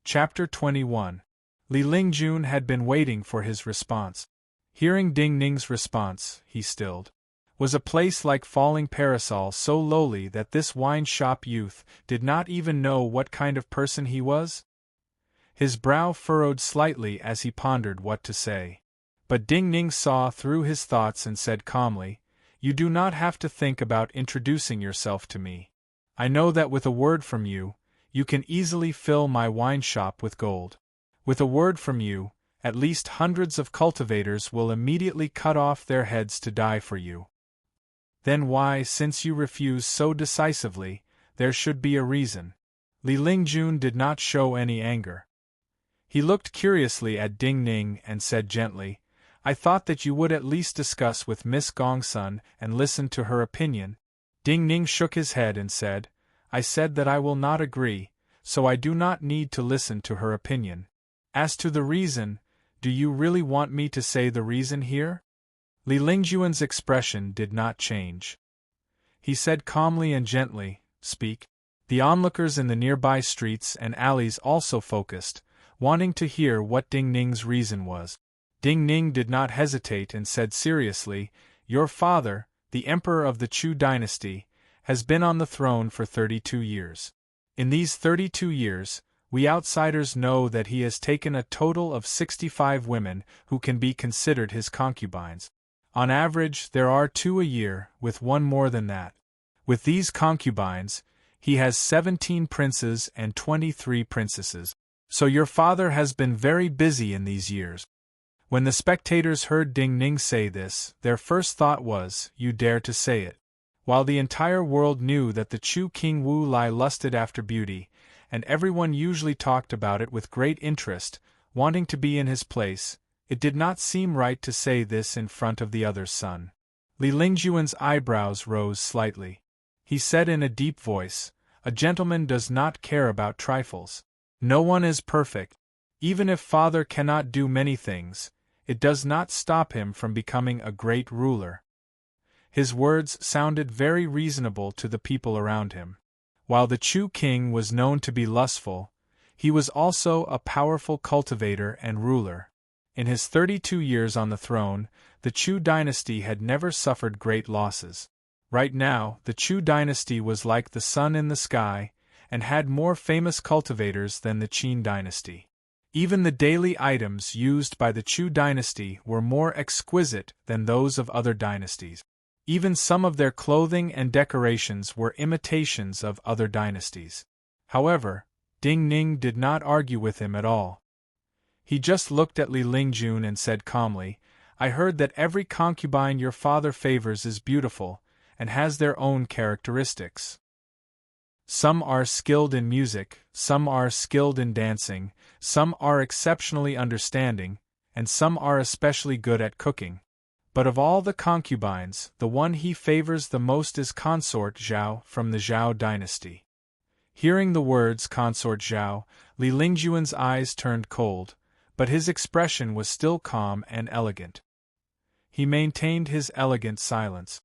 Chapter 21. Li Lingjun had been waiting for his response. Hearing Ding Ning's response, he stilled. Was a place like falling parasol so lowly that this wine-shop youth did not even know what kind of person he was? His brow furrowed slightly as he pondered what to say. But Ding Ning saw through his thoughts and said calmly, "You do not have to think about introducing yourself to me. I know that with a word from you, you can easily fill my wine shop with gold. With a word from you, at least hundreds of cultivators will immediately cut off their heads to die for you. Then why, since you refuse so decisively, there should be a reason." Li Lingjun did not show any anger. He looked curiously at Ding Ning and said gently, "I thought that you would at least discuss with Miss Gongsun and listen to her opinion." Ding Ning shook his head and said, "I said that I will not agree, so I do not need to listen to her opinion. As to the reason, do you really want me to say the reason here?" Li Lingjuan's expression did not change. He said calmly and gently, "Speak." The onlookers in the nearby streets and alleys also focused, wanting to hear what Ding Ning's reason was. Ding Ning did not hesitate and said seriously, "Your father, the emperor of the Chu dynasty, has been on the throne for 32 years. In these 32 years, we outsiders know that he has taken a total of 65 women who can be considered his concubines. On average, there are 2 a year, with one more than that. With these concubines, he has 17 princes and 23 princesses. So your father has been very busy in these years." When the spectators heard Ding Ning say this, their first thought was, "You dare to say it." While the entire world knew that the Chu king Wu Lai lusted after beauty, and everyone usually talked about it with great interest, wanting to be in his place, it did not seem right to say this in front of the other's son. Li Lingjuan's eyebrows rose slightly. He said in a deep voice, "A gentleman does not care about trifles. No one is perfect. Even if father cannot do many things, it does not stop him from becoming a great ruler." His words sounded very reasonable to the people around him. While the Chu king was known to be lustful, he was also a powerful cultivator and ruler. In his 32 years on the throne, the Chu dynasty had never suffered great losses. Right now, the Chu dynasty was like the sun in the sky, and had more famous cultivators than the Qin dynasty. Even the daily items used by the Chu dynasty were more exquisite than those of other dynasties. Even some of their clothing and decorations were imitations of other dynasties. However, Ding Ning did not argue with him at all. He just looked at Li Lingjun and said calmly, "I heard that every concubine your father favors is beautiful, and has their own characteristics. Some are skilled in music, some are skilled in dancing, some are exceptionally understanding, and some are especially good at cooking. But of all the concubines, the one he favors the most is Consort Zhao from the Zhao dynasty." Hearing the words Consort Zhao, Li Lingjuan's eyes turned cold, but his expression was still calm and elegant. He maintained his elegant silence.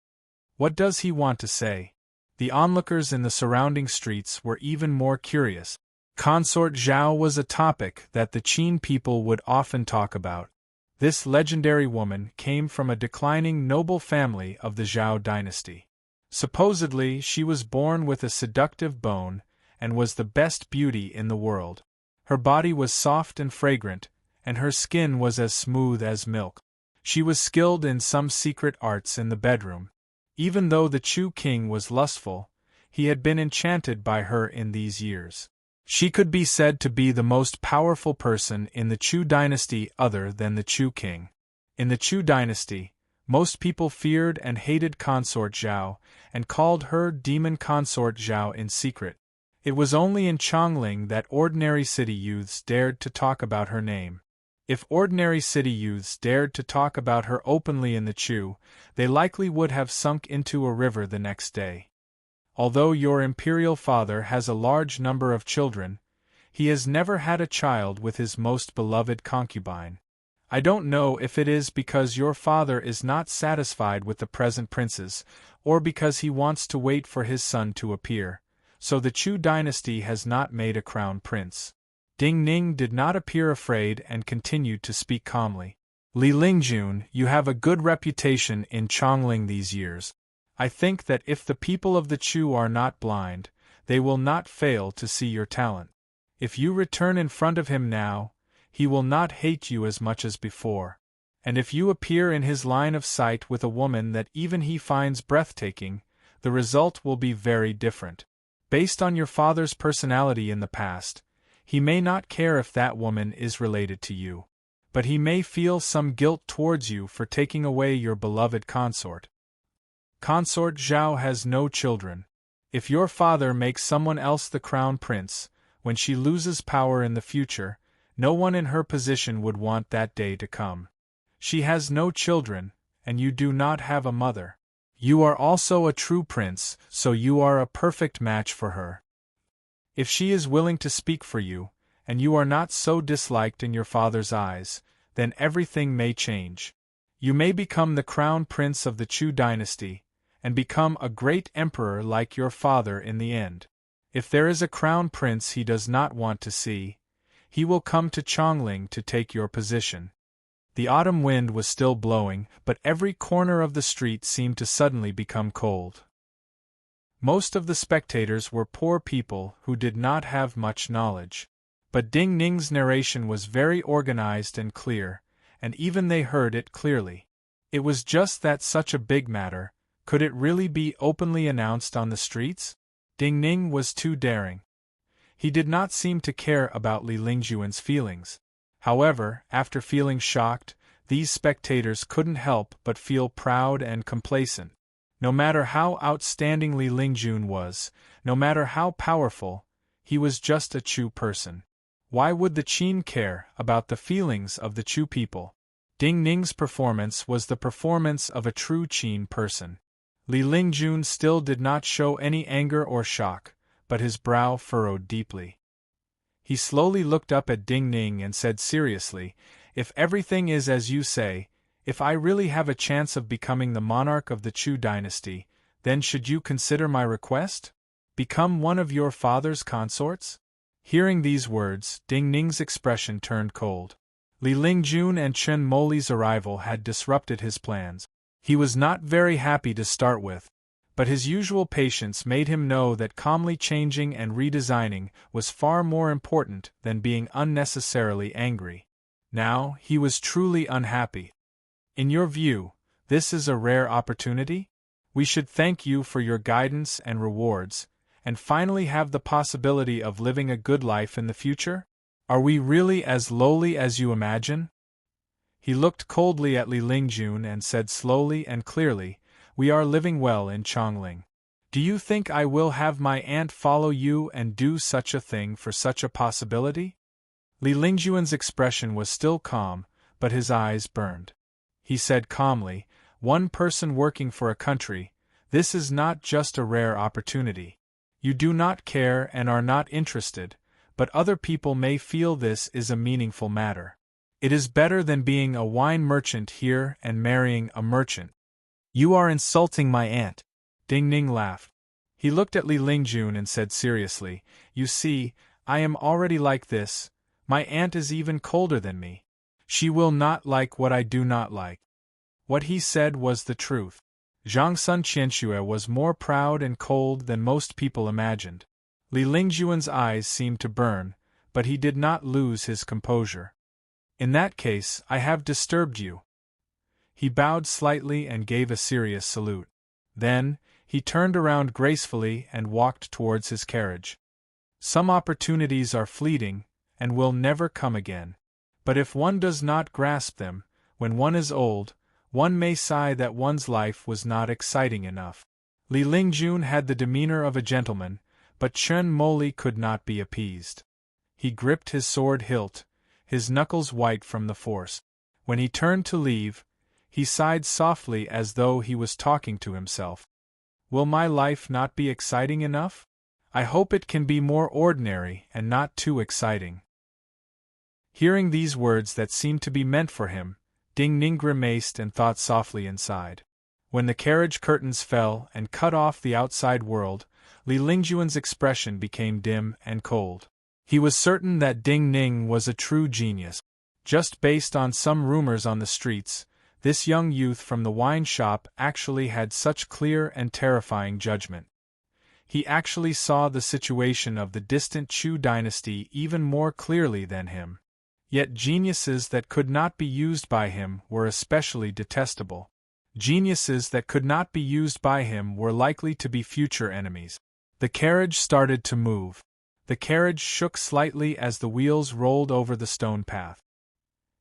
What does he want to say? The onlookers in the surrounding streets were even more curious. Consort Zhao was a topic that the Qin people would often talk about. This legendary woman came from a declining noble family of the Zhao dynasty. Supposedly, she was born with a seductive bone, and was the best beauty in the world. Her body was soft and fragrant, and her skin was as smooth as milk. She was skilled in some secret arts in the bedroom. Even though the Chu king was lustful, he had been enchanted by her in these years. She could be said to be the most powerful person in the Chu dynasty other than the Chu king. In the Chu dynasty, most people feared and hated Consort Zhao, and called her Demon Consort Zhao in secret. It was only in Chongling that ordinary city youths dared to talk about her name. If ordinary city youths dared to talk about her openly in the Chu, they likely would have sunk into a river the next day. Although your imperial father has a large number of children, he has never had a child with his most beloved concubine. I don't know if it is because your father is not satisfied with the present princes, or because he wants to wait for his son to appear, so the Chu dynasty has not made a crown prince. Ding Ning did not appear afraid and continued to speak calmly. Li Lingjun, you have a good reputation in Chongling these years. I think that if the people of the Chu are not blind, they will not fail to see your talent. If you return in front of him now, he will not hate you as much as before. And if you appear in his line of sight with a woman that even he finds breathtaking, the result will be very different. Based on your father's personality in the past, he may not care if that woman is related to you. But he may feel some guilt towards you for taking away your beloved consort. Consort Zhao has no children. If your father makes someone else the crown prince, when she loses power in the future, no one in her position would want that day to come. She has no children, and you do not have a mother. You are also a true prince, so you are a perfect match for her. If she is willing to speak for you, and you are not so disliked in your father's eyes, then everything may change. You may become the crown prince of the Chu dynasty, and become a great emperor like your father in the end. If there is a crown prince he does not want to see, he will come to Chongling to take your position. The autumn wind was still blowing, but every corner of the street seemed to suddenly become cold. Most of the spectators were poor people who did not have much knowledge. But Ding Ning's narration was very organized and clear, and even they heard it clearly. It was just that such a big matter, could it really be openly announced on the streets? Ding Ning was too daring. He did not seem to care about Li Lingjuan's feelings. However, after feeling shocked, these spectators couldn't help but feel proud and complacent. No matter how outstanding Li Lingjun was, no matter how powerful, he was just a Chu person. Why would the Qin care about the feelings of the Chu people? Ding Ning's performance was the performance of a true Qin person. Li Lingjun still did not show any anger or shock, but his brow furrowed deeply. He slowly looked up at Ding Ning and said seriously, "If everything is as you say, if I really have a chance of becoming the monarch of the Chu dynasty, then should you consider my request? Become one of your father's consorts?" Hearing these words, Ding Ning's expression turned cold. Li Lingjun and Chen Moli's arrival had disrupted his plans. He was not very happy to start with, but his usual patience made him know that calmly changing and redesigning was far more important than being unnecessarily angry. Now, he was truly unhappy. "In your view, this is a rare opportunity? We should thank you for your guidance and rewards, and finally have the possibility of living a good life in the future? Are we really as lowly as you imagine?" He looked coldly at Li Lingjun and said slowly and clearly, "We are living well in Chongling. Do you think I will have my aunt follow you and do such a thing for such a possibility?" Li Lingjuan's expression was still calm, but his eyes burned. He said calmly, "One person working for a country, this is not just a rare opportunity. You do not care and are not interested, but other people may feel this is a meaningful matter. It is better than being a wine merchant here and marrying a merchant." "You are insulting my aunt." Ding Ning laughed. He looked at Li Lingjun and said seriously, "You see, I am already like this. My aunt is even colder than me. She will not like what I do not like." What he said was the truth. Zhang Sun Qianxue was more proud and cold than most people imagined. Li Lingjuan's eyes seemed to burn, but he did not lose his composure. "In that case, I have disturbed you." He bowed slightly and gave a serious salute. Then, he turned around gracefully and walked towards his carriage. Some opportunities are fleeting, and will never come again. But if one does not grasp them, when one is old, one may sigh that one's life was not exciting enough. Li Lingjun had the demeanor of a gentleman, but Chen Moli could not be appeased. He gripped his sword hilt, his knuckles white from the force. When he turned to leave, he sighed softly as though he was talking to himself. "Will my life not be exciting enough? I hope it can be more ordinary and not too exciting." Hearing these words that seemed to be meant for him, Ding Ning grimaced and thought softly inside. When the carriage curtains fell and cut off the outside world, Li Lingjuan's expression became dim and cold. He was certain that Ding Ning was a true genius. Just based on some rumors on the streets, this young youth from the wine shop actually had such clear and terrifying judgment. He actually saw the situation of the distant Chu dynasty even more clearly than him. Yet geniuses that could not be used by him were especially detestable. Geniuses that could not be used by him were likely to be future enemies. The carriage started to move. The carriage shook slightly as the wheels rolled over the stone path.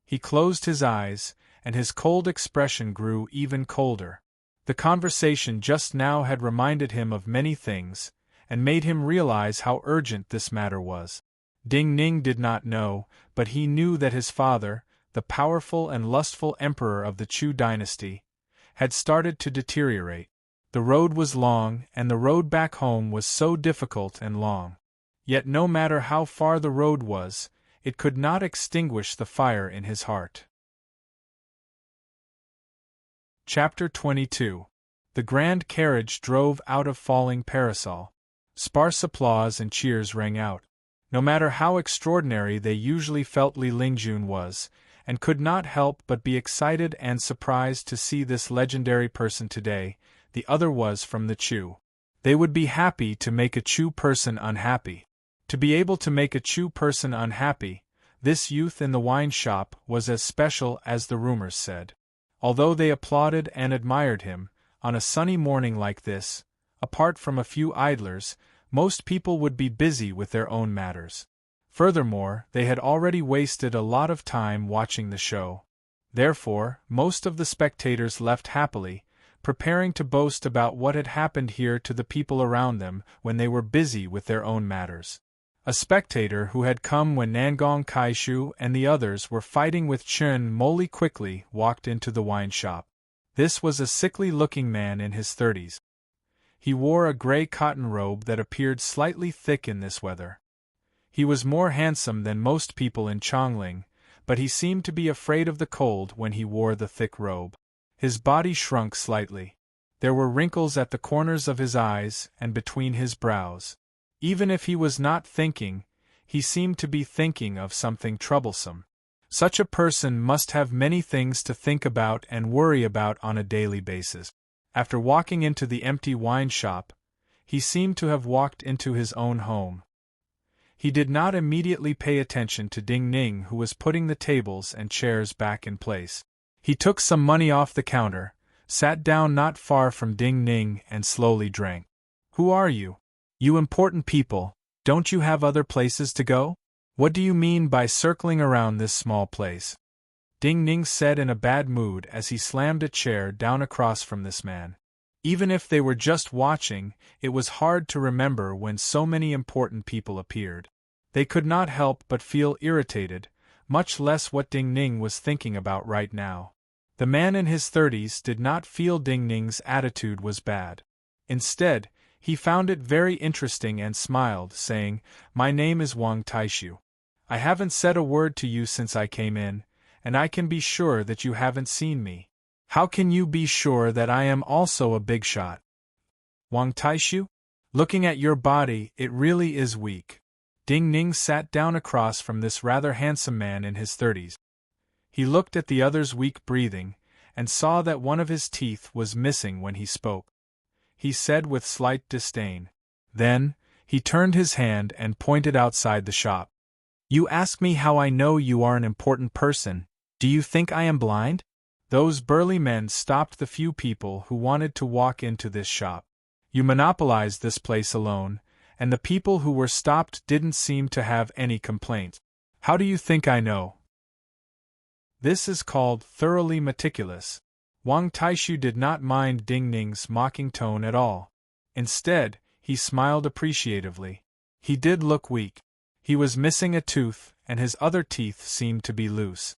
He closed his eyes, and his cold expression grew even colder. The conversation just now had reminded him of many things, and made him realize how urgent this matter was. Ding Ning did not know, but he knew that his father, the powerful and lustful emperor of the Chu dynasty, had started to deteriorate. The road was long, and the road back home was so difficult and long. Yet no matter how far the road was, it could not extinguish the fire in his heart. Chapter 22. The grand carriage drove out of Falling Parasol. Sparse applause and cheers rang out. No matter how extraordinary they usually felt Li Lingjun was, and could not help but be excited and surprised to see this legendary person today, the other was from the Chu. They would be happy to make a Chu person unhappy. To be able to make a Chu person unhappy, this youth in the wine shop was as special as the rumors said. Although they applauded and admired him, on a sunny morning like this, apart from a few idlers, most people would be busy with their own matters. Furthermore, they had already wasted a lot of time watching the show. Therefore, most of the spectators left happily, preparing to boast about what had happened here to the people around them when they were busy with their own matters. A spectator who had come when Nangong Kaishu and the others were fighting with Chun Moli quickly walked into the wine shop. This was a sickly-looking man in his 30s. He wore a gray cotton robe that appeared slightly thick in this weather. He was more handsome than most people in Chongling, but he seemed to be afraid of the cold when he wore the thick robe. His body shrunk slightly. There were wrinkles at the corners of his eyes and between his brows. Even if he was not thinking, he seemed to be thinking of something troublesome. Such a person must have many things to think about and worry about on a daily basis. After walking into the empty wine shop, he seemed to have walked into his own home. He did not immediately pay attention to Ding Ning, who was putting the tables and chairs back in place. He took some money off the counter, sat down not far from Ding Ning and slowly drank. "Who are you? You important people, don't you have other places to go? What do you mean by circling around this small place?" Ding Ning said in a bad mood as he slammed a chair down across from this man. Even if they were just watching, it was hard to remember when so many important people appeared. They could not help but feel irritated, much less what Ding Ning was thinking about right now. The man in his 30s did not feel Ding Ning's attitude was bad. Instead, he found it very interesting and smiled, saying, "My name is Wang Taishu. I haven't said a word to you since I came in, and I can be sure that you haven't seen me. How can you be sure that I am also a big shot?" "Wang Taishu? Looking at your body, it really is weak." Ding Ning sat down across from this rather handsome man in his 30s. He looked at the other's weak breathing, and saw that one of his teeth was missing when he spoke. He said with slight disdain. Then, he turned his hand and pointed outside the shop. "You ask me how I know you are an important person. Do you think I am blind?" Those burly men stopped the few people who wanted to walk into this shop. "You monopolized this place alone, and the people who were stopped didn't seem to have any complaints. How do you think I know?" This is called thoroughly meticulous. Wang Taishu did not mind Ding Ning's mocking tone at all. Instead, he smiled appreciatively. He did look weak. He was missing a tooth, and his other teeth seemed to be loose.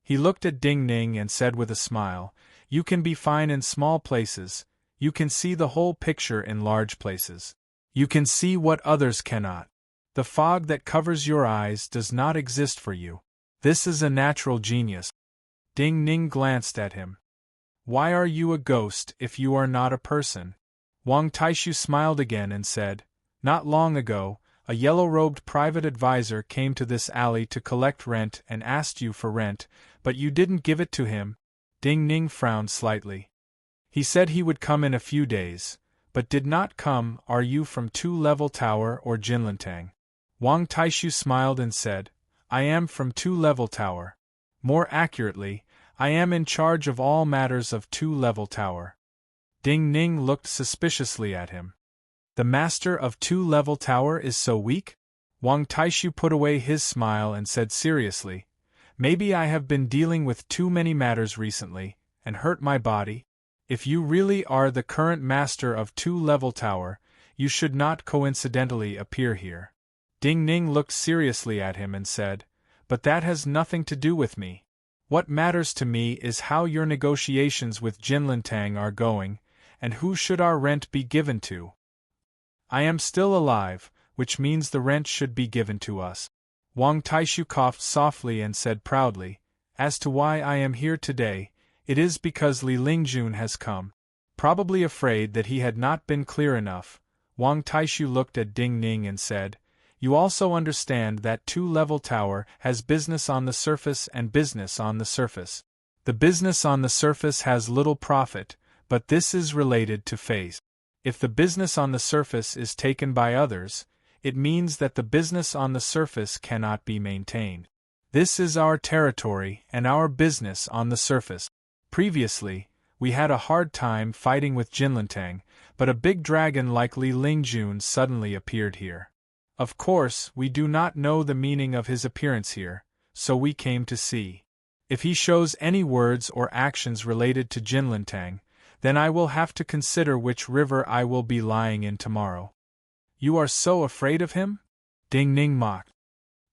He looked at Ding Ning and said with a smile, "You can be fine in small places, you can see the whole picture in large places. You can see what others cannot. The fog that covers your eyes does not exist for you. This is a natural genius." Ding Ning glanced at him. "Why are you a ghost if you are not a person?" Wang Taishu smiled again and said, "Not long ago, A yellow-robed private advisor came to this alley to collect rent and asked you for rent, but you didn't give it to him." Ding Ning frowned slightly. "He said he would come in a few days, but did not come. Are you from Two-Level Tower or Jinlantang?" Wang Taishu smiled and said, "I am from Two-Level Tower. More accurately, I am in charge of all matters of Two-Level Tower." Ding Ning looked suspiciously at him. "The master of Two-Level Tower is so weak?" Wang Taishu put away his smile and said seriously, "Maybe I have been dealing with too many matters recently, and hurt my body. If you really are the current master of Two-Level Tower, you should not coincidentally appear here." Ding Ning looked seriously at him and said, "But that has nothing to do with me. What matters to me is how your negotiations with Jinlantang are going, and who should our rent be given to. I am still alive, which means the rent should be given to us." Wang Taishu coughed softly and said proudly, "As to why I am here today, it is because Li Lingjun has come." Probably afraid that he had not been clear enough, Wang Taishu looked at Ding Ning and said, "You also understand that Two-Level Tower has business on the surface and business on the surface. The business on the surface has little profit, but this is related to phase. If the business on the surface is taken by others, it means that the business on the surface cannot be maintained. This is our territory and our business on the surface. Previously, we had a hard time fighting with Jinlantang, but a big dragon like Li Lingjun suddenly appeared here. Of course, we do not know the meaning of his appearance here, so we came to see. If he shows any words or actions related to Jinlantang, then I will have to consider which river I will be lying in tomorrow." "You are so afraid of him?" Ding Ning mocked.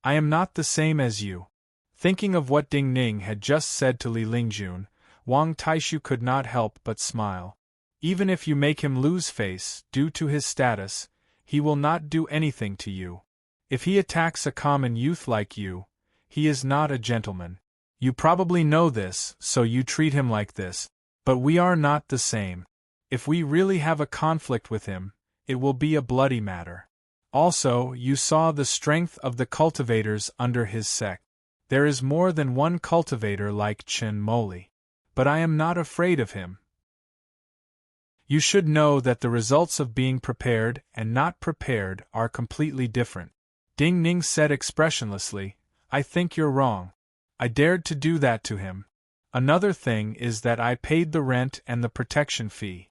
"I am not the same as you." Thinking of what Ding Ning had just said to Li Lingjun, Wang Taishu could not help but smile. "Even if you make him lose face, due to his status, he will not do anything to you. If he attacks a common youth like you, he is not a gentleman. You probably know this, so you treat him like this. But we are not the same. If we really have a conflict with him, it will be a bloody matter. Also, you saw the strength of the cultivators under his sect. There is more than one cultivator like Chen Moli. But I am not afraid of him. You should know that the results of being prepared and not prepared are completely different." Ding Ning said expressionlessly, "I think you're wrong. I dared to do that to him. Another thing is that I paid the rent and the protection fee."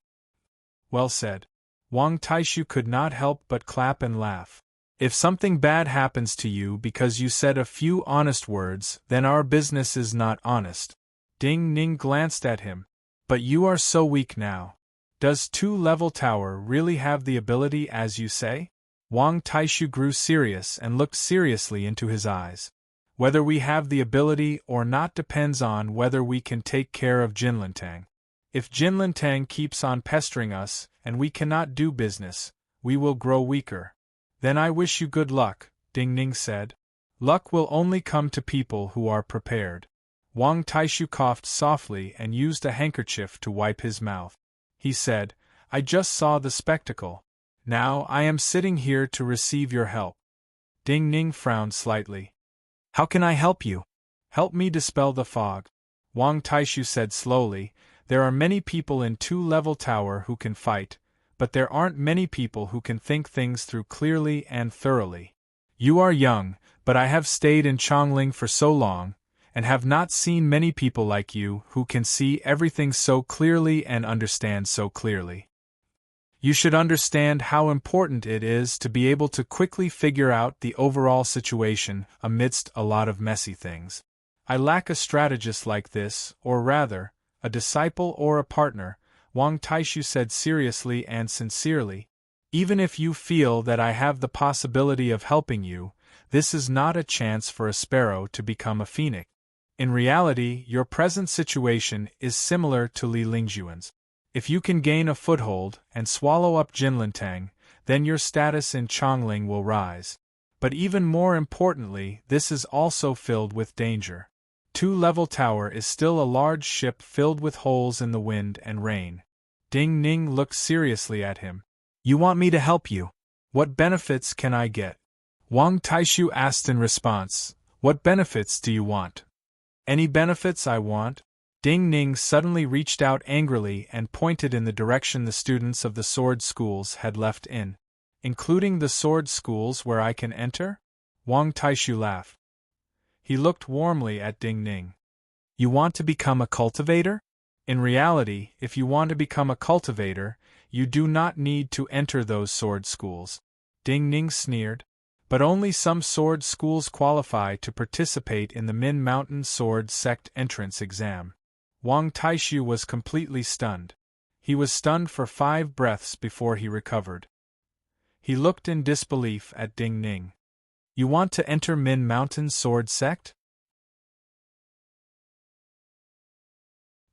"Well said." Wang Taishu could not help but clap and laugh. "If something bad happens to you because you said a few honest words, then our business is not honest." Ding Ning glanced at him. "But you are so weak now. Does Two-Level Tower really have the ability as you say?" Wang Taishu grew serious and looked seriously into his eyes. "Whether we have the ability or not depends on whether we can take care of Jinlantang. If Jinlantang keeps on pestering us, and we cannot do business, we will grow weaker." "Then I wish you good luck," Ding Ning said. "Luck will only come to people who are prepared." Wang Taishu coughed softly and used a handkerchief to wipe his mouth. He said, "I just saw the spectacle. Now I am sitting here to receive your help." Ding Ning frowned slightly. "How can I help you?" "Help me dispel the fog." Wang Taishu said slowly, "There are many people in Two-Level Tower who can fight, but there aren't many people who can think things through clearly and thoroughly. You are young, but I have stayed in Chongling for so long, and have not seen many people like you who can see everything so clearly and understand so clearly. You should understand how important it is to be able to quickly figure out the overall situation amidst a lot of messy things. I lack a strategist like this, or rather, a disciple or a partner," Wang Taishu said seriously and sincerely. "Even if you feel that I have the possibility of helping you, this is not a chance for a sparrow to become a phoenix. In reality, your present situation is similar to Li Lingjuan's. If you can gain a foothold and swallow up Jinlantang, then your status in Chongling will rise. But even more importantly, this is also filled with danger. Two-Level Tower is still a large ship filled with holes in the wind and rain." Ding Ning looked seriously at him. "You want me to help you? What benefits can I get?" Wang Taishu asked in response, "What benefits do you want?" "Any benefits I want?" Ding Ning suddenly reached out angrily and pointed in the direction the students of the sword schools had left in. "Including the sword schools where I can enter?" Wang Taishu laughed. He looked warmly at Ding Ning. "You want to become a cultivator? In reality, if you want to become a cultivator, you do not need to enter those sword schools." Ding Ning sneered. "But only some sword schools qualify to participate in the Min Mountain Sword Sect entrance exam." Wang Taishu was completely stunned. He was stunned for 5 breaths before he recovered. He looked in disbelief at Ding Ning. "You want to enter Min Mountain Sword Sect?"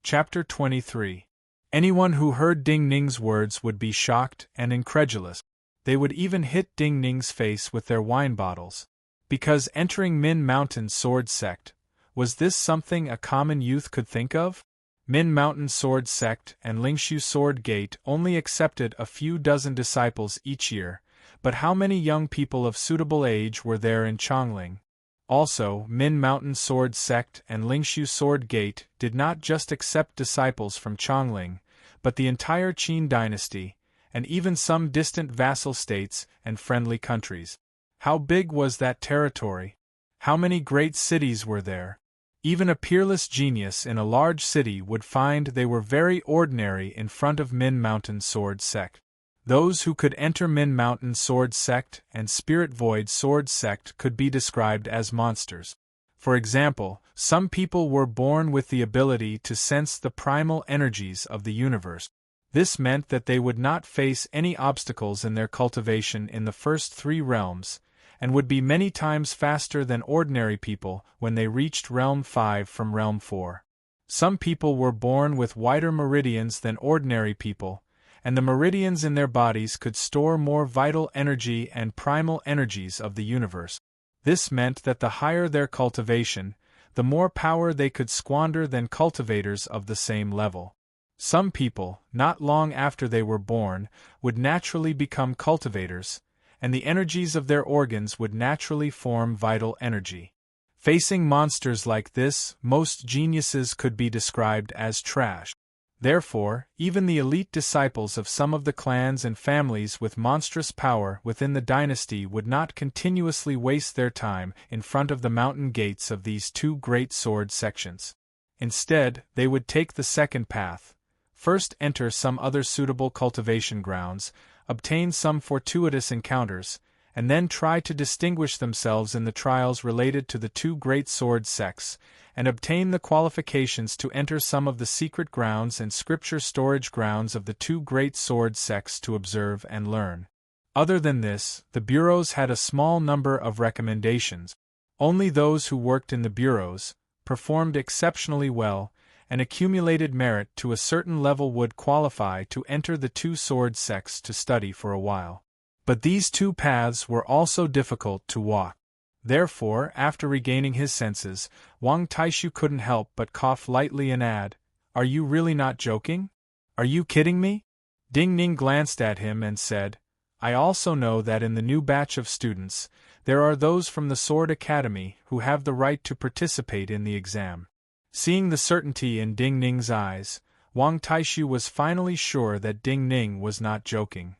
Chapter 23. Anyone who heard Ding Ning's words would be shocked and incredulous. They would even hit Ding Ning's face with their wine bottles. Because entering Min Mountain Sword Sect, was this something a common youth could think of? Min Mountain Sword Sect and Lingshu Sword Gate only accepted a few dozen disciples each year, but how many young people of suitable age were there in Chongling? Also, Min Mountain Sword Sect and Lingshu Sword Gate did not just accept disciples from Chongling, but the entire Qin dynasty, and even some distant vassal states and friendly countries. How big was that territory? How many great cities were there? Even a peerless genius in a large city would find they were very ordinary in front of Min Mountain Sword Sect. Those who could enter Min Mountain Sword Sect and Spirit Void Sword Sect could be described as monsters. For example, some people were born with the ability to sense the primal energies of the universe. This meant that they would not face any obstacles in their cultivation in the first 3 realms, and would be many times faster than ordinary people when they reached Realm 5 from Realm 4. Some people were born with wider meridians than ordinary people, and the meridians in their bodies could store more vital energy and primal energies of the universe. This meant that the higher their cultivation, the more power they could squander than cultivators of the same level. Some people, not long after they were born, would naturally become cultivators, and the energies of their organs would naturally form vital energy. Facing monsters like this, most geniuses could be described as trash. Therefore, even the elite disciples of some of the clans and families with monstrous power within the dynasty would not continuously waste their time in front of the mountain gates of these 2 great sword sections. Instead, they would take the second path. First enter some other suitable cultivation grounds, obtain some fortuitous encounters, and then try to distinguish themselves in the trials related to the 2 great sword sects, and obtain the qualifications to enter some of the secret grounds and scripture storage grounds of the 2 great sword sects to observe and learn. Other than this, the bureaus had a small number of recommendations. Only those who worked in the bureaus, performed exceptionally well, and accumulated merit to a certain level would qualify to enter the 2 sword sects to study for a while. But these 2 paths were also difficult to walk. Therefore, after regaining his senses, Wang Taishu couldn't help but cough lightly and add, "Are you really not joking? Are you kidding me?" Ding Ning glanced at him and said, "I also know that in the new batch of students, there are those from the Sword Academy who have the right to participate in the exam." Seeing the certainty in Ding Ning's eyes, Wang Taishu was finally sure that Ding Ning was not joking.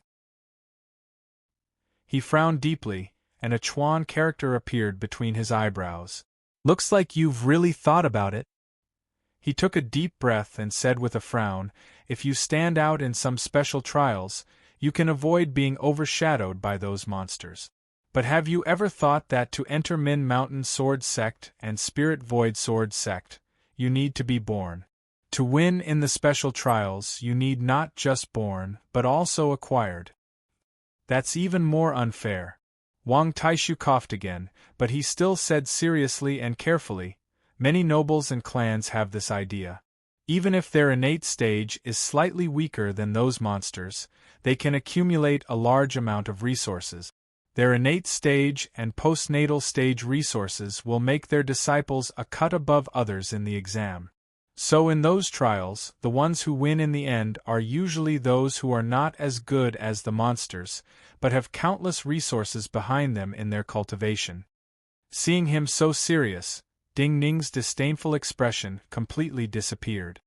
He frowned deeply, and a Chuan character appeared between his eyebrows. "Looks like you've really thought about it." He took a deep breath and said with a frown, "If you stand out in some special trials, you can avoid being overshadowed by those monsters. But have you ever thought that to enter Min Mountain Sword Sect and Spirit Void Sword Sect, you need to be born? To win in the special trials, you need not just born, but also acquired. That's even more unfair." Wang Taishu coughed again, but he still said seriously and carefully, "Many nobles and clans have this idea. Even if their innate stage is slightly weaker than those monsters, they can accumulate a large amount of resources. Their innate stage and postnatal stage resources will make their disciples a cut above others in the exam. So in those trials, the ones who win in the end are usually those who are not as good as the monsters, but have countless resources behind them in their cultivation. Seeing him so serious, Ding Ning's disdainful expression completely disappeared.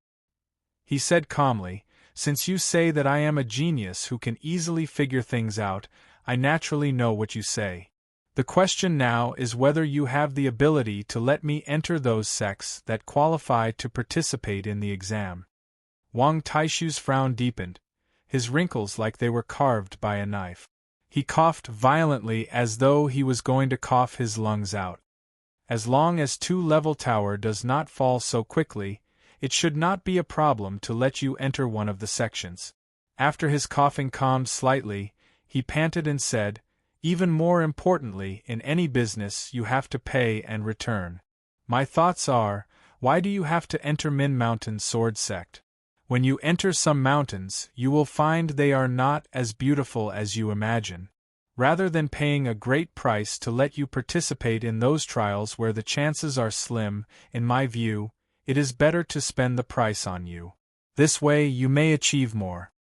He said calmly, "Since you say that I am a genius who can easily figure things out, I naturally know what you say. The question now is whether you have the ability to let me enter those sects that qualify to participate in the exam." Wang Taishu's frown deepened, his wrinkles like they were carved by a knife. He coughed violently as though he was going to cough his lungs out. As long as two-level tower does not fall so quickly, it should not be a problem to let you enter one of the sections. After his coughing calmed slightly, he panted and said, "Even more importantly, in any business you have to pay and return. My thoughts are, why do you have to enter Min Mountain Sword Sect? When you enter some mountains, you will find they are not as beautiful as you imagine. Rather than paying a great price to let you participate in those trials where the chances are slim, in my view, it is better to spend the price on you. This way you may achieve more.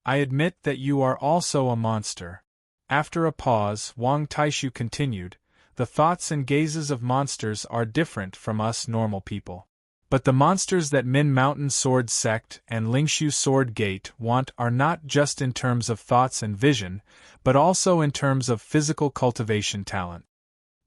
I admit that you are also a monster." After a pause, Wang Taishu continued, "The thoughts and gazes of monsters are different from us normal people. But the monsters that Min Mountain Sword Sect and Lingshu Sword Gate want are not just in terms of thoughts and vision, but also in terms of physical cultivation talent."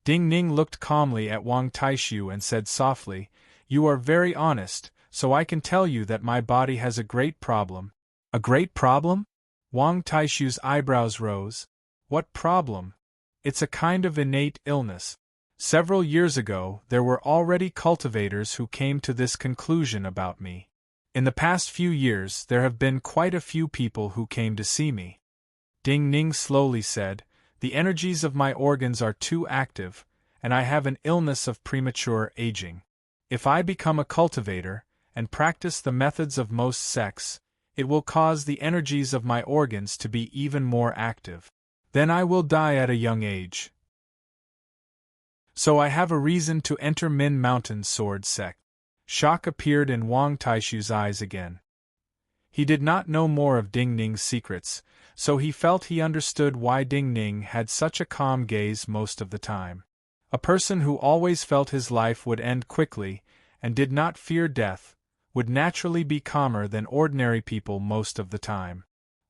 Ding Ning looked calmly at Wang Taishu and said softly, "You are very honest, so I can tell you that my body has a great problem." "A great problem?" Wang Taishu's eyebrows rose. "What problem?" "It's a kind of innate illness. Several years ago, there were already cultivators who came to this conclusion about me. In the past few years, there have been quite a few people who came to see me." Ding Ning slowly said, "The energies of my organs are too active, and I have an illness of premature aging. If I become a cultivator, and practice the methods of most sects, it will cause the energies of my organs to be even more active. Then I will die at a young age. So I have a reason to enter Min Mountain Sword Sect." Shock appeared in Wang Taishu's eyes again. He did not know more of Ding Ning's secrets, so he felt he understood why Ding Ning had such a calm gaze most of the time. A person who always felt his life would end quickly, and did not fear death, would naturally be calmer than ordinary people most of the time.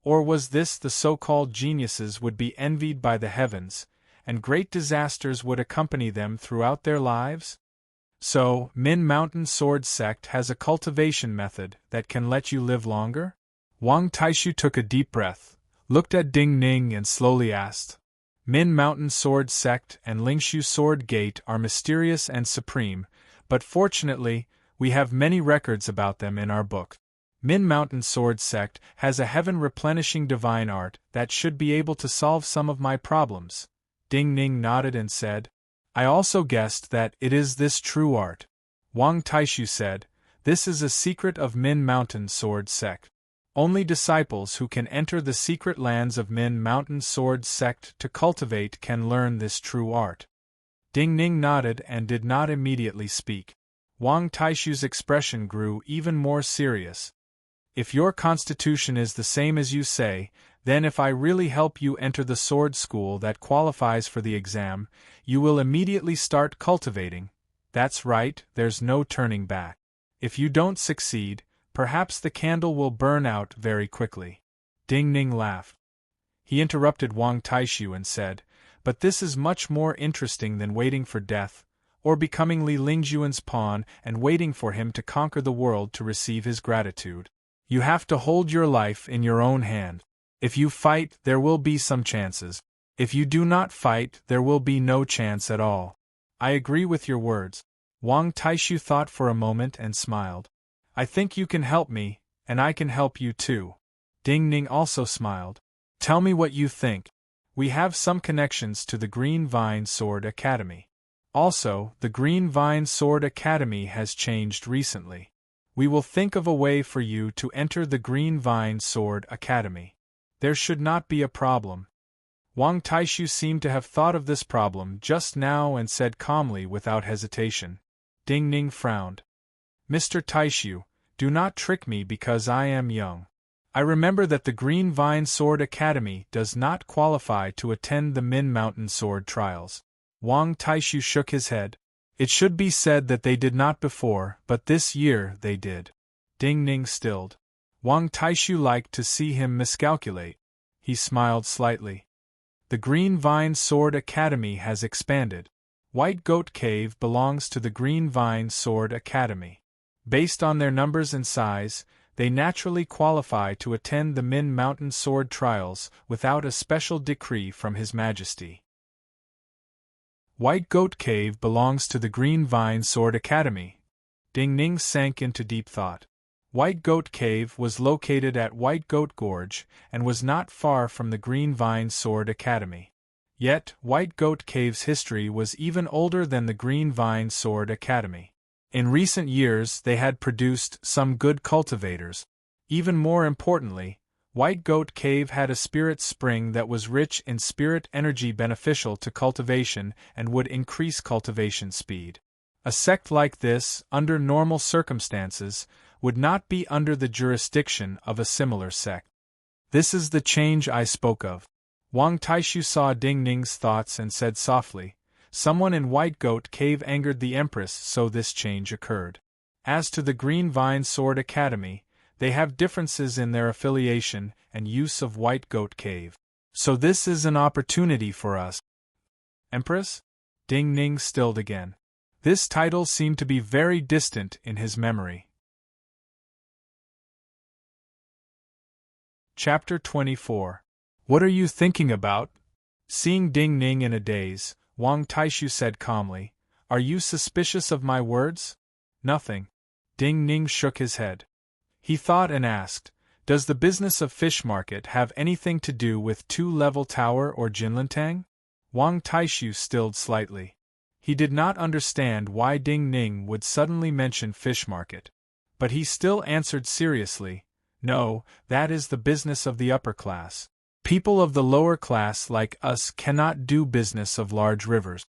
Or was this the so-called geniuses would be envied by the heavens, and great disasters would accompany them throughout their lives? So, Min Mountain Sword Sect has a cultivation method that can let you live longer? Wang Taishu took a deep breath, looked at Ding Ning and slowly asked, "Min Mountain Sword Sect and Lingshu Sword Gate are mysterious and supreme, but fortunately, we have many records about them in our book. Min Mountain Sword Sect has a heaven-replenishing divine art that should be able to solve some of my problems." Ding Ning nodded and said, "I also guessed that it is this true art." Wang Taishu said, "This is a secret of Min Mountain Sword Sect. Only disciples who can enter the secret lands of Min Mountain Sword Sect to cultivate can learn this true art." Ding Ning nodded and did not immediately speak. Wang Taishu's expression grew even more serious. "If your constitution is the same as you say, then if I really help you enter the sword school that qualifies for the exam, you will immediately start cultivating. That's right, there's no turning back. If you don't succeed, perhaps the candle will burn out very quickly." Ding Ning laughed. He interrupted Wang Taishu and said, "But this is much more interesting than waiting for death, or becoming Li Lingjuan's pawn and waiting for him to conquer the world to receive his gratitude. You have to hold your life in your own hand. If you fight, there will be some chances. If you do not fight, there will be no chance at all." "I agree with your words." Wang Taishu thought for a moment and smiled. "I think you can help me, and I can help you too." Ding Ning also smiled. "Tell me what you think." "We have some connections to the Green Vine Sword Academy. Also, the Green Vine Sword Academy has changed recently. We will think of a way for you to enter the Green Vine Sword Academy. There should not be a problem." Wang Taishu seemed to have thought of this problem just now and said calmly without hesitation. Ding Ning frowned. Mr. Taishu, do not trick me because I am young. I remember that the Green Vine Sword Academy does not qualify to attend the Min Mountain Sword Trials. Wang Taishu shook his head. It should be said that they did not before, but this year they did. Ding Ning stilled. Wang Taishu liked to see him miscalculate. He smiled slightly. The Green Vine Sword Academy has expanded. White Goat Cave belongs to the Green Vine Sword Academy. Based on their numbers and size, they naturally qualify to attend the Min Mountain Sword Trials without a special decree from His Majesty. White Goat Cave belongs to the Green Vine Sword Academy. Ding Ning sank into deep thought. White Goat Cave was located at White Goat Gorge and was not far from the Green Vine Sword Academy. Yet, White Goat Cave's history was even older than the Green Vine Sword Academy. In recent years they had produced some good cultivators. Even more importantly, White Goat Cave had a spirit spring that was rich in spirit energy beneficial to cultivation and would increase cultivation speed. A sect like this, under normal circumstances, would not be under the jurisdiction of a similar sect. This is the change I spoke of. Wang Taishu saw Ding Ning's thoughts and said softly, "Someone in White Goat Cave angered the Empress, so this change occurred. As to the Green Vine Sword Academy, they have differences in their affiliation and use of White Goat Cave. So this is an opportunity for us." Empress? Ding Ning stilled again. This title seemed to be very distant in his memory. Chapter 24. What are you thinking about? Seeing Ding Ning in a daze, Wang Taishu said calmly, "Are you suspicious of my words?" "Nothing." Ding Ning shook his head. He thought and asked, "Does the business of fish market have anything to do with Two-Level Tower or Jinlantang?" Wang Taishu stilled slightly. He did not understand why Ding Ning would suddenly mention fish market. But he still answered seriously, "No, that is the business of the upper class. People of the lower class like us cannot do business of large rivers."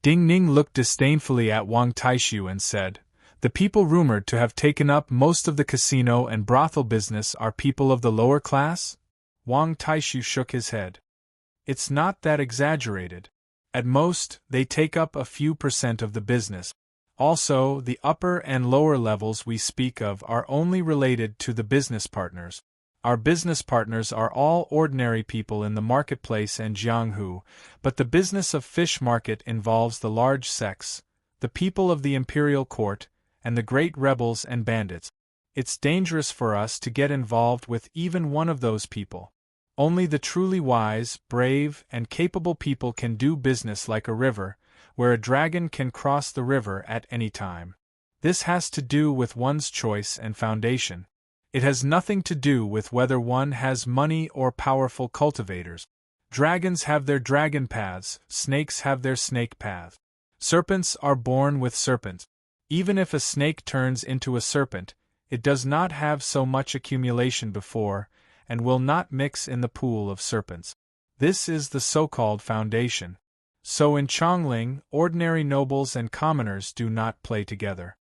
Ding Ning looked disdainfully at Wang Taishu and said, "The people rumored to have taken up most of the casino and brothel business are people of the lower class?" Wang Taishu shook his head. "It's not that exaggerated. At most, they take up a few % of the business. Also, the upper and lower levels we speak of are only related to the business partners. Our business partners are all ordinary people in the marketplace and Jianghu, but the business of fish market involves the large sects, the people of the imperial court, and the great rebels and bandits. It's dangerous for us to get involved with even one of those people. Only the truly wise, brave, and capable people can do business like a river, where a dragon can cross the river at any time. This has to do with one's choice and foundation. It has nothing to do with whether one has money or powerful cultivators. Dragons have their dragon paths, snakes have their snake path. Serpents are born with serpents. Even if a snake turns into a serpent, it does not have so much accumulation before, and will not mix in the pool of serpents. This is the so-called foundation. So in Chongling, ordinary nobles and commoners do not play together.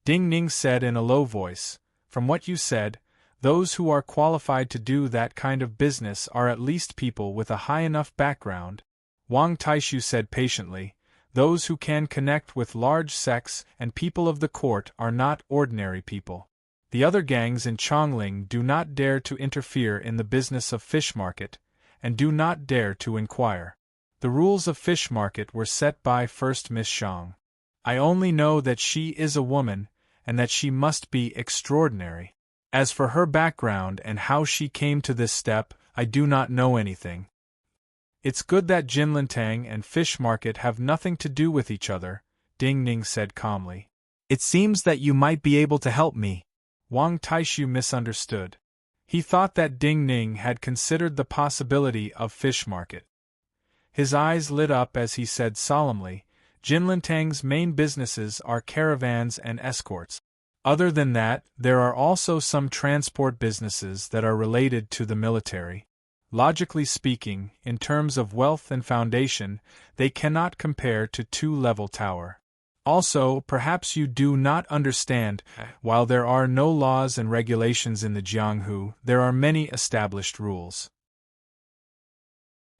Ding Ning said in a low voice, "From what you said, those who are qualified to do that kind of business are at least people with a high enough background." Wang Taishu said patiently, "Those who can connect with large sects and people of the court are not ordinary people. The other gangs in Chongling do not dare to interfere in the business of fish market, and do not dare to inquire. The rules of fish market were set by First Miss Shang. I only know that she is a woman, and that she must be extraordinary. As for her background and how she came to this step, I do not know anything." "It's good that Jinlantang and fish market have nothing to do with each other," Ding Ning said calmly. "It seems that you might be able to help me." Wang Taishu misunderstood. He thought that Ding Ning had considered the possibility of fish market. His eyes lit up as he said solemnly, "Jinlantang's main businesses are caravans and escorts. Other than that, there are also some transport businesses that are related to the military. Logically speaking, in terms of wealth and foundation, they cannot compare to Two-Level Tower. Also, perhaps you do not understand, while there are no laws and regulations in the Jianghu, there are many established rules.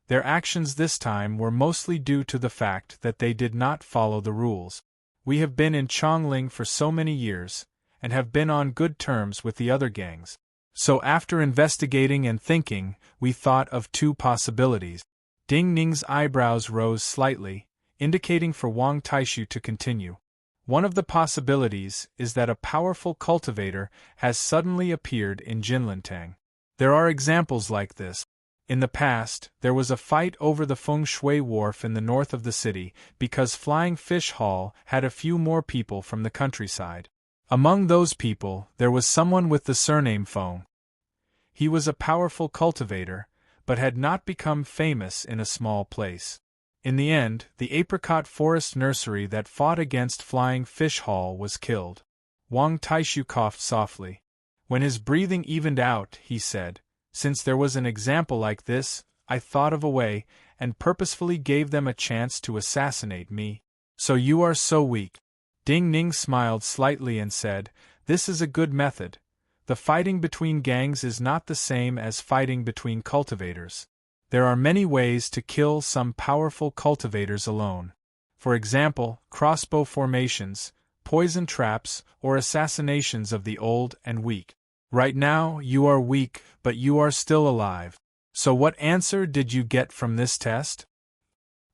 Their actions this time were mostly due to the fact that they did not follow the rules. We have been in Chongling for so many years, and have been on good terms with the other gangs. So after investigating and thinking, we thought of two possibilities. Ding Ning's eyebrows rose slightly, indicating for Wang Taishu to continue. One of the possibilities is that a powerful cultivator has suddenly appeared in Jinlintang. There are examples like this. In the past, there was a fight over the Feng Shui Wharf in the north of the city because Flying Fish Hall had a few more people from the countryside. Among those people, there was someone with the surname Feng. He was a powerful cultivator, but had not become famous in a small place. In the end, the apricot forest nursery that fought against Flying Fish Hall was killed. Wang Taishu coughed softly. When his breathing evened out, he said, "Since there was an example like this, I thought of a way, and purposefully gave them a chance to assassinate me. So you are so weak." Ding Ning smiled slightly and said, "This is a good method. The fighting between gangs is not the same as fighting between cultivators. There are many ways to kill some powerful cultivators alone. For example, crossbow formations, poison traps, or assassinations of the old and weak. Right now, you are weak, but you are still alive. So what answer did you get from this test?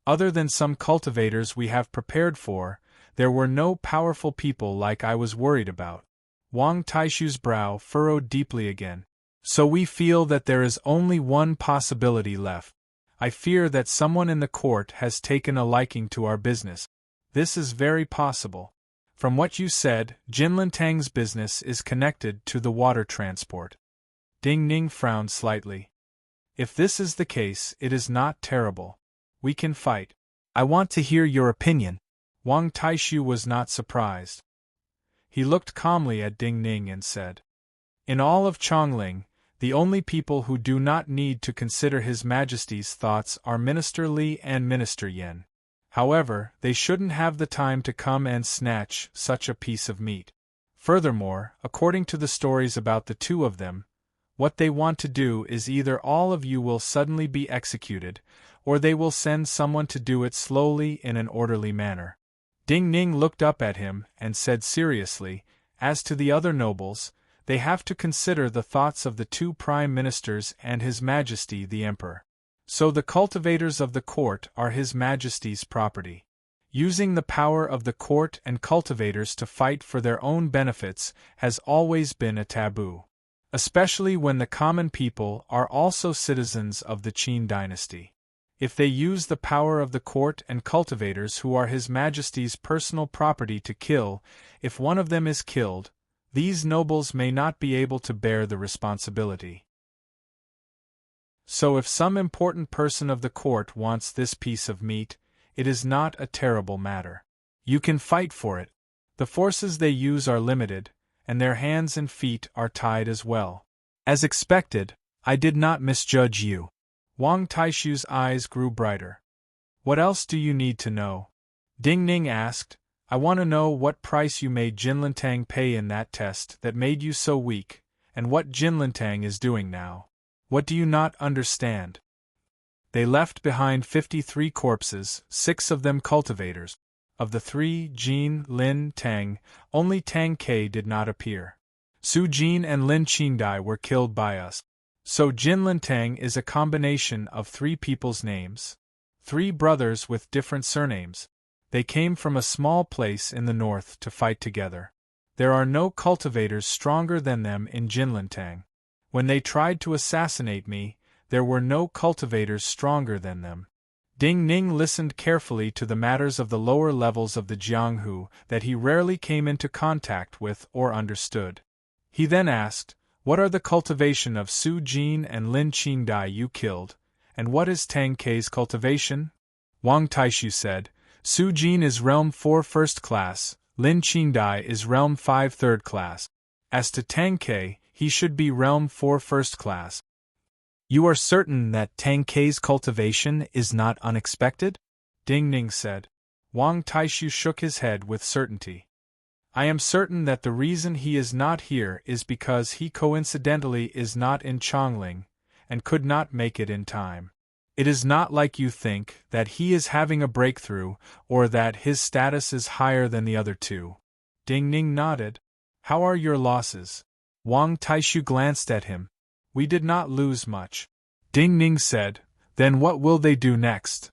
Other than some cultivators we have prepared for, there were no powerful people like I was worried about." Wang Taishu's brow furrowed deeply again. "So we feel that there is only one possibility left. I fear that someone in the court has taken a liking to our business. This is very possible. From what you said, Jinlintang's business is connected to the water transport." Ding Ning frowned slightly. "If this is the case, it is not terrible. We can fight. I want to hear your opinion." Wang Taishu was not surprised. He looked calmly at Ding Ning and said, "In all of Chongling, the only people who do not need to consider His Majesty's thoughts are Minister Li and Minister Yen. However, they shouldn't have the time to come and snatch such a piece of meat. Furthermore, according to the stories about the two of them, what they want to do is either all of you will suddenly be executed, or they will send someone to do it slowly in an orderly manner." Ding Ning looked up at him and said seriously, "As to the other nobles, they have to consider the thoughts of the two prime ministers and His Majesty the Emperor. So the cultivators of the court are His Majesty's property. Using the power of the court and cultivators to fight for their own benefits has always been a taboo. Especially when the common people are also citizens of the Qin dynasty. If they use the power of the court and cultivators who are His Majesty's personal property to kill, if one of them is killed, these nobles may not be able to bear the responsibility. So if some important person of the court wants this piece of meat, it is not a terrible matter. You can fight for it. The forces they use are limited, and their hands and feet are tied as well. As expected, I did not misjudge you." Wang Taishu's eyes grew brighter. "What else do you need to know?" Ding Ning asked. "I want to know what price you made Jinlintang pay in that test that made you so weak, and what Jinlintang is doing now. What do you not understand?" "They left behind 53 corpses, 6 of them cultivators. Of the 3, Jin, Lin, Tang, only Tang Ke did not appear. Su Jin and Lin Qingdai were killed by us. So Jinlintang is a combination of 3 people's names. 3 brothers with different surnames. They came from a small place in the north to fight together. There are no cultivators stronger than them in Jinlintang. When they tried to assassinate me, there were no cultivators stronger than them." Ding Ning listened carefully to the matters of the lower levels of the Jianghu that he rarely came into contact with or understood. He then asked, "What are the cultivation of Su Jin and Lin Qingdai you killed, and what is Tang Ke's cultivation?" Wang Taishu said, "Su Jin is Realm 4 First Class, Lin Qingdai is Realm 5 Third Class. As to Tang Ke, he should be Realm 4 First Class." "You are certain that Tang Ke's cultivation is not unexpected?" Ding Ning said. Wang Taishu shook his head with certainty. I am certain that the reason he is not here is because he coincidentally is not in Chongling, and could not make it in time. It is not like you think, that he is having a breakthrough, or that his status is higher than the other two. Ding Ning nodded. How are your losses? Wang Taishu glanced at him. We did not lose much. Ding Ning said, then what will they do next?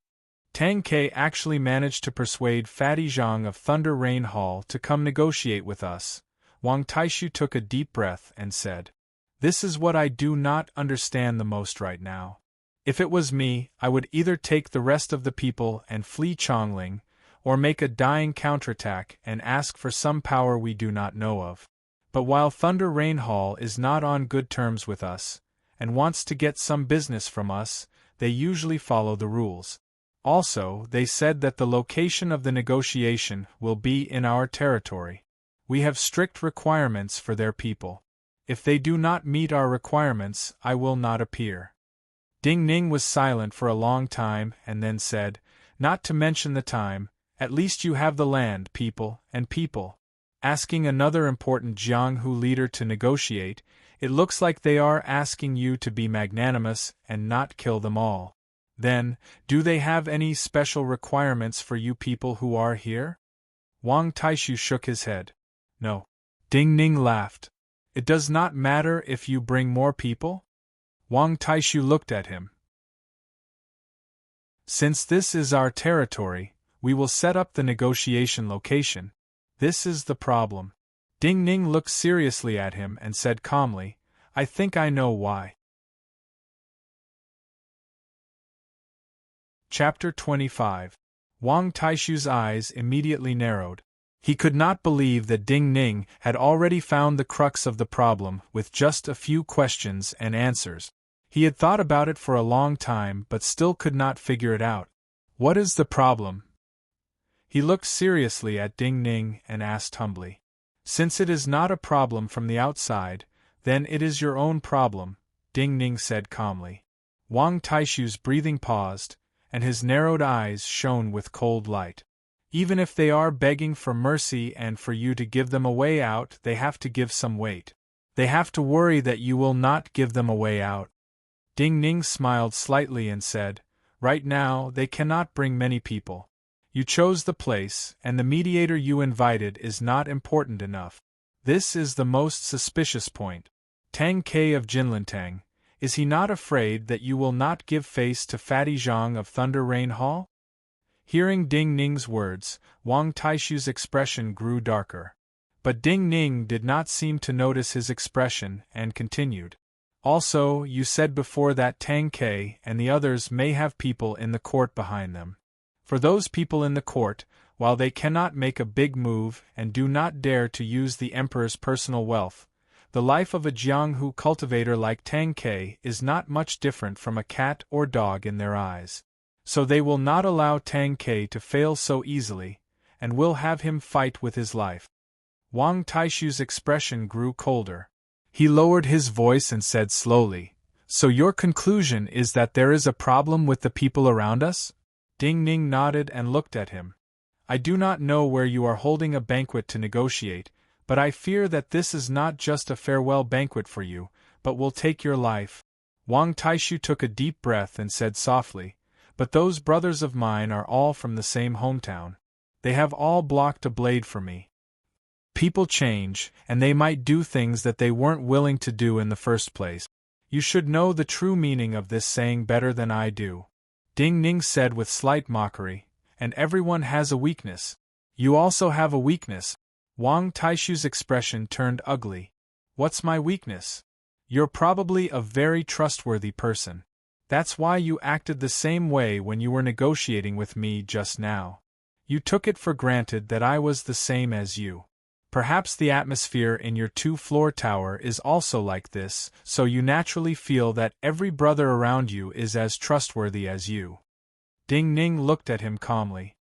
Tang Ke actually managed to persuade Fatty Zhang of Thunder Rain Hall to come negotiate with us. Wang Taishu took a deep breath and said, this is what I do not understand the most right now. If it was me, I would either take the rest of the people and flee Chongling, or make a dying counterattack and ask for some power we do not know of. But while Thunder Rain Hall is not on good terms with us, and wants to get some business from us, they usually follow the rules. Also, they said that the location of the negotiation will be in our territory. We have strict requirements for their people. If they do not meet our requirements, I will not appear. Ding Ning was silent for a long time and then said, not to mention the time, at least you have the land, people, and people. Asking another important Jianghu leader to negotiate, it looks like they are asking you to be magnanimous and not kill them all. Then, do they have any special requirements for you people who are here? Wang Taishu shook his head. No. Ding Ning laughed. It does not matter if you bring more people? Wang Taishu looked at him. Since this is our territory, we will set up the negotiation location. This is the problem. Ding Ning looked seriously at him and said calmly, I think I know why. Chapter 25. Wang Taishu's eyes immediately narrowed. He could not believe that Ding Ning had already found the crux of the problem with just a few questions and answers. He had thought about it for a long time but still could not figure it out. What is the problem? He looked seriously at Ding Ning and asked humbly. Since it is not a problem from the outside, then it is your own problem, Ding Ning said calmly. Wang Taishu's breathing paused, and his narrowed eyes shone with cold light. Even if they are begging for mercy and for you to give them a way out, they have to give some weight. They have to worry that you will not give them a way out. Ding Ning smiled slightly and said, right now they cannot bring many people. You chose the place, and the mediator you invited is not important enough. This is the most suspicious point. Tang Ke of Jinlintang, is he not afraid that you will not give face to Fatty Zhang of Thunder Rain Hall? Hearing Ding Ning's words, Wang Taishu's expression grew darker. But Ding Ning did not seem to notice his expression and continued. Also, you said before that Tang Ke and the others may have people in the court behind them. For those people in the court, while they cannot make a big move and do not dare to use the emperor's personal wealth, the life of a Jianghu cultivator like Tang Ke is not much different from a cat or dog in their eyes. So they will not allow Tang Ke to fail so easily, and will have him fight with his life. Wang Taishu's expression grew colder. He lowered his voice and said slowly, so your conclusion is that there is a problem with the people around us? Ding Ning nodded and looked at him. I do not know where you are holding a banquet to negotiate, but I fear that this is not just a farewell banquet for you, but will take your life. Wang Taishu took a deep breath and said softly, but those brothers of mine are all from the same hometown. They have all blocked a blade for me. People change, and they might do things that they weren't willing to do in the first place. You should know the true meaning of this saying better than I do. Ding Ning said with slight mockery, and everyone has a weakness. You also have a weakness. Wang Taishu's expression turned ugly. What's my weakness? You're probably a very trustworthy person. That's why you acted the same way when you were negotiating with me just now. You took it for granted that I was the same as you. Perhaps the atmosphere in your two-floor tower is also like this, so you naturally feel that every brother around you is as trustworthy as you. Ding Ning looked at him calmly.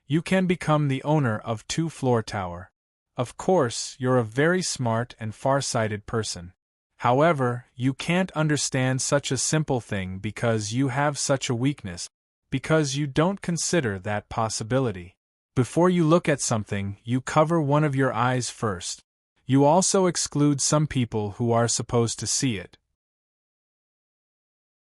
You can become the owner of two-floor tower. Of course, you're a very smart and far-sighted person. However, you can't understand such a simple thing because you have such a weakness, because you don't consider that possibility. Before you look at something, you cover one of your eyes first. You also exclude some people who are supposed to see it.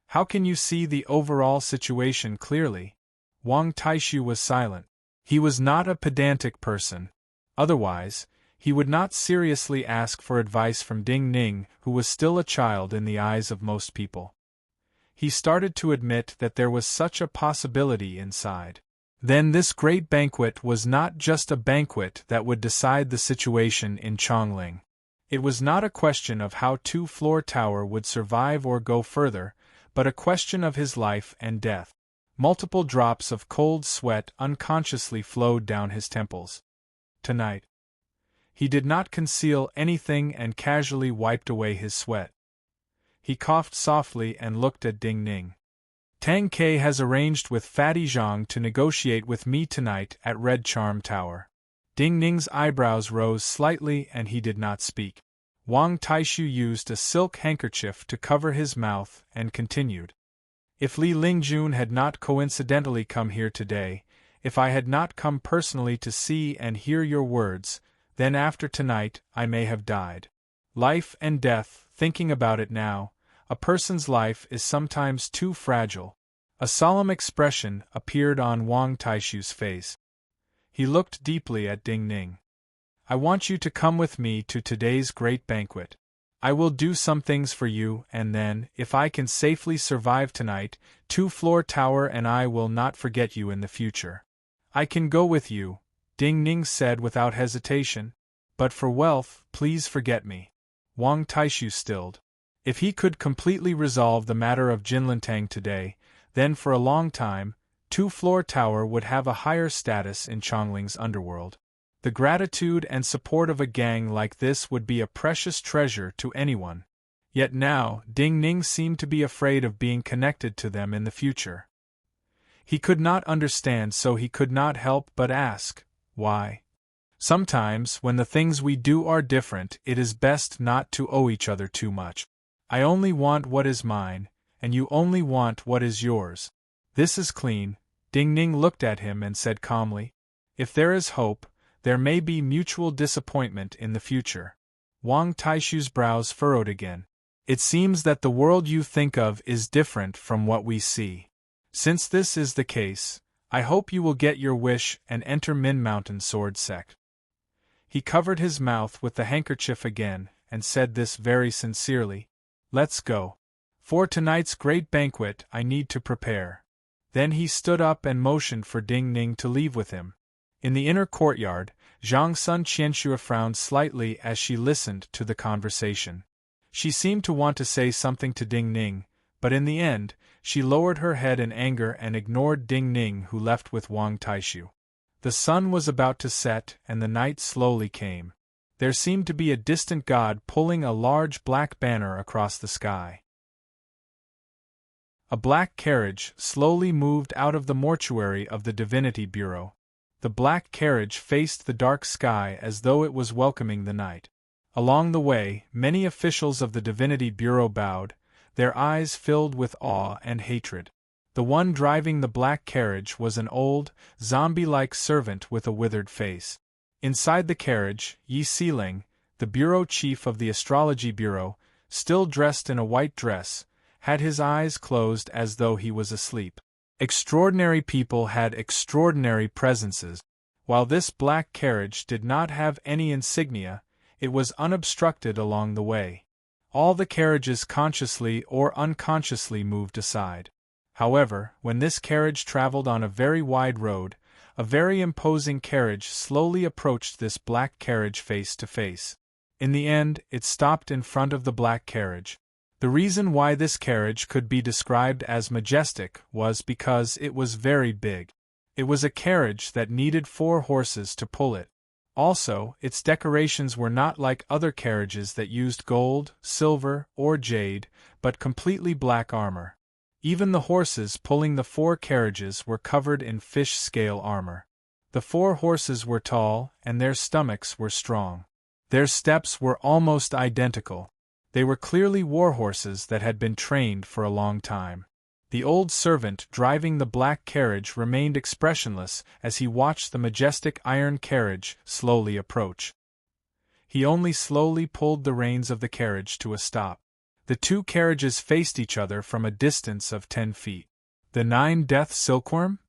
How can you see the overall situation clearly? Wang Taishu was silent. He was not a pedantic person. Otherwise, he would not seriously ask for advice from Ding Ning, who was still a child in the eyes of most people. He started to admit that there was such a possibility inside. Then this great banquet was not just a banquet that would decide the situation in Chongling. It was not a question of how Two-Floor Tower would survive or go further, but a question of his life and death. Multiple drops of cold sweat unconsciously flowed down his temples. Tonight. He did not conceal anything and casually wiped away his sweat. He coughed softly and looked at Ding Ning. Tang Ke has arranged with Fatty Zhang to negotiate with me tonight at Red Charm Tower. Ding Ning's eyebrows rose slightly and he did not speak. Wang Taishu used a silk handkerchief to cover his mouth and continued. If Li Lingjun had not coincidentally come here today, if I had not come personally to see and hear your words, then after tonight I may have died. Life and death, thinking about it now, a person's life is sometimes too fragile. A solemn expression appeared on Wang Taishu's face. He looked deeply at Ding Ning. I want you to come with me to today's great banquet. I will do some things for you and then, if I can safely survive tonight, Two-Floor Tower and I will not forget you in the future. I can go with you, Ding Ning said without hesitation. But for wealth, please forget me. Wang Taishu stilled. If he could completely resolve the matter of Jinlintang today, then for a long time, Two-Floor Tower would have a higher status in Chongling's underworld. The gratitude and support of a gang like this would be a precious treasure to anyone. Yet now, Ding Ning seemed to be afraid of being connected to them in the future. He could not understand, so he could not help but ask, why? Sometimes, when the things we do are different, it is best not to owe each other too much. I only want what is mine, and you only want what is yours. This is clean. Ding Ning looked at him and said calmly, if there is hope, there may be mutual disappointment in the future. Wang Taishu's brows furrowed again. It seems that the world you think of is different from what we see. Since this is the case, I hope you will get your wish and enter Min Mountain Sword Sect. He covered his mouth with the handkerchief again, and said this very sincerely. Let's go. For tonight's great banquet I need to prepare. Then he stood up and motioned for Ding Ning to leave with him. In the inner courtyard, Zhang Sun Qianxue frowned slightly as she listened to the conversation. She seemed to want to say something to Ding Ning, but in the end, she lowered her head in anger and ignored Ding Ning, who left with Wang Taishu. The sun was about to set and the night slowly came. There seemed to be a distant god pulling a large black banner across the sky. A black carriage slowly moved out of the mortuary of the Divinity Bureau. The black carriage faced the dark sky as though it was welcoming the night. Along the way, many officials of the Divinity Bureau bowed, their eyes filled with awe and hatred. The one driving the black carriage was an old, zombie-like servant with a withered face. Inside the carriage, Yi Siling, the bureau chief of the Astrology Bureau, still dressed in a white dress, had his eyes closed as though he was asleep. Extraordinary people had extraordinary presences. While this black carriage did not have any insignia, it was unobstructed along the way. All the carriages consciously or unconsciously moved aside. However, when this carriage traveled on a very wide road, a very imposing carriage slowly approached this black carriage face to face. In the end, it stopped in front of the black carriage. The reason why this carriage could be described as majestic was because it was very big. It was a carriage that needed 4 horses to pull it. Also, its decorations were not like other carriages that used gold, silver, or jade, but completely black armor. Even the horses pulling the 4 carriages were covered in fish-scale armor. The 4 horses were tall, and their stomachs were strong. Their steps were almost identical. They were clearly war horses that had been trained for a long time. The old servant driving the black carriage remained expressionless as he watched the majestic iron carriage slowly approach. He only slowly pulled the reins of the carriage to a stop. The two carriages faced each other from a distance of 10 feet. The 9-death silkworm?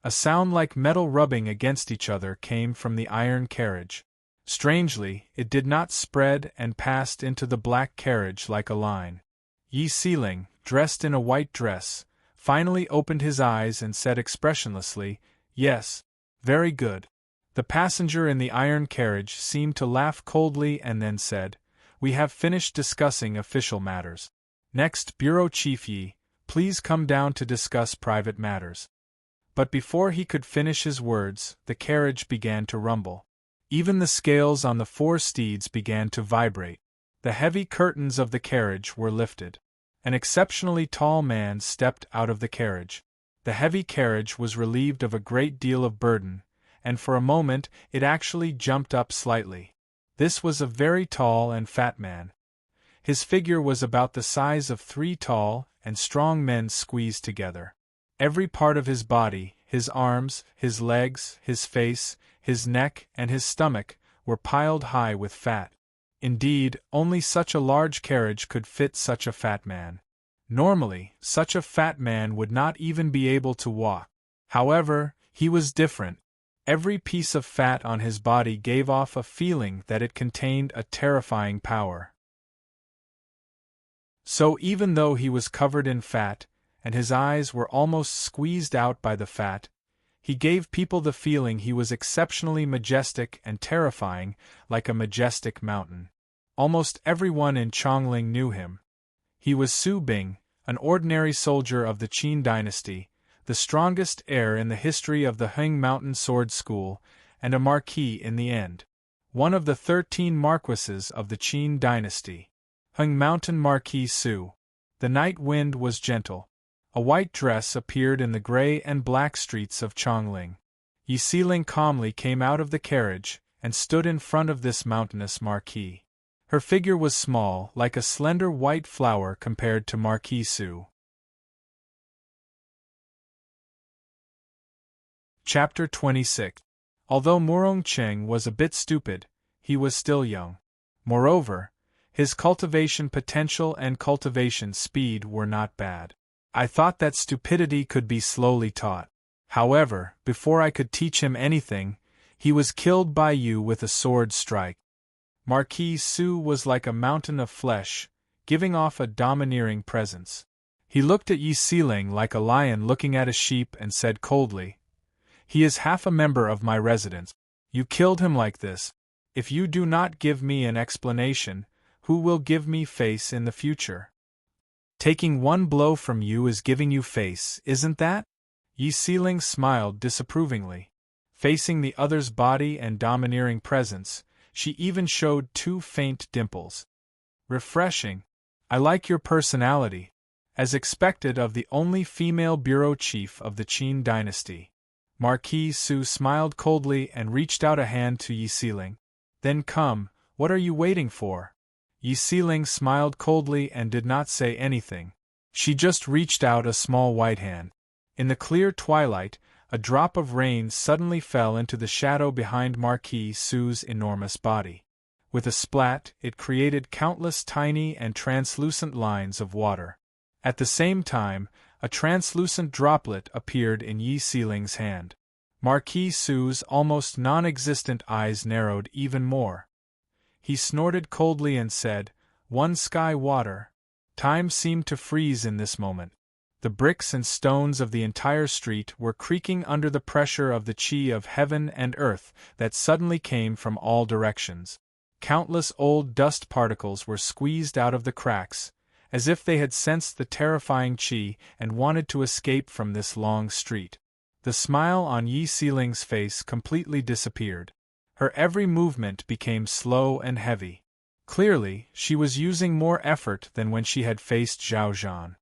A sound like metal rubbing against each other came from the iron carriage. Strangely, it did not spread and passed into the black carriage like a line. Yi Sealing, dressed in a white dress, finally opened his eyes and said expressionlessly, "Yes, very good." The passenger in the iron carriage seemed to laugh coldly and then said, "We have finished discussing official matters. Next, Bureau Chief Yi, please come down to discuss private matters." But before he could finish his words, the carriage began to rumble. Even the scales on the 4 steeds began to vibrate. The heavy curtains of the carriage were lifted. An exceptionally tall man stepped out of the carriage. The heavy carriage was relieved of a great deal of burden, and for a moment it actually jumped up slightly. This was a very tall and fat man. His figure was about the size of 3 tall and strong men squeezed together. Every part of his body, his arms, his legs, his face, his neck, and his stomach, were piled high with fat. Indeed, only such a large carriage could fit such a fat man. Normally, such a fat man would not even be able to walk. However, he was different. Every piece of fat on his body gave off a feeling that it contained a terrifying power. So even though he was covered in fat, and his eyes were almost squeezed out by the fat, he gave people the feeling he was exceptionally majestic and terrifying, like a majestic mountain. Almost everyone in Chongling knew him. He was Su Bing, an ordinary soldier of the Qin dynasty, the strongest heir in the history of the Heng Mountain Sword School, and a marquis in the end. One of the 13 marquises of the Qin dynasty. Heng Mountain Marquis Su. The night wind was gentle. A white dress appeared in the gray and black streets of Chongling. Yi Sealing calmly came out of the carriage and stood in front of this mountainous marquis. Her figure was small, like a slender white flower compared to Marquis Su. Chapter 26. Although Murong Cheng was a bit stupid, he was still young. Moreover, his cultivation potential and cultivation speed were not bad. I thought that stupidity could be slowly taught. However, before I could teach him anything, he was killed by you with a sword strike. Marquis Su was like a mountain of flesh, giving off a domineering presence. He looked at Yi Sealing like a lion looking at a sheep and said coldly, "He is half a member of my residence. You killed him like this. If you do not give me an explanation, who will give me face in the future? Taking one blow from you is giving you face, isn't that?" Yi Sealing smiled disapprovingly. Facing the other's body and domineering presence, she even showed 2 faint dimples. "Refreshing. I like your personality." As expected of the only female bureau chief of the Qin dynasty. Marquis Su smiled coldly and reached out a hand to Yi Sealing. "Then come, what are you waiting for?" Yi Sealing smiled coldly and did not say anything. She just reached out a small white hand. In the clear twilight, a drop of rain suddenly fell into the shadow behind Marquis Su's enormous body. With a splat, it created countless tiny and translucent lines of water. At the same time, a translucent droplet appeared in Yi Sealing's hand. Marquis Su's almost non-existent eyes narrowed even more. He snorted coldly and said, "One sky water." Time seemed to freeze in this moment. The bricks and stones of the entire street were creaking under the pressure of the qi of heaven and earth that suddenly came from all directions. Countless old dust particles were squeezed out of the cracks, as if they had sensed the terrifying qi and wanted to escape from this long street. The smile on Yi Sealing's face completely disappeared. Her every movement became slow and heavy. Clearly, she was using more effort than when she had faced Zhao Zhan.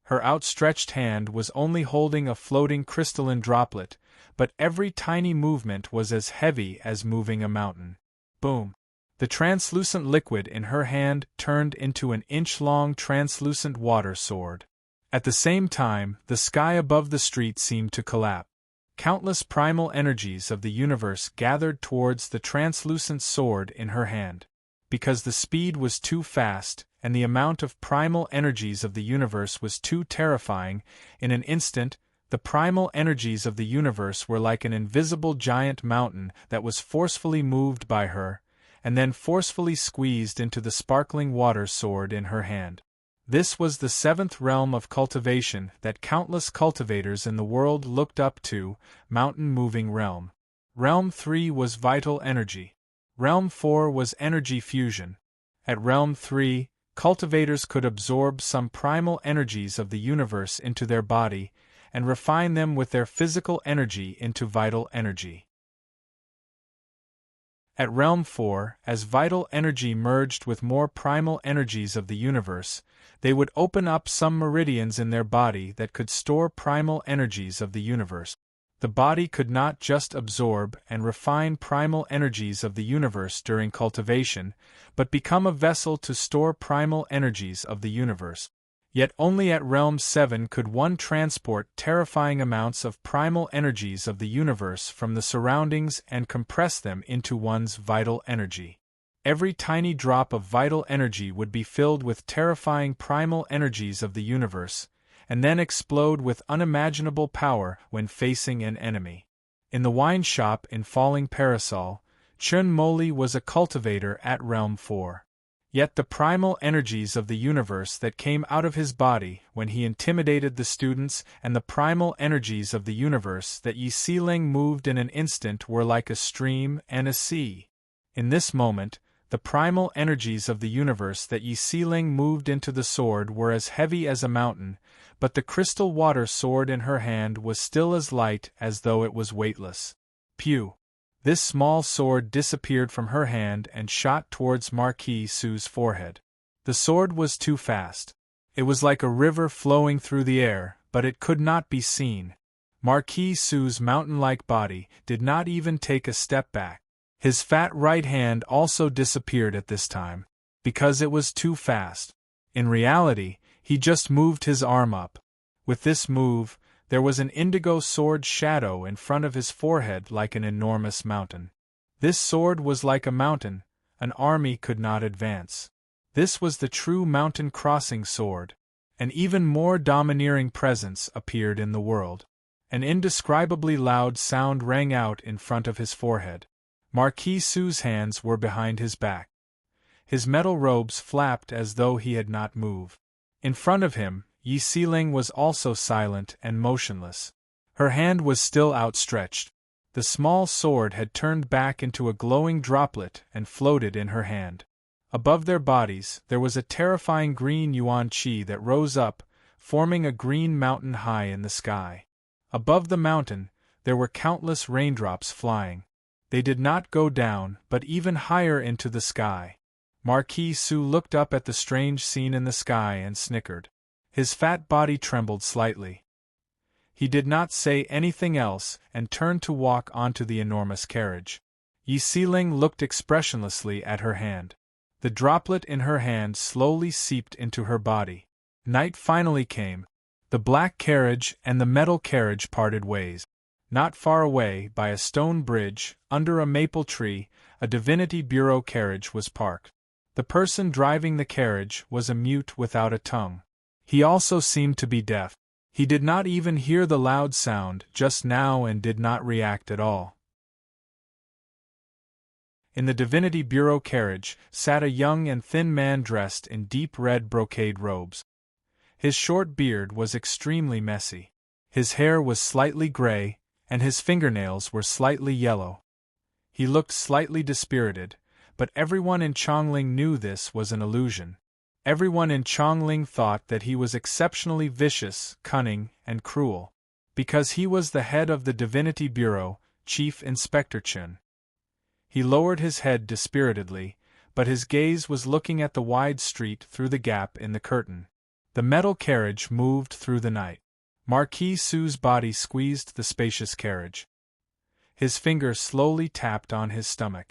Her outstretched hand was only holding a floating crystalline droplet, but every tiny movement was as heavy as moving a mountain. Boom! The translucent liquid in her hand turned into an inch-long translucent water sword. At the same time, the sky above the street seemed to collapse. Countless primal energies of the universe gathered towards the translucent sword in her hand. Because the speed was too fast, and the amount of primal energies of the universe was too terrifying, in an instant, the primal energies of the universe were like an invisible giant mountain that was forcefully moved by her, and then forcefully squeezed into the sparkling water sword in her hand. This was the seventh realm of cultivation that countless cultivators in the world looked up to, mountain-moving realm. Realm 3 was vital energy. Realm 4 was energy fusion. At Realm 3, cultivators could absorb some primal energies of the universe into their body, and refine them with their physical energy into vital energy. At Realm 4, as vital energy merged with more primal energies of the universe, they would open up some meridians in their body that could store primal energies of the universe. The body could not just absorb and refine primal energies of the universe during cultivation, but become a vessel to store primal energies of the universe. Yet only at Realm 7 could one transport terrifying amounts of primal energies of the universe from the surroundings and compress them into one's vital energy. Every tiny drop of vital energy would be filled with terrifying primal energies of the universe, and then explode with unimaginable power when facing an enemy. In the wine shop in Falling Parasol, Chun Moli was a cultivator at Realm 4. Yet the primal energies of the universe that came out of his body when he intimidated the students and the primal energies of the universe that Yi Siling moved in an instant were like a stream and a sea. In this moment, the primal energies of the universe that Yi Siling moved into the sword were as heavy as a mountain, but the crystal water sword in her hand was still as light as though it was weightless. Pew! This small sword disappeared from her hand and shot towards Marquis Su's forehead. The sword was too fast. It was like a river flowing through the air, but it could not be seen. Marquis Su's mountain-like body did not even take a step back. His fat right hand also disappeared at this time, because it was too fast. In reality, he just moved his arm up. With this move, there was an indigo sword shadow in front of his forehead like an enormous mountain. This sword was like a mountain, an army could not advance. This was the true mountain crossing sword. An even more domineering presence appeared in the world. An indescribably loud sound rang out in front of his forehead. Marquis Su's hands were behind his back. His metal robes flapped as though he had not moved. In front of him, Yi Siling was also silent and motionless. Her hand was still outstretched. The small sword had turned back into a glowing droplet and floated in her hand. Above their bodies, there was a terrifying green yuan qi that rose up, forming a green mountain high in the sky. Above the mountain, there were countless raindrops flying. They did not go down, but even higher into the sky. Marquis Su looked up at the strange scene in the sky and snickered. His fat body trembled slightly. He did not say anything else and turned to walk onto the enormous carriage. Yi Siling looked expressionlessly at her hand. The droplet in her hand slowly seeped into her body. Night finally came. The black carriage and the metal carriage parted ways. Not far away, by a stone bridge, under a maple tree, a Divinity Bureau carriage was parked. The person driving the carriage was a mute without a tongue. He also seemed to be deaf. He did not even hear the loud sound just now and did not react at all. In the Divinity Bureau carriage sat a young and thin man dressed in deep red brocade robes. His short beard was extremely messy. His hair was slightly gray, and his fingernails were slightly yellow. He looked slightly dispirited, but everyone in Chongling knew this was an illusion. Everyone in Chongling thought that he was exceptionally vicious, cunning, and cruel. Because he was the head of the Divinity Bureau, Chief Inspector Chun. He lowered his head dispiritedly, but his gaze was looking at the wide street through the gap in the curtain. The metal carriage moved through the night. Marquis Su's body squeezed the spacious carriage. His fingers slowly tapped on his stomach.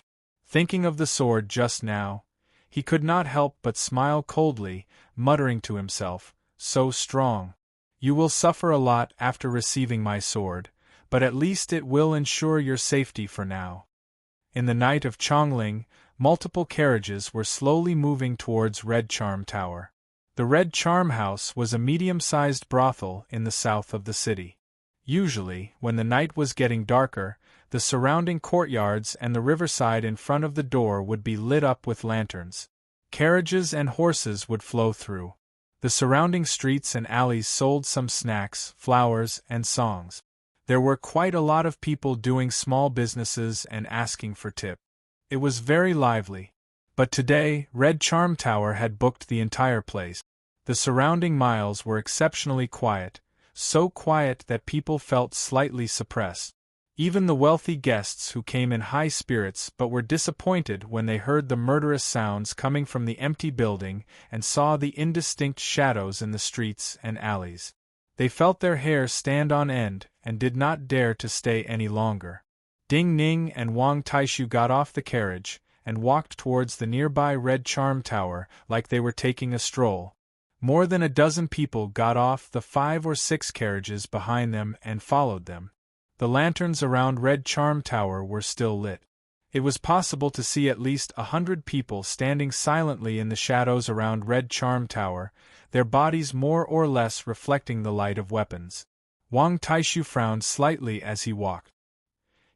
Thinking of the sword just now, he could not help but smile coldly, muttering to himself, "So strong." You will suffer a lot after receiving my sword, but at least it will ensure your safety for now. In the night of Chongling, multiple carriages were slowly moving towards Red Charm Tower. The Red Charm House was a medium-sized brothel in the south of the city. Usually, when the night was getting darker, the surrounding courtyards and the riverside in front of the door would be lit up with lanterns. Carriages and horses would flow through. The surrounding streets and alleys sold some snacks, flowers, and songs. There were quite a lot of people doing small businesses and asking for tip. It was very lively. But today, Red Charm Tower had booked the entire place. The surrounding miles were exceptionally quiet, so quiet that people felt slightly suppressed. Even the wealthy guests who came in high spirits but were disappointed when they heard the murderous sounds coming from the empty building and saw the indistinct shadows in the streets and alleys. They felt their hair stand on end and did not dare to stay any longer. Ding Ning and Wang Taishu got off the carriage and walked towards the nearby Red Charm Tower like they were taking a stroll. More than a dozen people got off the 5 or 6 carriages behind them and followed them. The lanterns around Red Charm Tower were still lit. It was possible to see at least 100 people standing silently in the shadows around Red Charm Tower, their bodies more or less reflecting the light of weapons. Wang Taishu frowned slightly as he walked.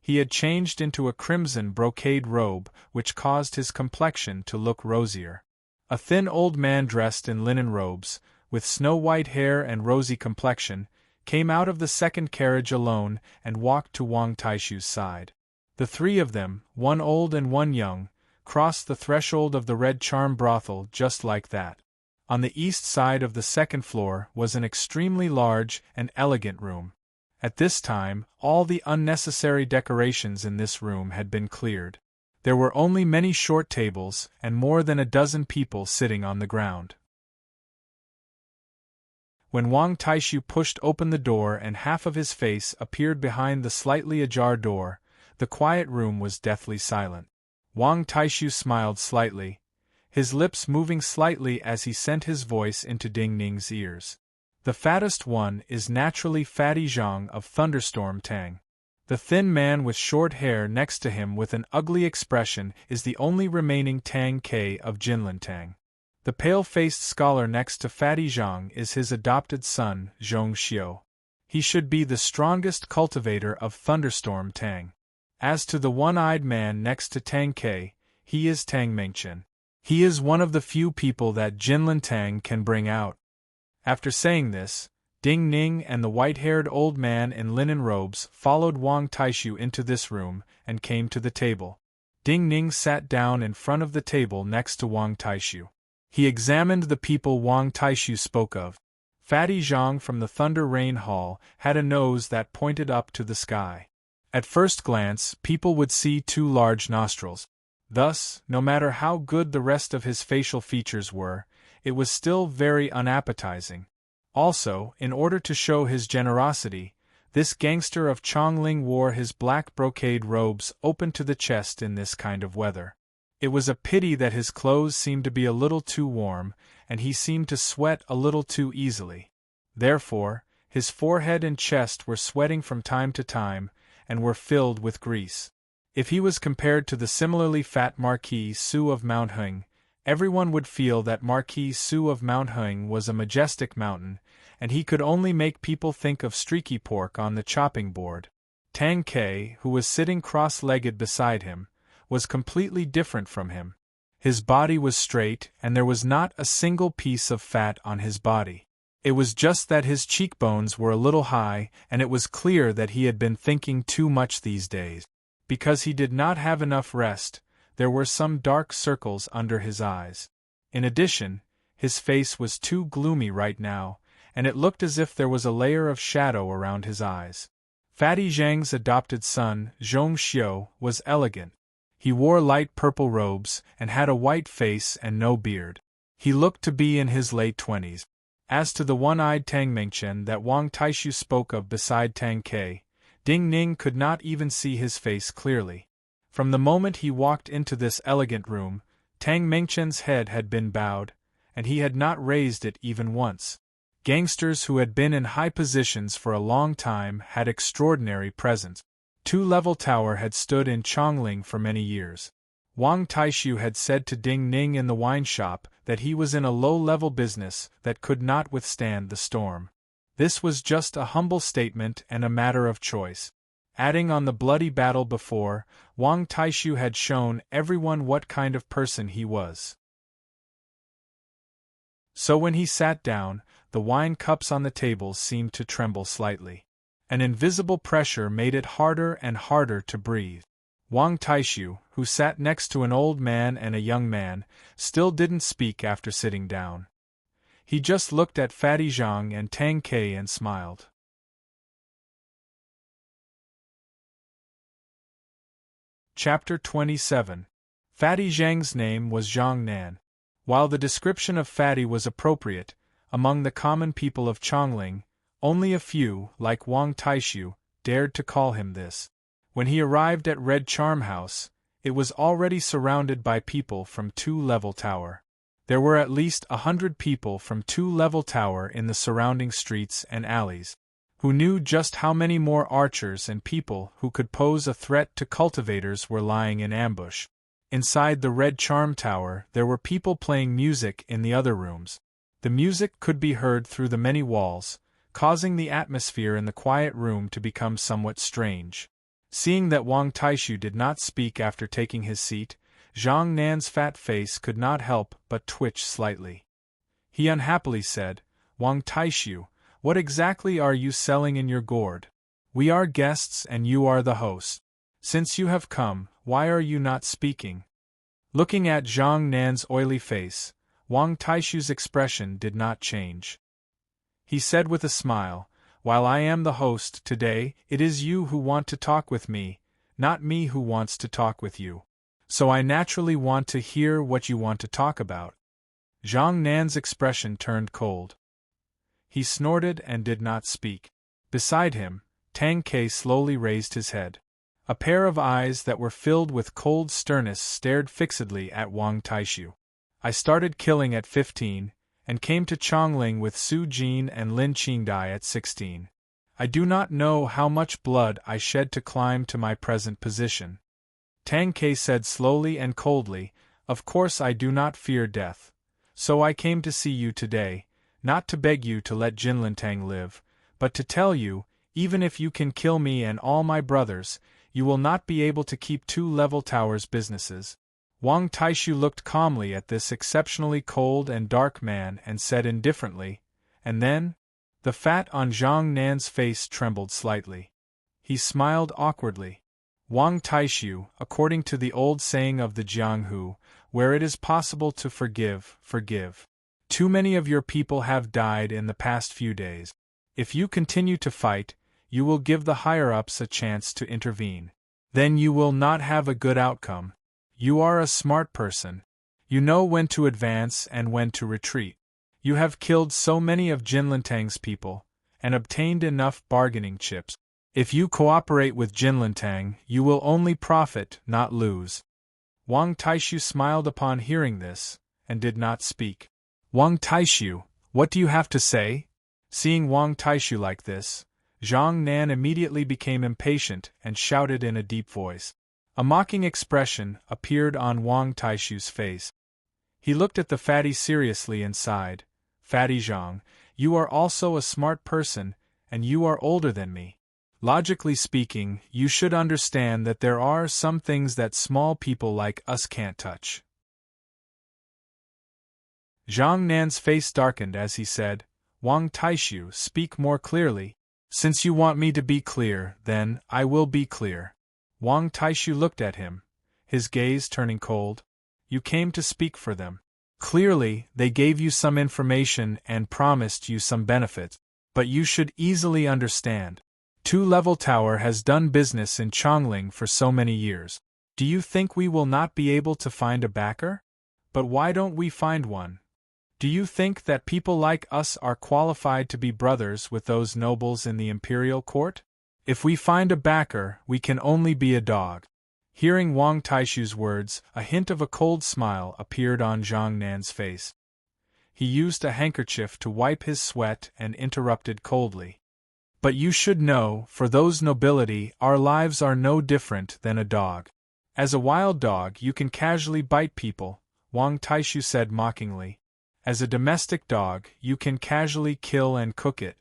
He had changed into a crimson brocade robe, which caused his complexion to look rosier. A thin old man dressed in linen robes, with snow-white hair and rosy complexion, came out of the second carriage alone and walked to Wang Taishu's side. The 3 of them, one old and one young, crossed the threshold of the Red Charm brothel just like that. On the east side of the second floor was an extremely large and elegant room. At this time, all the unnecessary decorations in this room had been cleared. There were only many short tables and more than a dozen people sitting on the ground. When Wang Taishu pushed open the door and half of his face appeared behind the slightly ajar door, the quiet room was deathly silent. Wang Taishu smiled slightly, his lips moving slightly as he sent his voice into Ding Ning's ears. The fattest one is naturally Fatty Zhang of Thunderstorm Tang. The thin man with short hair next to him with an ugly expression is the only remaining Tang K of Jinlin Tang. The pale-faced scholar next to Fatty Zhang is his adopted son, Zhong Xiu. He should be the strongest cultivator of Thunderstorm Tang. As to the one-eyed man next to Tang K, he is Tang Mengchen. He is one of the few people that Jinlin Tang can bring out. After saying this, Ding Ning and the white-haired old man in linen robes followed Wang Taishu into this room and came to the table. Ding Ning sat down in front of the table next to Wang Taishu. He examined the people Wang Taishu spoke of. Fatty Zhang from the Thunder Rain Hall had a nose that pointed up to the sky. At first glance, people would see 2 large nostrils. Thus, no matter how good the rest of his facial features were, it was still very unappetizing. Also, in order to show his generosity, this gangster of Chongling wore his black brocade robes open to the chest in this kind of weather. It was a pity that his clothes seemed to be a little too warm, and he seemed to sweat a little too easily. Therefore, his forehead and chest were sweating from time to time, and were filled with grease. If he was compared to the similarly fat Marquis Su of Mount Heng, everyone would feel that Marquis Su of Mount Heng was a majestic mountain, and he could only make people think of streaky pork on the chopping board. Tang K, who was sitting cross-legged beside him, was completely different from him. His body was straight, and there was not a single piece of fat on his body. It was just that his cheekbones were a little high, and it was clear that he had been thinking too much these days. Because he did not have enough rest, there were some dark circles under his eyes. In addition, his face was too gloomy right now, and it looked as if there was a layer of shadow around his eyes. Fatty Zhang's adopted son, Zhong Xiu, was elegant. He wore light purple robes and had a white face and no beard. He looked to be in his late 20s. As to the one-eyed Tang Mengchen that Wang Taishu spoke of beside Tang K, Ding Ning could not even see his face clearly. From the moment he walked into this elegant room, Tang Mengchen's head had been bowed, and he had not raised it even once. Gangsters who had been in high positions for a long time had extraordinary presence. Two-level tower had stood in Chongling for many years. Wang Taishu had said to Ding Ning in the wine shop that he was in a low-level business that could not withstand the storm. This was just a humble statement and a matter of choice. Adding on the bloody battle before, Wang Taishu had shown everyone what kind of person he was. So when he sat down, the wine cups on the tables seemed to tremble slightly. An invisible pressure made it harder and harder to breathe. Wang Taishu, who sat next to an old man and a young man, still didn't speak after sitting down. He just looked at Fatty Zhang and Tang Kai and smiled. Chapter 27. Fatty Zhang's name was Zhang Nan. While the description of Fatty was appropriate, among the common people of Chongling, only a few, like Wang Taishu, dared to call him this. When he arrived at Red Charm House, it was already surrounded by people from Two-Level Tower. There were at least 100 people from Two-Level Tower in the surrounding streets and alleys. Who knew just how many more archers and people who could pose a threat to cultivators were lying in ambush. Inside the Red Charm Tower, there were people playing music in the other rooms. The music could be heard through the many walls, causing the atmosphere in the quiet room to become somewhat strange. Seeing that Wang Taishu did not speak after taking his seat, Zhang Nan's fat face could not help but twitch slightly. He unhappily said, "Wang Taishu, what exactly are you selling in your gourd? We are guests and you are the host. Since you have come, why are you not speaking?" Looking at Zhang Nan's oily face, Wang Taishu's expression did not change. He said with a smile, "While I am the host today, it is you who want to talk with me, not me who wants to talk with you. So I naturally want to hear what you want to talk about." Zhang Nan's expression turned cold. He snorted and did not speak. Beside him, Tang Kai slowly raised his head. A pair of eyes that were filled with cold sternness stared fixedly at Wang Taishu. "I started killing at 15, and came to Chongling with Su Jin and Lin Qingdai at 16. I do not know how much blood I shed to climb to my present position." Tang Kai said slowly and coldly, "Of course I do not fear death. So I came to see you today, not to beg you to let Jinlintang live, but to tell you, even if you can kill me and all my brothers, you will not be able to keep Two-Level Tower's businesses." Wang Taishu looked calmly at this exceptionally cold and dark man and said indifferently, "And then?" The fat on Zhang Nan's face trembled slightly. He smiled awkwardly. Wang Taishu, according to the old saying of the Jianghu, where it is possible to forgive, forgive. Too many of your people have died in the past few days. If you continue to fight, you will give the higher-ups a chance to intervene. Then you will not have a good outcome. You are a smart person. You know when to advance and when to retreat. You have killed so many of Jinlintang's people, and obtained enough bargaining chips. If you cooperate with Jinlintang, you will only profit, not lose." Wang Taishu smiled upon hearing this, and did not speak. "Wang Taishu, what do you have to say?" Seeing Wang Taishu like this, Zhang Nan immediately became impatient and shouted in a deep voice. A mocking expression appeared on Wang Taishu's face. He looked at the fatty seriously and sighed, "Fatty Zhang, you are also a smart person, and you are older than me. Logically speaking, you should understand that there are some things that small people like us can't touch." Zhang Nan's face darkened as he said, "Wang Taishu, speak more clearly." "Since you want me to be clear, then, I will be clear." Wang Taishu looked at him, his gaze turning cold. "You came to speak for them. Clearly, they gave you some information and promised you some benefits, but you should easily understand. Two-Level Tower has done business in Chongling for so many years. Do you think we will not be able to find a backer? But why don't we find one? Do you think that people like us are qualified to be brothers with those nobles in the imperial court? If we find a backer, we can only be a dog." Hearing Wang Taishu's words, a hint of a cold smile appeared on Zhang Nan's face. He used a handkerchief to wipe his sweat and interrupted coldly. But you should know, for those nobility, our lives are no different than a dog. As a wild dog you can casually bite people, Wang Taishu said mockingly. As a domestic dog you can casually kill and cook it.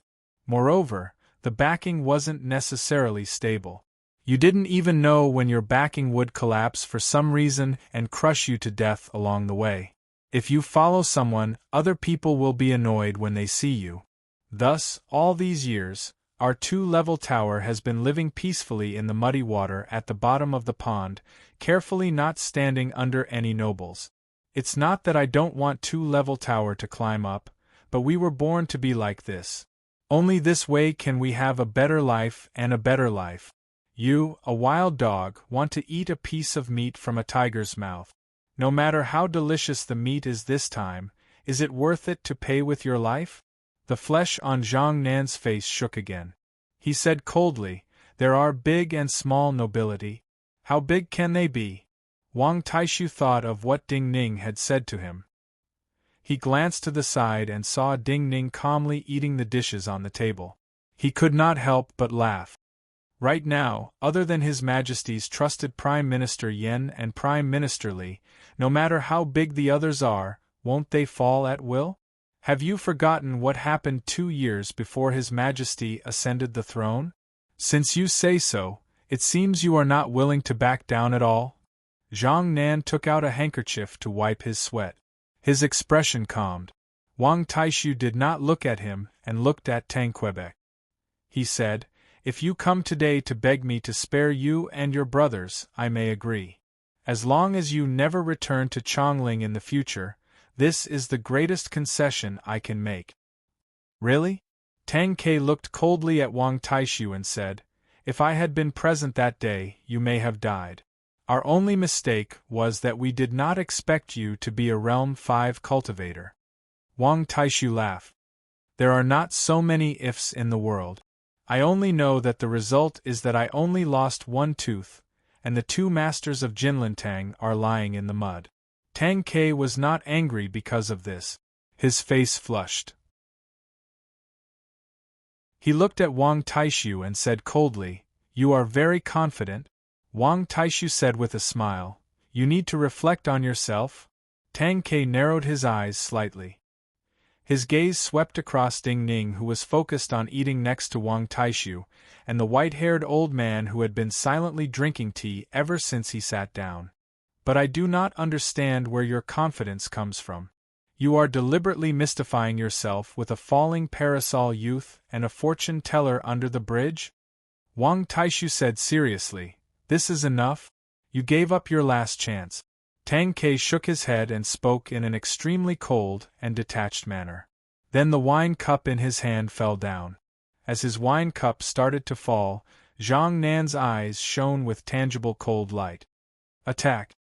Moreover, the backing wasn't necessarily stable. You didn't even know when your backing would collapse for some reason and crush you to death along the way. If you follow someone, other people will be annoyed when they see you. Thus, all these years, our two-level tower has been living peacefully in the muddy water at the bottom of the pond, carefully not standing under any nobles. It's not that I don't want two-level tower to climb up, but we were born to be like this. Only this way can we have a better life and a better life. You, a wild dog, want to eat a piece of meat from a tiger's mouth. No matter how delicious the meat is this time, is it worth it to pay with your life? The flesh on Zhang Nan's face shook again. He said coldly, there are big and small nobility. How big can they be? Wang Taishu thought of what Ding Ning had said to him. He glanced to the side and saw Ding Ning calmly eating the dishes on the table. He could not help but laugh. Right now, other than His Majesty's trusted Prime Minister Yen and Prime Minister Li, no matter how big the others are, won't they fall at will? Have you forgotten what happened 2 years before His Majesty ascended the throne? Since you say so, it seems you are not willing to back down at all. Zhang Nan took out a handkerchief to wipe his sweat. His expression calmed. Wang Taishu did not look at him and looked at Tang Quebec. He said, if you come today to beg me to spare you and your brothers, I may agree. As long as you never return to Chongling in the future, this is the greatest concession I can make. Really? Tang Ke looked coldly at Wang Taishu and said, if I had been present that day, you may have died. Our only mistake was that we did not expect you to be a Realm 5 cultivator. Wang Taishu laughed. There are not so many ifs in the world. I only know that the result is that I only lost 1 tooth, and the 2 masters of Jinlintang are lying in the mud. Tang Ke was not angry because of this. His face flushed. He looked at Wang Taishu and said coldly, you are very confident? Wang Taishu said with a smile, you need to reflect on yourself? Tang Ke narrowed his eyes slightly. His gaze swept across Ding Ning, who was focused on eating next to Wang Taishu, and the white-haired old man who had been silently drinking tea ever since he sat down. But I do not understand where your confidence comes from. You are deliberately mystifying yourself with a falling parasol youth and a fortune teller under the bridge? Wang Taishu said seriously, this is enough? You gave up your last chance. Tang Ke shook his head and spoke in an extremely cold and detached manner. Then the wine cup in his hand fell down. As his wine cup started to fall, Zhang Nan's eyes shone with tangible cold light. Attack!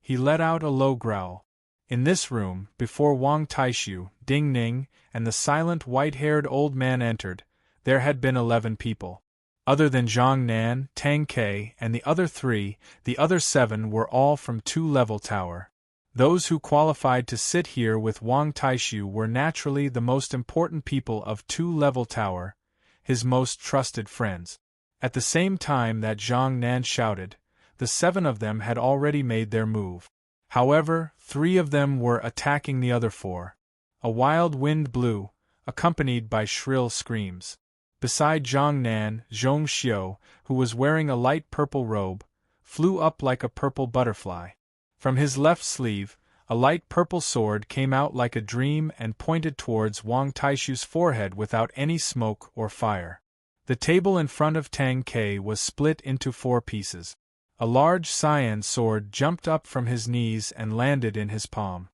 He let out a low growl. In this room, before Wang Taishu, Ding Ning, and the silent white-haired old man entered, there had been 11 people. Other than Zhang Nan, Tang Ke, and the other 3, the other 7 were all from two-level tower. Those who qualified to sit here with Wang Taishu were naturally the most important people of two-level tower, his most trusted friends. At the same time that Zhang Nan shouted, the 7 of them had already made their move. However, 3 of them were attacking the other 4. A wild wind blew, accompanied by shrill screams. Beside Zhang Nan, Zhong Xiu, who was wearing a light purple robe, flew up like a purple butterfly. From his left sleeve, a light purple sword came out like a dream and pointed towards Wang Taishu's forehead without any smoke or fire. The table in front of Tang Ke was split into 4 pieces. A large cyan sword jumped up from his knees and landed in his palm.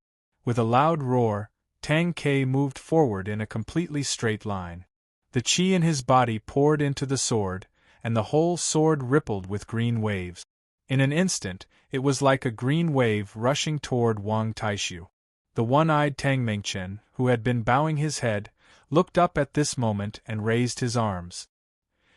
With a loud roar, Tang Ke moved forward in a completely straight line. The qi in his body poured into the sword, and the whole sword rippled with green waves. In an instant, it was like a green wave rushing toward Wang Taishu. The one-eyed Tang Mengchen, who had been bowing his head, looked up at this moment and raised his arms.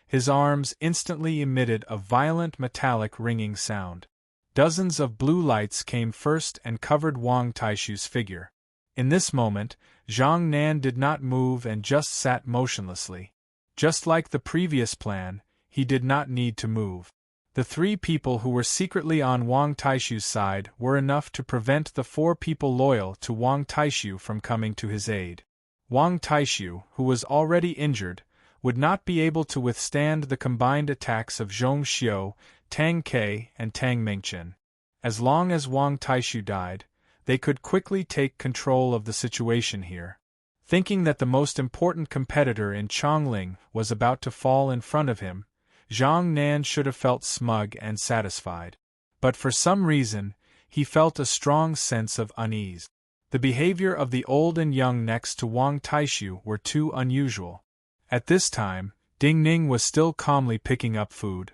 His arms instantly emitted a violent metallic ringing sound. Dozens of blue lights came first and covered Wang Taishu's figure. In this moment, Zhang Nan did not move and just sat motionlessly. Just like the previous plan, he did not need to move. The 3 people who were secretly on Wang Taishu's side were enough to prevent the 4 people loyal to Wang Taishu from coming to his aid. Wang Taishu, who was already injured, would not be able to withstand the combined attacks of Zhong Xiu, Tang Ke, and Tang Mingchen. As long as Wang Taishu died, they could quickly take control of the situation here. Thinking that the most important competitor in Chongling was about to fall in front of him, Zhang Nan should have felt smug and satisfied. But for some reason, he felt a strong sense of unease. The behavior of the old and young next to Wang Taishu were too unusual. At this time, Ding Ning was still calmly picking up food.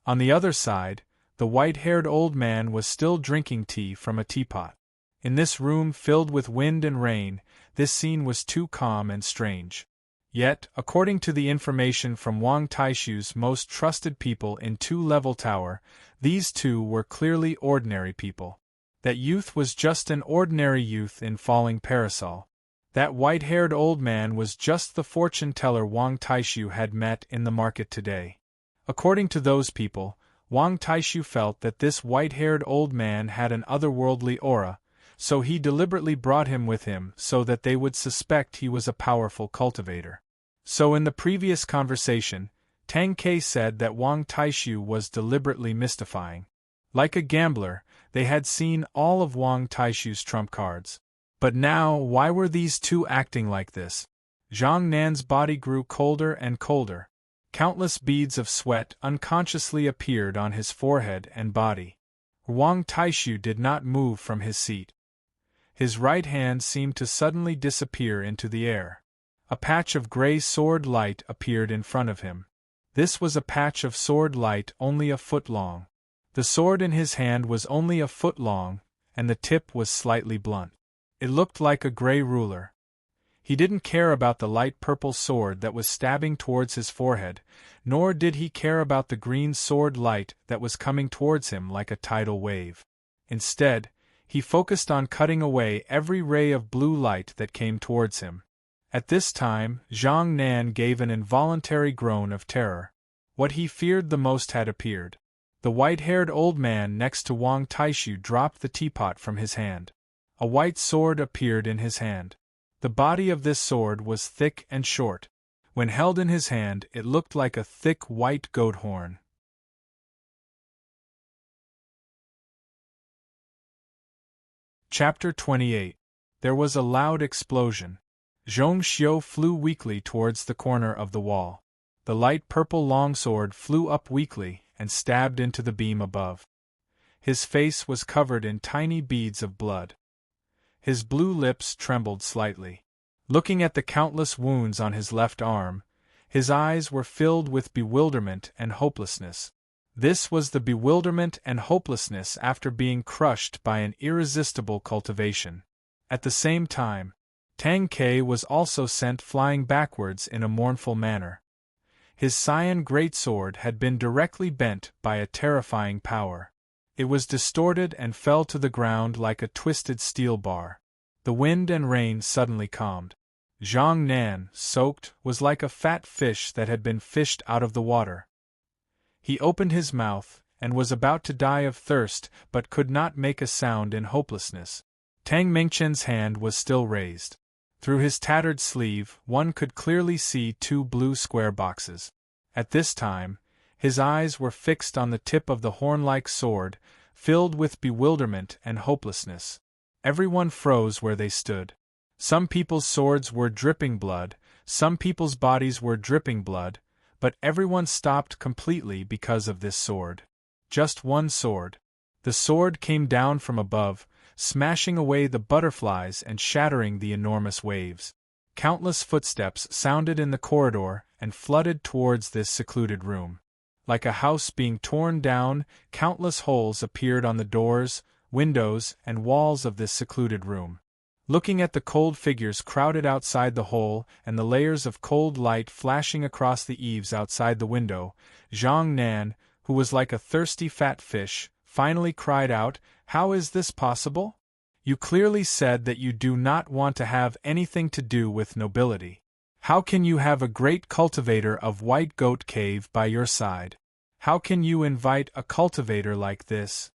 On the other side, the white-haired old man was still drinking tea from a teapot. In this room filled with wind and rain, this scene was too calm and strange. Yet, according to the information from Wang Taishu's most trusted people in Two-Level Tower, these 2 were clearly ordinary people. That youth was just an ordinary youth in falling parasol. That white-haired old man was just the fortune-teller Wang Taishu had met in the market today. According to those people, Wang Taishu felt that this white-haired old man had an otherworldly aura, so he deliberately brought him with him so that they would suspect he was a powerful cultivator. So in the previous conversation, Tang Ke said that Wang Taishu was deliberately mystifying. Like a gambler, they had seen all of Wang Taishu's trump cards. But now, why were these 2 acting like this? Zhang Nan's body grew colder and colder. Countless beads of sweat unconsciously appeared on his forehead and body. Wang Taishu did not move from his seat. His right hand seemed to suddenly disappear into the air. A patch of gray sword light appeared in front of him. This was a patch of sword light only a foot long. The sword in his hand was only a foot long, and the tip was slightly blunt. It looked like a gray ruler. He didn't care about the light purple sword that was stabbing towards his forehead, nor did he care about the green sword light that was coming towards him like a tidal wave. Instead, he focused on cutting away every ray of blue light that came towards him. At this time, Zhang Nan gave an involuntary groan of terror. What he feared the most had appeared. The white-haired old man next to Wang Taishu dropped the teapot from his hand. A white sword appeared in his hand. The body of this sword was thick and short. When held in his hand, it looked like a thick white goat horn. Chapter 28. There was a loud explosion. Zhong Xiu flew weakly towards the corner of the wall. The light purple longsword flew up weakly and stabbed into the beam above. His face was covered in tiny beads of blood. His blue lips trembled slightly. Looking at the countless wounds on his left arm, his eyes were filled with bewilderment and hopelessness. This was the bewilderment and hopelessness after being crushed by an irresistible cultivation. At the same time, Tang Ke was also sent flying backwards in a mournful manner. His cyan greatsword had been directly bent by a terrifying power. It was distorted and fell to the ground like a twisted steel bar. The wind and rain suddenly calmed. Zhang Nan, soaked, was like a fat fish that had been fished out of the water. He opened his mouth, and was about to die of thirst but could not make a sound in hopelessness. Tang Mingchen's hand was still raised. Through his tattered sleeve, one could clearly see 2 blue square boxes. At this time, his eyes were fixed on the tip of the horn-like sword, filled with bewilderment and hopelessness. Everyone froze where they stood. Some people's swords were dripping blood, some people's bodies were dripping blood, but everyone stopped completely because of this sword. Just one sword. The sword came down from above, smashing away the butterflies and shattering the enormous waves. Countless footsteps sounded in the corridor and flooded towards this secluded room. Like a house being torn down, countless holes appeared on the doors, windows, and walls of this secluded room. Looking at the cold figures crowded outside the hole and the layers of cold light flashing across the eaves outside the window, Zhang Nan, who was like a thirsty fat fish, finally cried out, "How is this possible? You clearly said that you do not want to have anything to do with nobility. How can you have a great cultivator of White Goat Cave by your side? How can you invite a cultivator like this?"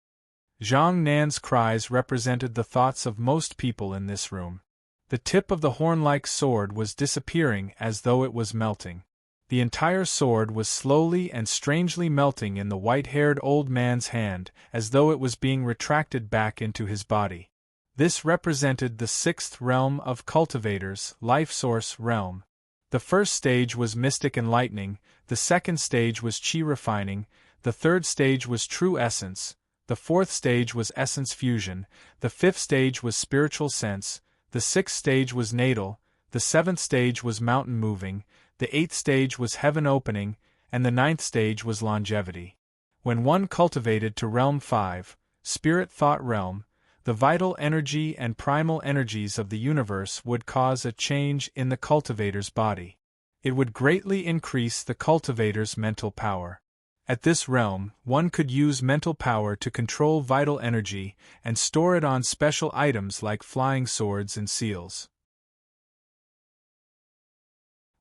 Zhang Nan's cries represented the thoughts of most people in this room. The tip of the horn-like sword was disappearing as though it was melting. The entire sword was slowly and strangely melting in the white-haired old man's hand, as though it was being retracted back into his body. This represented the sixth realm of cultivators, life source realm. The first stage was mystic enlightening, the second stage was chi refining, the third stage was true essence, the fourth stage was essence fusion, the fifth stage was spiritual sense, the sixth stage was natal, the seventh stage was mountain moving, the eighth stage was heaven opening, and the ninth stage was longevity. When one cultivated to realm 5, spirit thought realm, the vital energy and primal energies of the universe would cause a change in the cultivator's body. It would greatly increase the cultivator's mental power. At this realm, one could use mental power to control vital energy and store it on special items like flying swords and seals.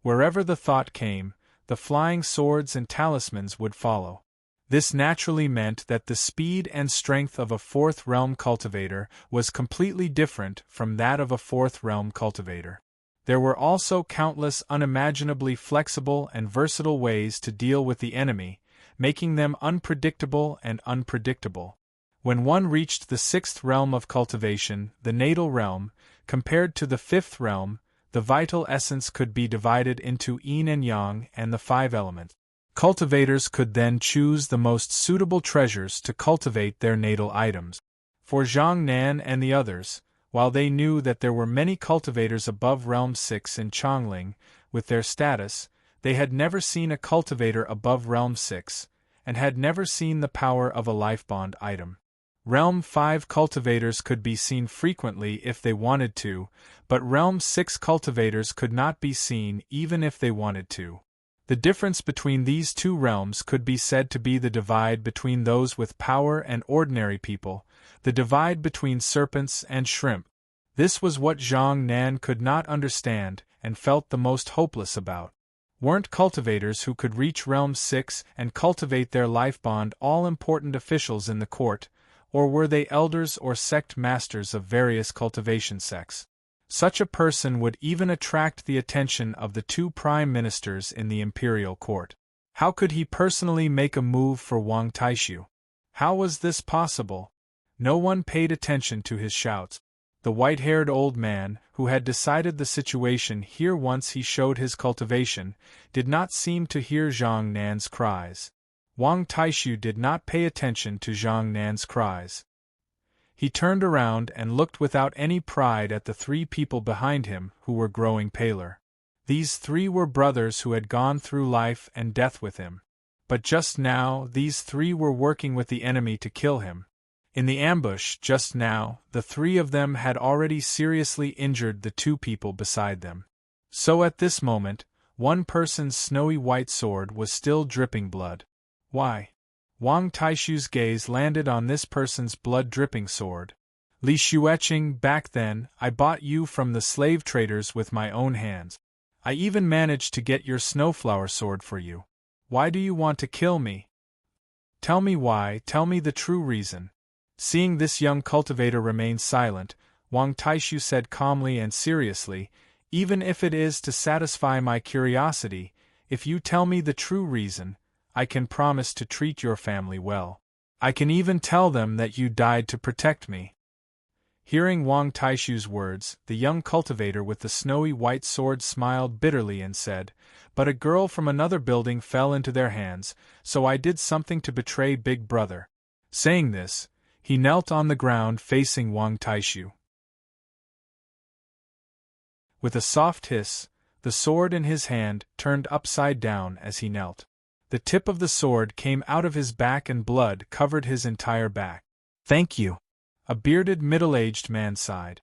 Wherever the thought came, the flying swords and talismans would follow. This naturally meant that the speed and strength of a fourth realm cultivator was completely different from that of a fourth realm cultivator. There were also countless unimaginably flexible and versatile ways to deal with the enemy, making them unpredictable and unpredictable. When one reached the sixth realm of cultivation, the natal realm, compared to the fifth realm, the vital essence could be divided into yin and yang and the 5 elements. Cultivators could then choose the most suitable treasures to cultivate their natal items. For Zhang Nan and the others, while they knew that there were many cultivators above Realm 6 in Chongling, with their status, they had never seen a cultivator above Realm 6, and had never seen the power of a life bond item. Realm 5 cultivators could be seen frequently if they wanted to, but Realm 6 cultivators could not be seen even if they wanted to. The difference between these two realms could be said to be the divide between those with power and ordinary people, the divide between serpents and shrimp. This was what Zhang Nan could not understand and felt the most hopeless about. Weren't cultivators who could reach Realm 6 and cultivate their life bond all important officials in the court, or were they elders or sect masters of various cultivation sects? Such a person would even attract the attention of the 2 prime ministers in the imperial court. How could he personally make a move for Wang Taishu? How was this possible? No one paid attention to his shouts. The white-haired old man, who had decided the situation here once he showed his cultivation, did not seem to hear Zhang Nan's cries. Wang Taishu did not pay attention to Zhang Nan's cries. He turned around and looked without any pride at the 3 people behind him who were growing paler. These 3 were brothers who had gone through life and death with him. But just now, these 3 were working with the enemy to kill him. In the ambush, just now, the 3 of them had already seriously injured the 2 people beside them. So at this moment, one person's snowy white sword was still dripping blood. Why? Wang Taishu's gaze landed on this person's blood-dripping sword. Li Xueqing, back then, I bought you from the slave traders with my own hands. I even managed to get your snowflower sword for you. Why do you want to kill me? Tell me why, tell me the true reason. Seeing this young cultivator remain silent, Wang Taishu said calmly and seriously, even if it is to satisfy my curiosity, if you tell me the true reason, I can promise to treat your family well. I can even tell them that you died to protect me. Hearing Wang Taishu's words, the young cultivator with the snowy white sword smiled bitterly and said, "But a girl from another building fell into their hands, so I did something to betray Big Brother." Saying this, he knelt on the ground facing Wang Taishu. With a soft hiss, the sword in his hand turned upside down as he knelt. The tip of the sword came out of his back and blood covered his entire back. "Thank you," a bearded middle-aged man sighed.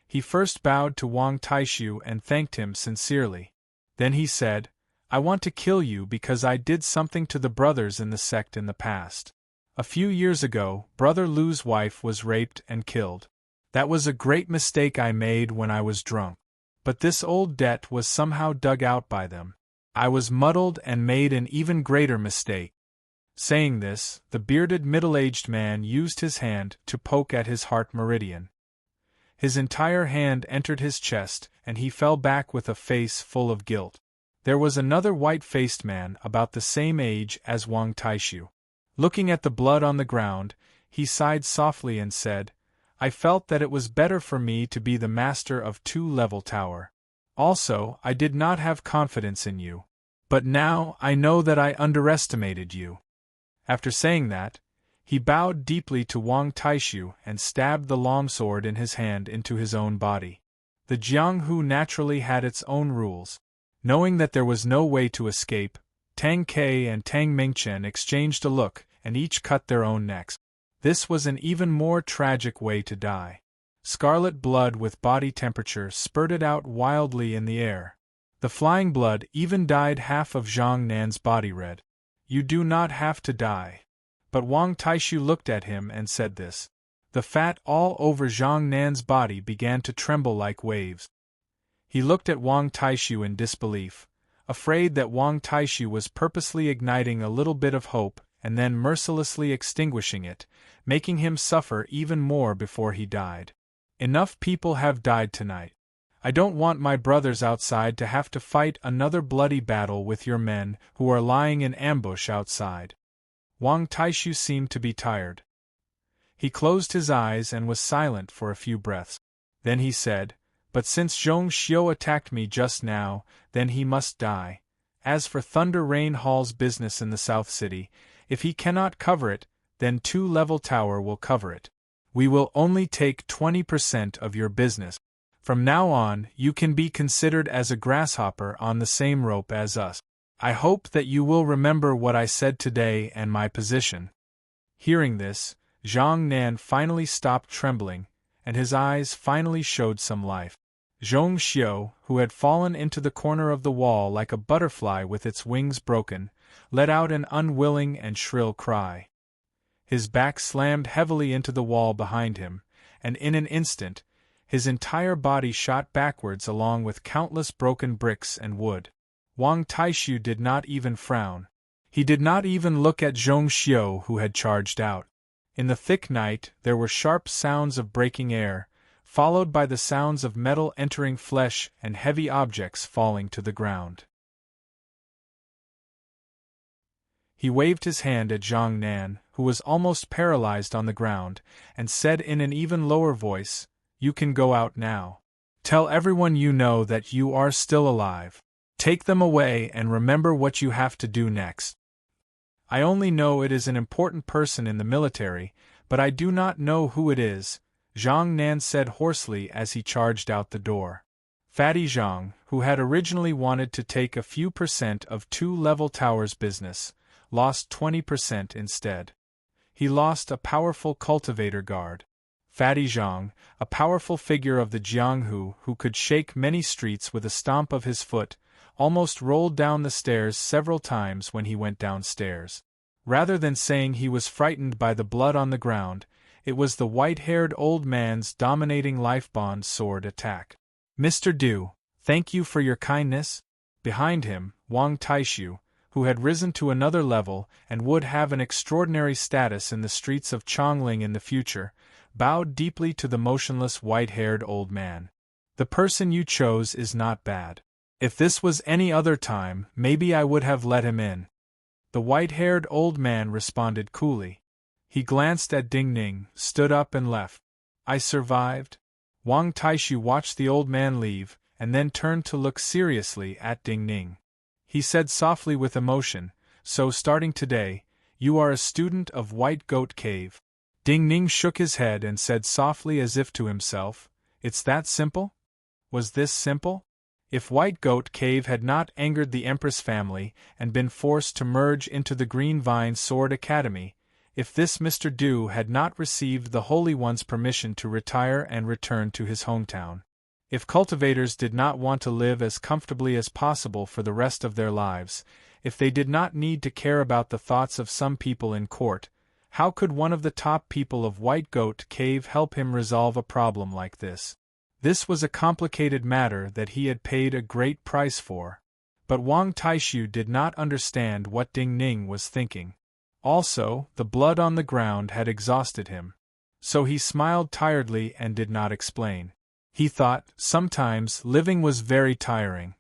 He first bowed to Wang Taishu and thanked him sincerely. Then he said, "I want to kill you because I did something to the brothers in the sect in the past. A few years ago, Brother Lu's wife was raped and killed. That was a great mistake I made when I was drunk. But this old debt was somehow dug out by them. I was muddled and made an even greater mistake. Saying this, the bearded middle-aged man used his hand to poke at his heart meridian. His entire hand entered his chest, and he fell back with a face full of guilt. There was another white-faced man about the same age as Wang Taishu. Looking at the blood on the ground, he sighed softly and said, I felt that it was better for me to be the master of two-level tower. Also, I did not have confidence in you. But now I know that I underestimated you. After saying that, he bowed deeply to Wang Taishu and stabbed the longsword in his hand into his own body. The Jianghu naturally had its own rules. Knowing that there was no way to escape, Tang Ke and Tang Mingchen exchanged a look, and each cut their own necks. This was an even more tragic way to die. Scarlet blood with body temperature spurted out wildly in the air. The flying blood even dyed half of Zhang Nan's body red. You do not have to die. But Wang Taishu looked at him and said this. The fat all over Zhang Nan's body began to tremble like waves. He looked at Wang Taishu in disbelief, afraid that Wang Taishu was purposely igniting a little bit of hope and then mercilessly extinguishing it, making him suffer even more before he died. Enough people have died tonight. I don't want my brothers outside to have to fight another bloody battle with your men who are lying in ambush outside. Wang Taishu seemed to be tired. He closed his eyes and was silent for a few breaths. Then he said, But since Zhong Xiu attacked me just now, then he must die. As for Thunder Rain Hall's business in the South City, if he cannot cover it, then two-level tower will cover it. We will only take 20% of your business. From now on, you can be considered as a grasshopper on the same rope as us. I hope that you will remember what I said today and my position. Hearing this, Zhang Nan finally stopped trembling, and his eyes finally showed some life. Zhong Xiu, who had fallen into the corner of the wall like a butterfly with its wings broken, let out an unwilling and shrill cry. His back slammed heavily into the wall behind him, and in an instant, his entire body shot backwards along with countless broken bricks and wood. Wang Taishu did not even frown. He did not even look at Zhong Xiu, who had charged out. In the thick night there were sharp sounds of breaking air, followed by the sounds of metal entering flesh and heavy objects falling to the ground. He waved his hand at Zhang Nan, who was almost paralyzed on the ground, and said in an even lower voice, You can go out now. Tell everyone you know that you are still alive. Take them away and remember what you have to do next. I only know it is an important person in the military, but I do not know who it is, Zhang Nan said hoarsely as he charged out the door. Fatty Zhang, who had originally wanted to take a few % of two-level towers business, lost 20% instead. He lost a powerful cultivator guard. Fatty Zhang, a powerful figure of the Jianghu who could shake many streets with a stomp of his foot, almost rolled down the stairs several times when he went downstairs. Rather than saying he was frightened by the blood on the ground, it was the white-haired old man's dominating life-bond sword attack. Mr. Du, thank you for your kindness. Behind him, Wang Taishu, who had risen to another level and would have an extraordinary status in the streets of Chongling in the future, bowed deeply to the motionless white-haired old man. The person you chose is not bad. If this was any other time, maybe I would have let him in. The white-haired old man responded coolly. He glanced at Ding Ning, stood up and left. I survived. Wang Taishu watched the old man leave, and then turned to look seriously at Ding Ning. He said softly with emotion, So starting today, you are a student of White Goat Cave. Ding Ning shook his head and said softly as if to himself, It's that simple? Was this simple? If White Goat Cave had not angered the Empress family and been forced to merge into the Green Vine Sword Academy, if this Mr. Du had not received the Holy One's permission to retire and return to his hometown, if cultivators did not want to live as comfortably as possible for the rest of their lives, if they did not need to care about the thoughts of some people in court, How could one of the top people of White Goat Cave help him resolve a problem like this? This was a complicated matter that he had paid a great price for. But Wang Taishu did not understand what Ding Ning was thinking. Also, the blood on the ground had exhausted him. So he smiled tiredly and did not explain. He thought, sometimes living was very tiring.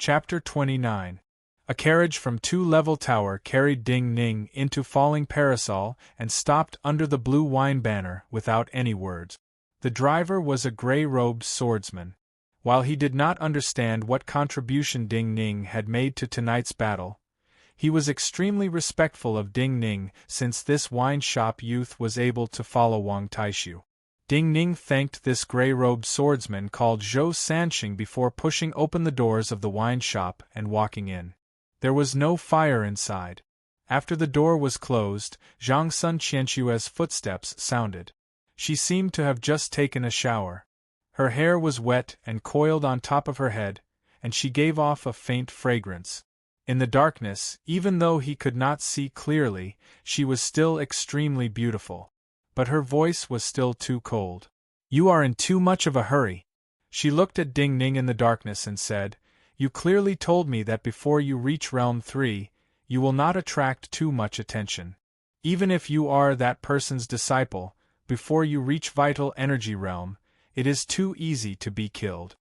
Chapter 29. A carriage from 2-level tower carried Ding Ning into Falling Parasol and stopped under the blue wine banner without any words. The driver was a grey-robed swordsman. While he did not understand what contribution Ding Ning had made to tonight's battle, he was extremely respectful of Ding Ning since this wine shop youth was able to follow Wang Taishu. Ding Ning thanked this grey-robed swordsman called Zhou Sanxing before pushing open the doors of the wine shop and walking in. There was no fire inside. After the door was closed, Zhang Sun Qianxue's footsteps sounded. She seemed to have just taken a shower. Her hair was wet and coiled on top of her head, and she gave off a faint fragrance. In the darkness, even though he could not see clearly, she was still extremely beautiful. But her voice was still too cold. "You are in too much of a hurry." She looked at Ding Ning in the darkness and said, "You clearly told me that before you reach Realm 3, you will not attract too much attention. Even if you are that person's disciple, before you reach Vital Energy Realm, it is too easy to be killed."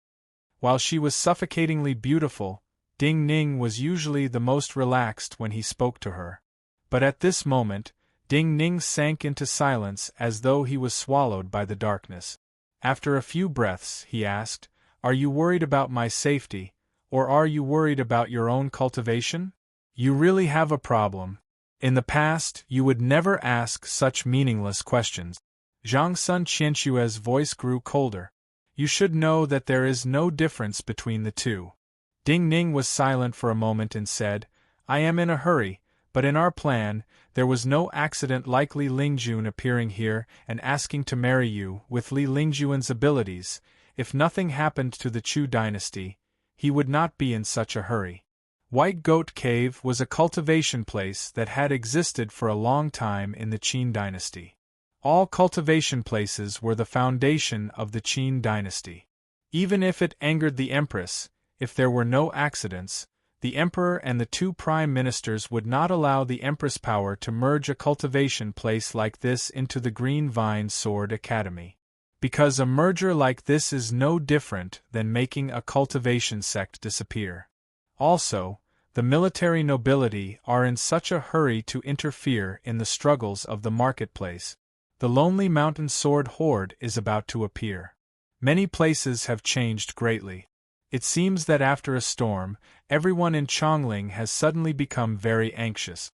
While she was suffocatingly beautiful, Ding Ning was usually the most relaxed when he spoke to her. But at this moment, Ding Ning sank into silence as though he was swallowed by the darkness. After a few breaths, he asked, "Are you worried about my safety, or are you worried about your own cultivation? You really have a problem. In the past, you would never ask such meaningless questions." Zhang Sun Qianxue's voice grew colder. "You should know that there is no difference between the two." Ding Ning was silent for a moment and said, "I am in a hurry, but in our plan, there was no accident like Li Lingjun appearing here and asking to marry you. With Li Lingjun's abilities, if nothing happened to the Chu dynasty, he would not be in such a hurry." White Goat Cave was a cultivation place that had existed for a long time in the Qin dynasty. All cultivation places were the foundation of the Qin dynasty. Even if it angered the empress, if there were no accidents, the emperor and the 2 prime ministers would not allow the empress power to merge a cultivation place like this into the Green Vine Sword Academy. Because a merger like this is no different than making a cultivation sect disappear. Also, the military nobility are in such a hurry to interfere in the struggles of the marketplace. The Lonely Mountain Sword Horde is about to appear. Many places have changed greatly. It seems that after a storm, everyone in Chongling has suddenly become very anxious.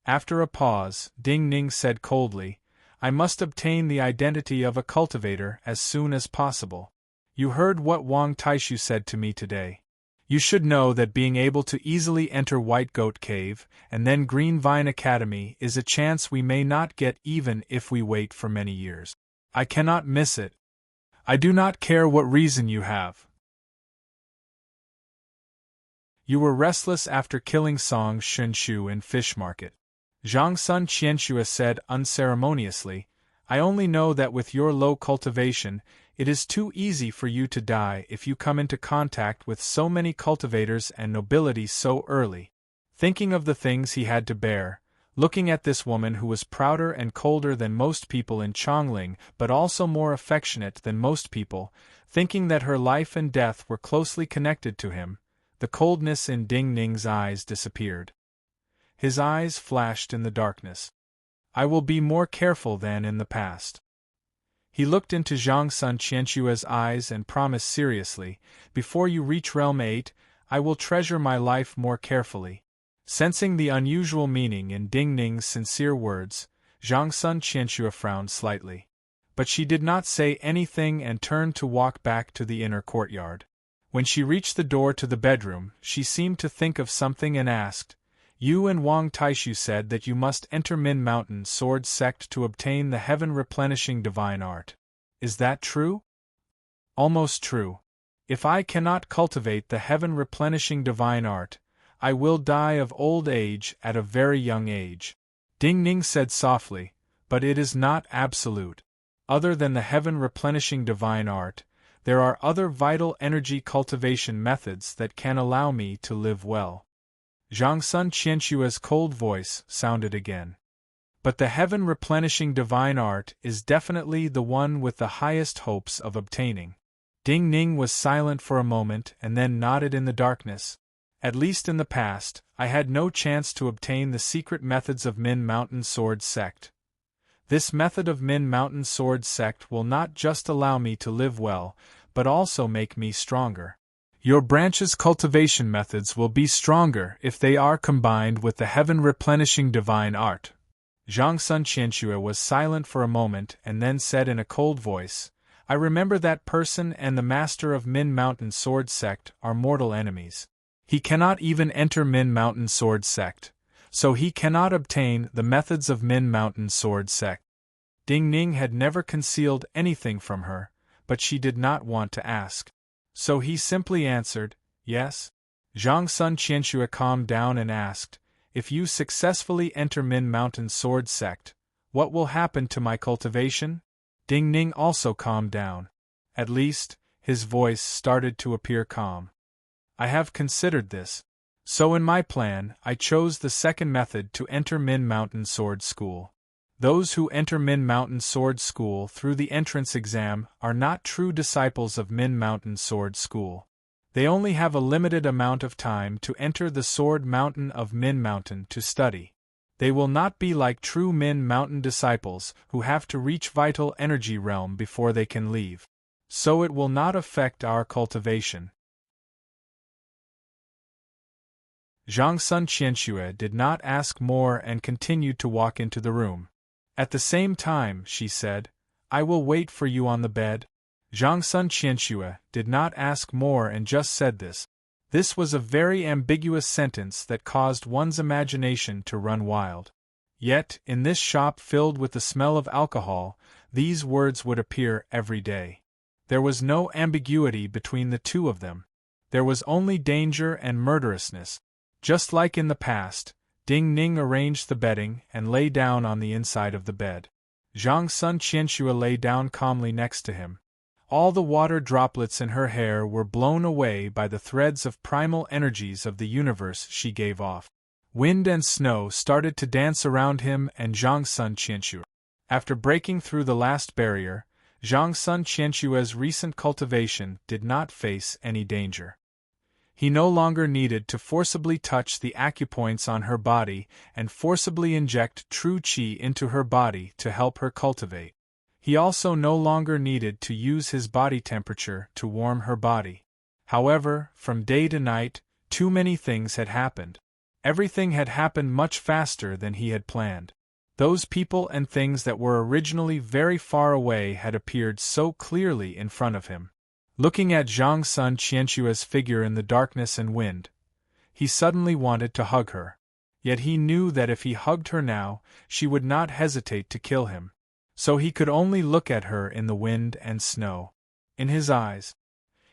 After a pause, Ding Ning said coldly, "I must obtain the identity of a cultivator as soon as possible. You heard what Wang Taishu said to me today. You should know that being able to easily enter White Goat Cave and then Green Vine Academy is a chance we may not get even if we wait for many years. I cannot miss it. I do not care what reason you have. You were restless after killing Song Shunshu in Fish Market." Zhang Sun Qianxue said unceremoniously, "I only know that with your low cultivation, it is too easy for you to die if you come into contact with so many cultivators and nobility so early." Thinking of the things he had to bear, looking at this woman who was prouder and colder than most people in Chongling but also more affectionate than most people, thinking that her life and death were closely connected to him, the coldness in Ding Ning's eyes disappeared. His eyes flashed in the darkness. "I will be more careful than in the past." He looked into Zhang Sun Qianxue's eyes and promised seriously, "Before you reach Realm 8, I will treasure my life more carefully." Sensing the unusual meaning in Ding Ning's sincere words, Zhang Sun Qianxue frowned slightly. But she did not say anything and turned to walk back to the inner courtyard. When she reached the door to the bedroom, she seemed to think of something and asked, "You and Wang Taishu said that you must enter Min Mountain Sword Sect to obtain the heaven-replenishing divine art. Is that true?" "Almost true. If I cannot cultivate the heaven-replenishing divine art, I will die of old age at a very young age. Ding Ning said softly, but it is not absolute. Other than the heaven-replenishing divine art, there are other vital energy cultivation methods that can allow me to live well. Zhang Sun Qianshua's cold voice sounded again. But the heaven-replenishing divine art is definitely the one with the highest hopes of obtaining. Ding Ning was silent for a moment and then nodded in the darkness. At least in the past, I had no chance to obtain the secret methods of Min Mountain Sword Sect. This method of Min Mountain Sword Sect will not just allow me to live well, but also make me stronger. Your branch's cultivation methods will be stronger if they are combined with the heaven-replenishing divine art. Zhang Sun Qianxue was silent for a moment and then said in a cold voice, I remember that person and the master of Min Mountain Sword Sect are mortal enemies. He cannot even enter Min Mountain Sword Sect, so he cannot obtain the methods of Min Mountain Sword Sect. Ding Ning had never concealed anything from her, but she did not want to ask. So he simply answered, yes. Zhang Sun Qianxue calmed down and asked, if you successfully enter Min Mountain Sword Sect, what will happen to my cultivation? Ding Ning also calmed down. At least, his voice started to appear calm. I have considered this. So in my plan, I chose the second method to enter Min Mountain Sword School. Those who enter Min Mountain Sword School through the entrance exam are not true disciples of Min Mountain Sword School. They only have a limited amount of time to enter the Sword Mountain of Min Mountain to study. They will not be like true Min Mountain disciples who have to reach Vital Energy Realm before they can leave. So it will not affect our cultivation. Zhang Sun Qianxue did not ask more and continued to walk into the room. At the same time, she said, I will wait for you on the bed. Zhang Sun Qianxue did not ask more and just said this. This was a very ambiguous sentence that caused one's imagination to run wild. Yet, in this shop filled with the smell of alcohol, these words would appear every day. There was no ambiguity between the two of them. There was only danger and murderousness. Just like in the past, Ding Ning arranged the bedding and lay down on the inside of the bed. Zhang Sun Qianxue lay down calmly next to him. All the water droplets in her hair were blown away by the threads of primal energies of the universe she gave off. Wind and snow started to dance around him and Zhang Sun Qianxue. After breaking through the last barrier, Zhang Sun Qianxue's recent cultivation did not face any danger. He no longer needed to forcibly touch the acupoints on her body and forcibly inject true qi into her body to help her cultivate. He also no longer needed to use his body temperature to warm her body. However, from day to night, too many things had happened. Everything had happened much faster than he had planned. Those people and things that were originally very far away had appeared so clearly in front of him. Looking at Zhang Sun Qianxue's figure in the darkness and wind, he suddenly wanted to hug her. Yet he knew that if he hugged her now, she would not hesitate to kill him. So he could only look at her in the wind and snow. In his eyes,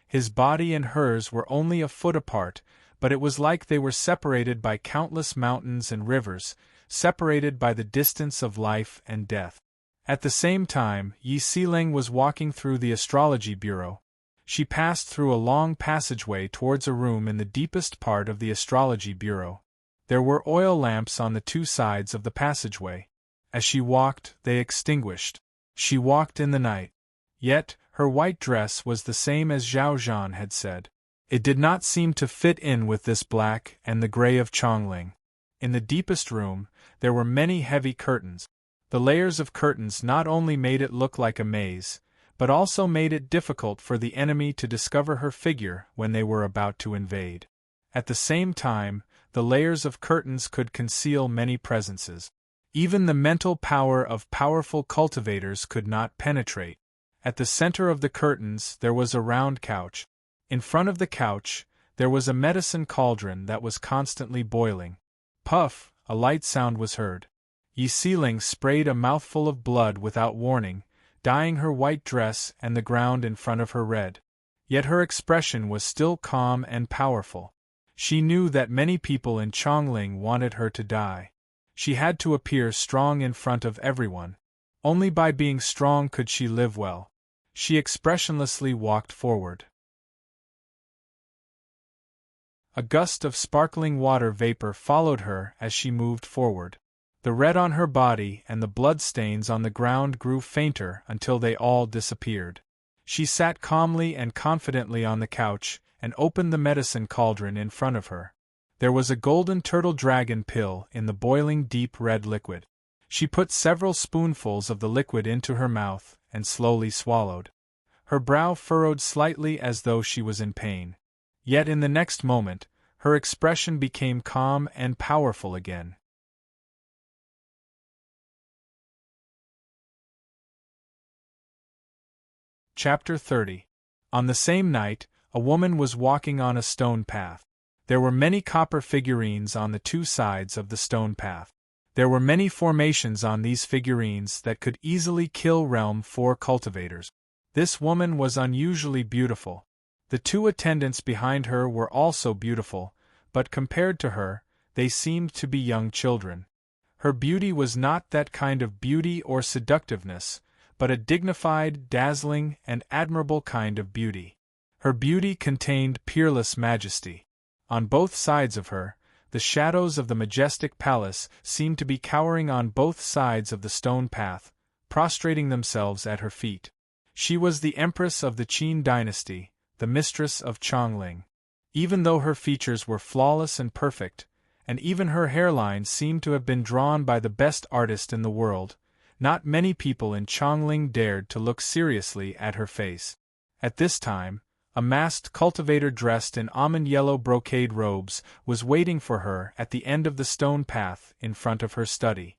his body and hers were only a foot apart, but it was like they were separated by countless mountains and rivers, separated by the distance of life and death. At the same time, Yi Siling was walking through the astrology bureau. She passed through a long passageway towards a room in the deepest part of the astrology bureau. There were oil lamps on the two sides of the passageway. As she walked, they extinguished. She walked in the night. Yet, her white dress was the same as Zhao Zhan had said. It did not seem to fit in with this black and the gray of Chongling. In the deepest room, there were many heavy curtains. The layers of curtains not only made it look like a maze, but also made it difficult for the enemy to discover her figure when they were about to invade. At the same time, the layers of curtains could conceal many presences. Even the mental power of powerful cultivators could not penetrate. At the center of the curtains there was a round couch. In front of the couch, there was a medicine cauldron that was constantly boiling. Puff, a light sound was heard. Yi Siling sprayed a mouthful of blood without warning, dyeing her white dress and the ground in front of her red. Yet her expression was still calm and powerful. She knew that many people in Chongling wanted her to die. She had to appear strong in front of everyone. Only by being strong could she live well. She expressionlessly walked forward. A gust of sparkling water vapor followed her as she moved forward. The red on her body and the blood stains on the ground grew fainter until they all disappeared. She sat calmly and confidently on the couch and opened the medicine cauldron in front of her. There was a golden turtle dragon pill in the boiling deep red liquid. She put several spoonfuls of the liquid into her mouth and slowly swallowed. Her brow furrowed slightly as though she was in pain. Yet in the next moment, her expression became calm and powerful again. Chapter 30. On the same night, a woman was walking on a stone path. There were many copper figurines on the two sides of the stone path. There were many formations on these figurines that could easily kill Realm 4 cultivators. This woman was unusually beautiful. The two attendants behind her were also beautiful, but compared to her, they seemed to be young children. Her beauty was not that kind of beauty or seductiveness, but a dignified, dazzling, and admirable kind of beauty. Her beauty contained peerless majesty. On both sides of her, the shadows of the majestic palace seemed to be cowering on both sides of the stone path, prostrating themselves at her feet. She was the empress of the Qin dynasty, the mistress of Chongling. Even though her features were flawless and perfect, and even her hairline seemed to have been drawn by the best artist in the world, not many people in Chongling dared to look seriously at her face. At this time, a masked cultivator dressed in almond-yellow brocade robes was waiting for her at the end of the stone path in front of her study.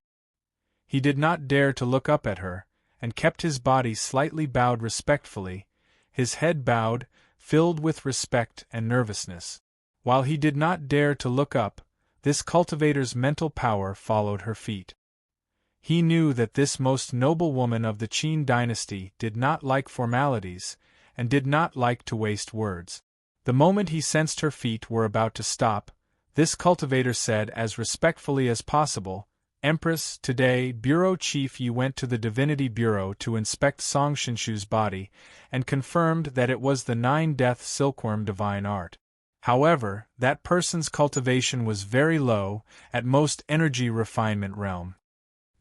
He did not dare to look up at her, and kept his body slightly bowed respectfully, his head bowed, filled with respect and nervousness. While he did not dare to look up, this cultivator's mental power followed her feet. He knew that this most noble woman of the Qin dynasty did not like formalities, and did not like to waste words. The moment he sensed her feet were about to stop, this cultivator said as respectfully as possible, "Empress, today, Bureau Chief, you went to the Divinity Bureau to inspect Song Shinshu's body, and confirmed that it was the 9-death silkworm divine art. However, that person's cultivation was very low, at most energy refinement realm."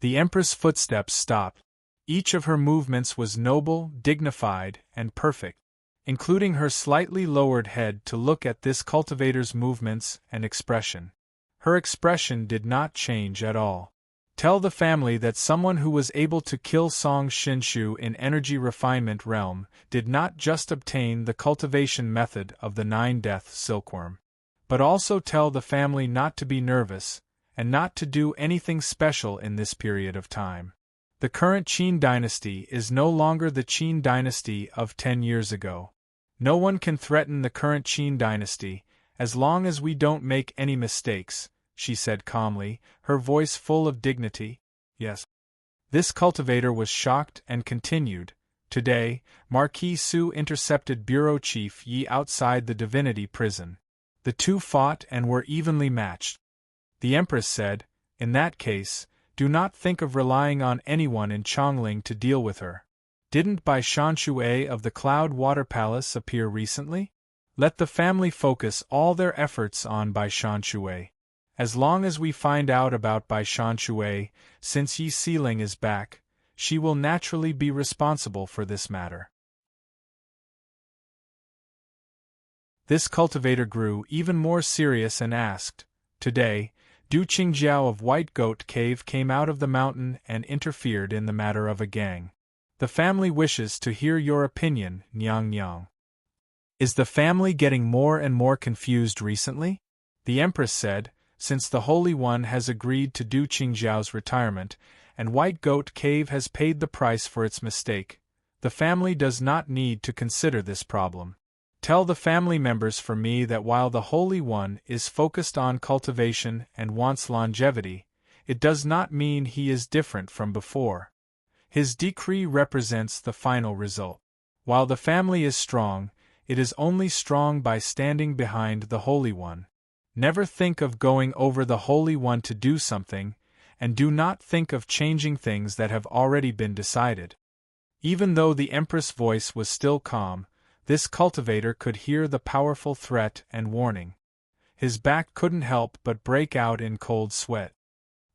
The Empress' footsteps stopped. Each of her movements was noble, dignified, and perfect, including her slightly lowered head to look at this cultivator's movements and expression. Her expression did not change at all. Tell the family that someone who was able to kill Song Shinshu in energy refinement realm did not just obtain the cultivation method of the 9-death silkworm, but also tell the family not to be nervous, and not to do anything special in this period of time. The current Qin dynasty is no longer the Qin dynasty of 10 years ago. No one can threaten the current Qin dynasty, as long as we don't make any mistakes, she said calmly, her voice full of dignity. Yes. This cultivator was shocked and continued, "Today, Marquis Su intercepted Bureau Chief Yi outside the Divinity prison. The two fought and were evenly matched." The Empress said, "In that case, do not think of relying on anyone in Chongling to deal with her. Didn't Bai Shanshui of the Cloud Water Palace appear recently? Let the family focus all their efforts on Bai Shanshui. As long as we find out about Bai Shanshui, since Yi Sealing is back, she will naturally be responsible for this matter." This cultivator grew even more serious and asked, "Today, Du Qingjiao of White Goat Cave came out of the mountain and interfered in the matter of a gang. The family wishes to hear your opinion, Nyang Nyang." "Is the family getting more and more confused recently?" The Empress said, "Since the Holy One has agreed to Du Qingjiao's retirement, and White Goat Cave has paid the price for its mistake, the family does not need to consider this problem. Tell the family members for me that while the Holy One is focused on cultivation and wants longevity, it does not mean he is different from before. His decree represents the final result. While the family is strong, it is only strong by standing behind the Holy One. Never think of going over the Holy One to do something, and do not think of changing things that have already been decided. Even though the Empress' voice was still calm, this cultivator could hear the powerful threat and warning. His back couldn't help but break out in cold sweat.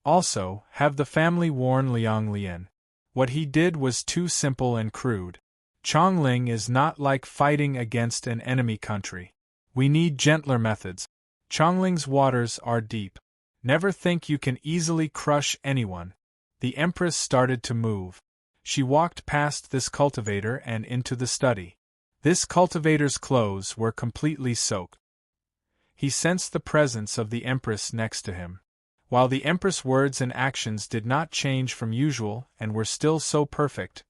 Also, have the family warn Liang Lian. What he did was too simple and crude. Chongling is not like fighting against an enemy country. We need gentler methods. Chongling's waters are deep. Never think you can easily crush anyone. The Empress started to move. She walked past this cultivator and into the study. This cultivator's clothes were completely soaked. He sensed the presence of the Empress next to him. While the Empress' words and actions did not change from usual and were still so perfect,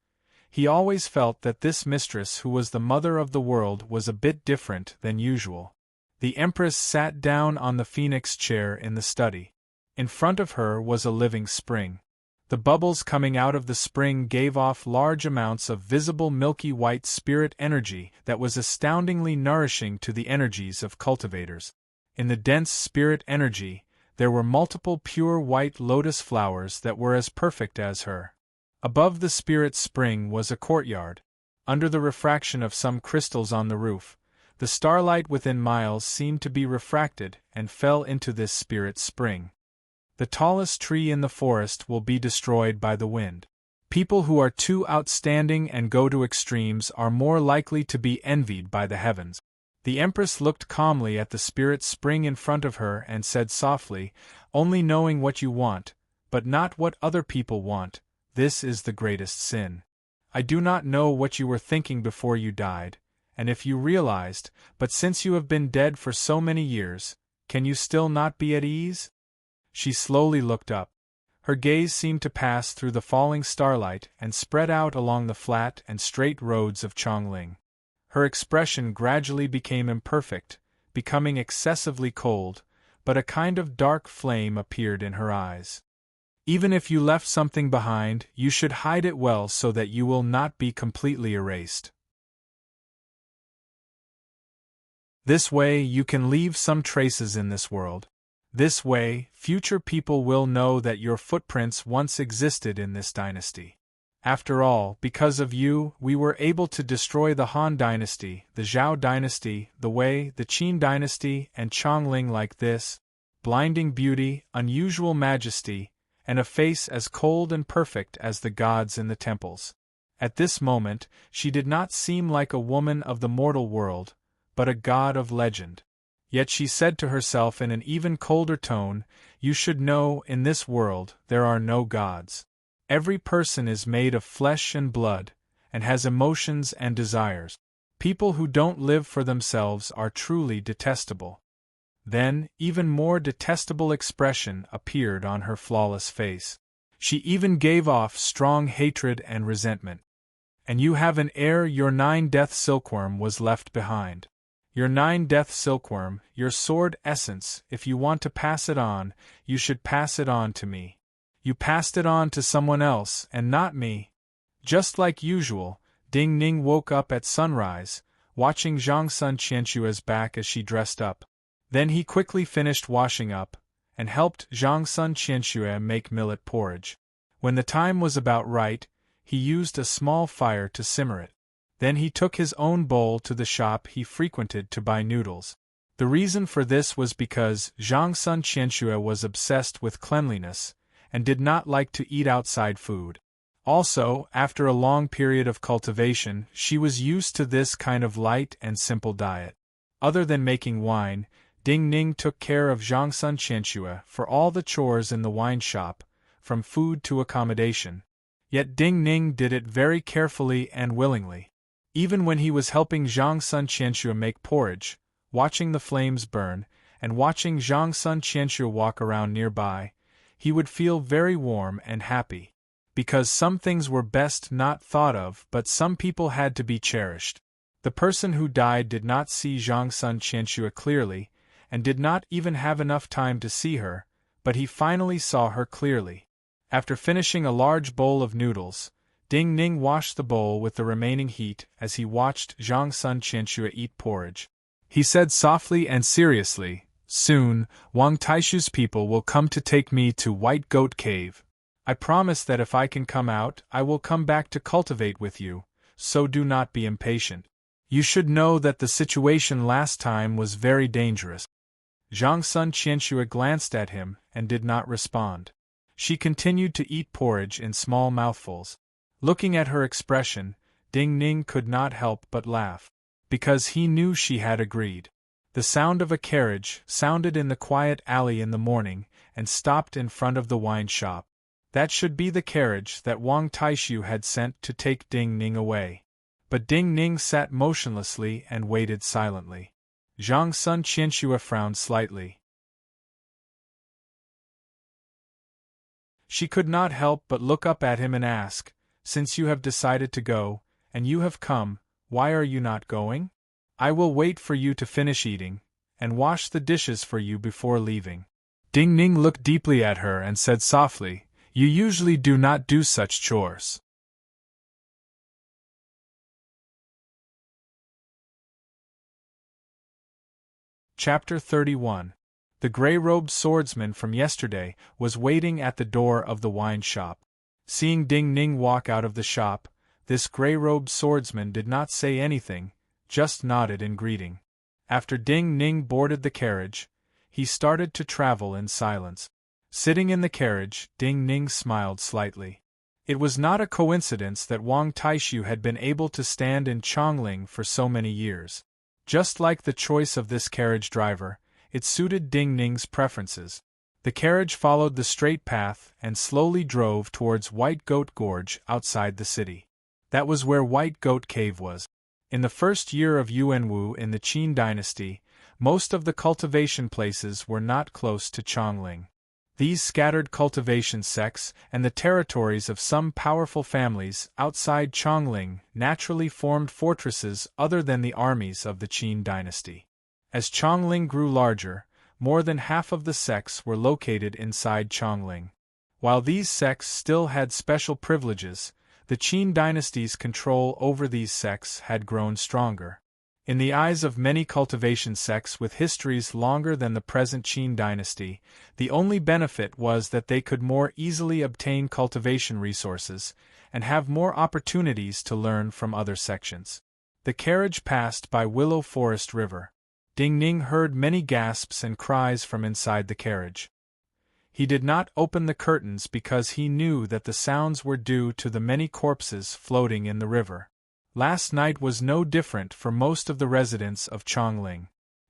he always felt that this mistress who was the mother of the world was a bit different than usual. The Empress sat down on the phoenix chair in the study. In front of her was a living spring. The bubbles coming out of the spring gave off large amounts of visible milky white spirit energy that was astoundingly nourishing to the energies of cultivators. In the dense spirit energy, there were multiple pure white lotus flowers that were as perfect as her. Above the spirit spring was a courtyard. Under the refraction of some crystals on the roof, the starlight within miles seemed to be refracted and fell into this spirit spring. The tallest tree in the forest will be destroyed by the wind. People who are too outstanding and go to extremes are more likely to be envied by the heavens. The Empress looked calmly at the spirit spring in front of her and said softly, "Only knowing what you want, but not what other people want, this is the greatest sin. I do not know what you were thinking before you died, and if you realized, but since you have been dead for so many years, can you still not be at ease?" She slowly looked up. Her gaze seemed to pass through the falling starlight and spread out along the flat and straight roads of Chongling. Her expression gradually became imperfect, becoming excessively cold, but a kind of dark flame appeared in her eyes. Even if you left something behind, you should hide it well so that you will not be completely erased. This way you can leave some traces in this world. This way, future people will know that your footprints once existed in this dynasty. After all, because of you, we were able to destroy the Han dynasty, the Zhao dynasty, the Wei, the Qin dynasty, and Chongling like this. Blinding beauty, unusual majesty, and a face as cold and perfect as the gods in the temples. At this moment, she did not seem like a woman of the mortal world, but a god of legend. Yet she said to herself in an even colder tone, "You should know, in this world, there are no gods. Every person is made of flesh and blood, and has emotions and desires. People who don't live for themselves are truly detestable." Then, even more detestable expression appeared on her flawless face. She even gave off strong hatred and resentment. "And you have an heir. Your 9-death silkworm was left behind. Your 9-death silkworm, your sword essence, if you want to pass it on, you should pass it on to me. You passed it on to someone else, and not me." Just like usual, Ding Ning woke up at sunrise, watching Zhang Sun Qianxue's back as she dressed up. Then he quickly finished washing up, and helped Zhang Sun Qianxue make millet porridge. When the time was about right, he used a small fire to simmer it. Then he took his own bowl to the shop he frequented to buy noodles. The reason for this was because Zhang Sun Qianxue was obsessed with cleanliness, and did not like to eat outside food. Also, after a long period of cultivation, she was used to this kind of light and simple diet. Other than making wine, Ding Ning took care of Zhang Sun Qianxue for all the chores in the wine shop, from food to accommodation. Yet Ding Ning did it very carefully and willingly. Even when he was helping Zhang Sun Qianxue make porridge, watching the flames burn, and watching Zhang Sun Qianxue walk around nearby, he would feel very warm and happy. Because some things were best not thought of, but some people had to be cherished. The person who died did not see Zhang Sun Qianxue clearly, and did not even have enough time to see her, but he finally saw her clearly. After finishing a large bowl of noodles, Ding Ning washed the bowl with the remaining heat as he watched Zhang Sun Qianxue eat porridge. He said softly and seriously, "Soon, Wang Taishu's people will come to take me to White Goat Cave. I promise that if I can come out, I will come back to cultivate with you, so do not be impatient. You should know that the situation last time was very dangerous." Zhang Sun Qianxue glanced at him and did not respond. She continued to eat porridge in small mouthfuls. Looking at her expression, Ding Ning could not help but laugh, because he knew she had agreed. The sound of a carriage sounded in the quiet alley in the morning and stopped in front of the wine shop. That should be the carriage that Wang Taishu had sent to take Ding Ning away. But Ding Ning sat motionlessly and waited silently. Zhang Sun Qianxue frowned slightly. She could not help but look up at him and ask, "Since you have decided to go, and you have come, why are you not going? I will wait for you to finish eating, and wash the dishes for you before leaving." Ding Ning looked deeply at her and said softly, "You usually do not do such chores." Chapter 31. The grey-robed swordsman from yesterday was waiting at the door of the wine shop. Seeing Ding Ning walk out of the shop, this grey-robed swordsman did not say anything, just nodded in greeting. After Ding Ning boarded the carriage, he started to travel in silence. Sitting in the carriage, Ding Ning smiled slightly. It was not a coincidence that Wang Taishu had been able to stand in Chongling for so many years. Just like the choice of this carriage driver, it suited Ding Ning's preferences. The carriage followed the straight path and slowly drove towards White Goat Gorge outside the city. That was where White Goat Cave was. In the first year of Yuanwu in the Qin dynasty, most of the cultivation places were not close to Chongling. These scattered cultivation sects and the territories of some powerful families outside Chongling naturally formed fortresses other than the armies of the Qin dynasty. As Chongling grew larger, more than half of the sects were located inside Chongling. While these sects still had special privileges, the Qin dynasty's control over these sects had grown stronger. In the eyes of many cultivation sects with histories longer than the present Qin dynasty, the only benefit was that they could more easily obtain cultivation resources and have more opportunities to learn from other sections. The carriage passed by Willow Forest River. Ding Ning heard many gasps and cries from inside the carriage. He did not open the curtains because he knew that the sounds were due to the many corpses floating in the river. Last night was no different for most of the residents of Chongling.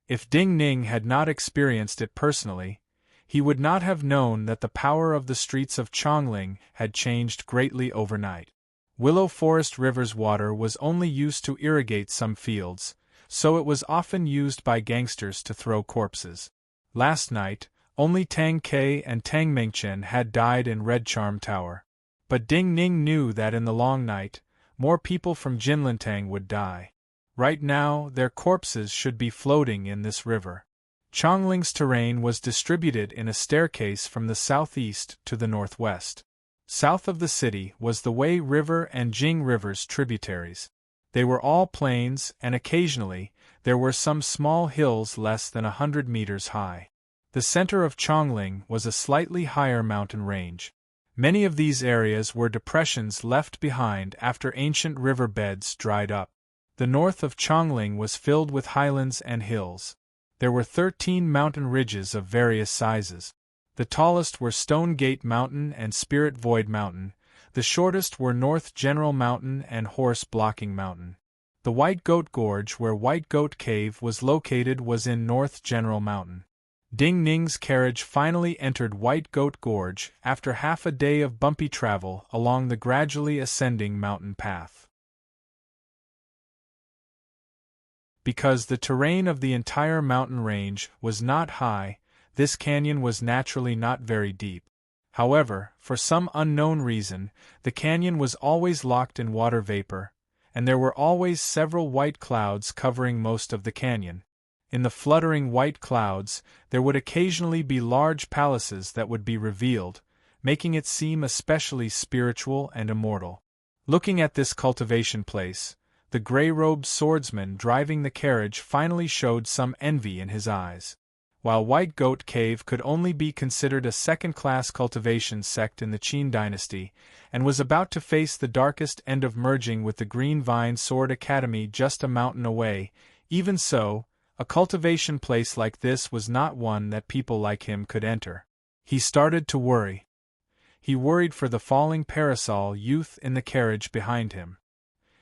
If Ding Ning had not experienced it personally, he would not have known that the power of the streets of Chongling had changed greatly overnight. Willow Forest River's water was only used to irrigate some fields, so it was often used by gangsters to throw corpses. Last night, only Tang Ke and Tang Mengchen had died in Red Charm Tower. But Ding Ning knew that in the long night, more people from Jinlantang would die. Right now, their corpses should be floating in this river. Chongling's terrain was distributed in a staircase from the southeast to the northwest. South of the city was the Wei River and Jing River's tributaries. They were all plains, and occasionally, there were some small hills less than 100 meters high. The center of Chongling was a slightly higher mountain range. Many of these areas were depressions left behind after ancient river beds dried up. The north of Chongling was filled with highlands and hills. There were 13 mountain ridges of various sizes. The tallest were Stone Gate Mountain and Spirit Void Mountain. The shortest were North General Mountain and Horse Blocking Mountain. The White Goat Gorge where White Goat Cave was located was in North General Mountain. Ding Ning's carriage finally entered White Goat Gorge after half a day of bumpy travel along the gradually ascending mountain path. Because the terrain of the entire mountain range was not high, this canyon was naturally not very deep. However, for some unknown reason, the canyon was always locked in water vapor, and there were always several white clouds covering most of the canyon. In the fluttering white clouds, there would occasionally be large palaces that would be revealed, making it seem especially spiritual and immortal. Looking at this cultivation place, the gray-robed swordsman driving the carriage finally showed some envy in his eyes. While White Goat Cave could only be considered a second-class cultivation sect in the Qin dynasty, and was about to face the darkest end of merging with the Green Vine Sword Academy just a mountain away, even so, a cultivation place like this was not one that people like him could enter. He started to worry. He worried for the falling parasol youth in the carriage behind him.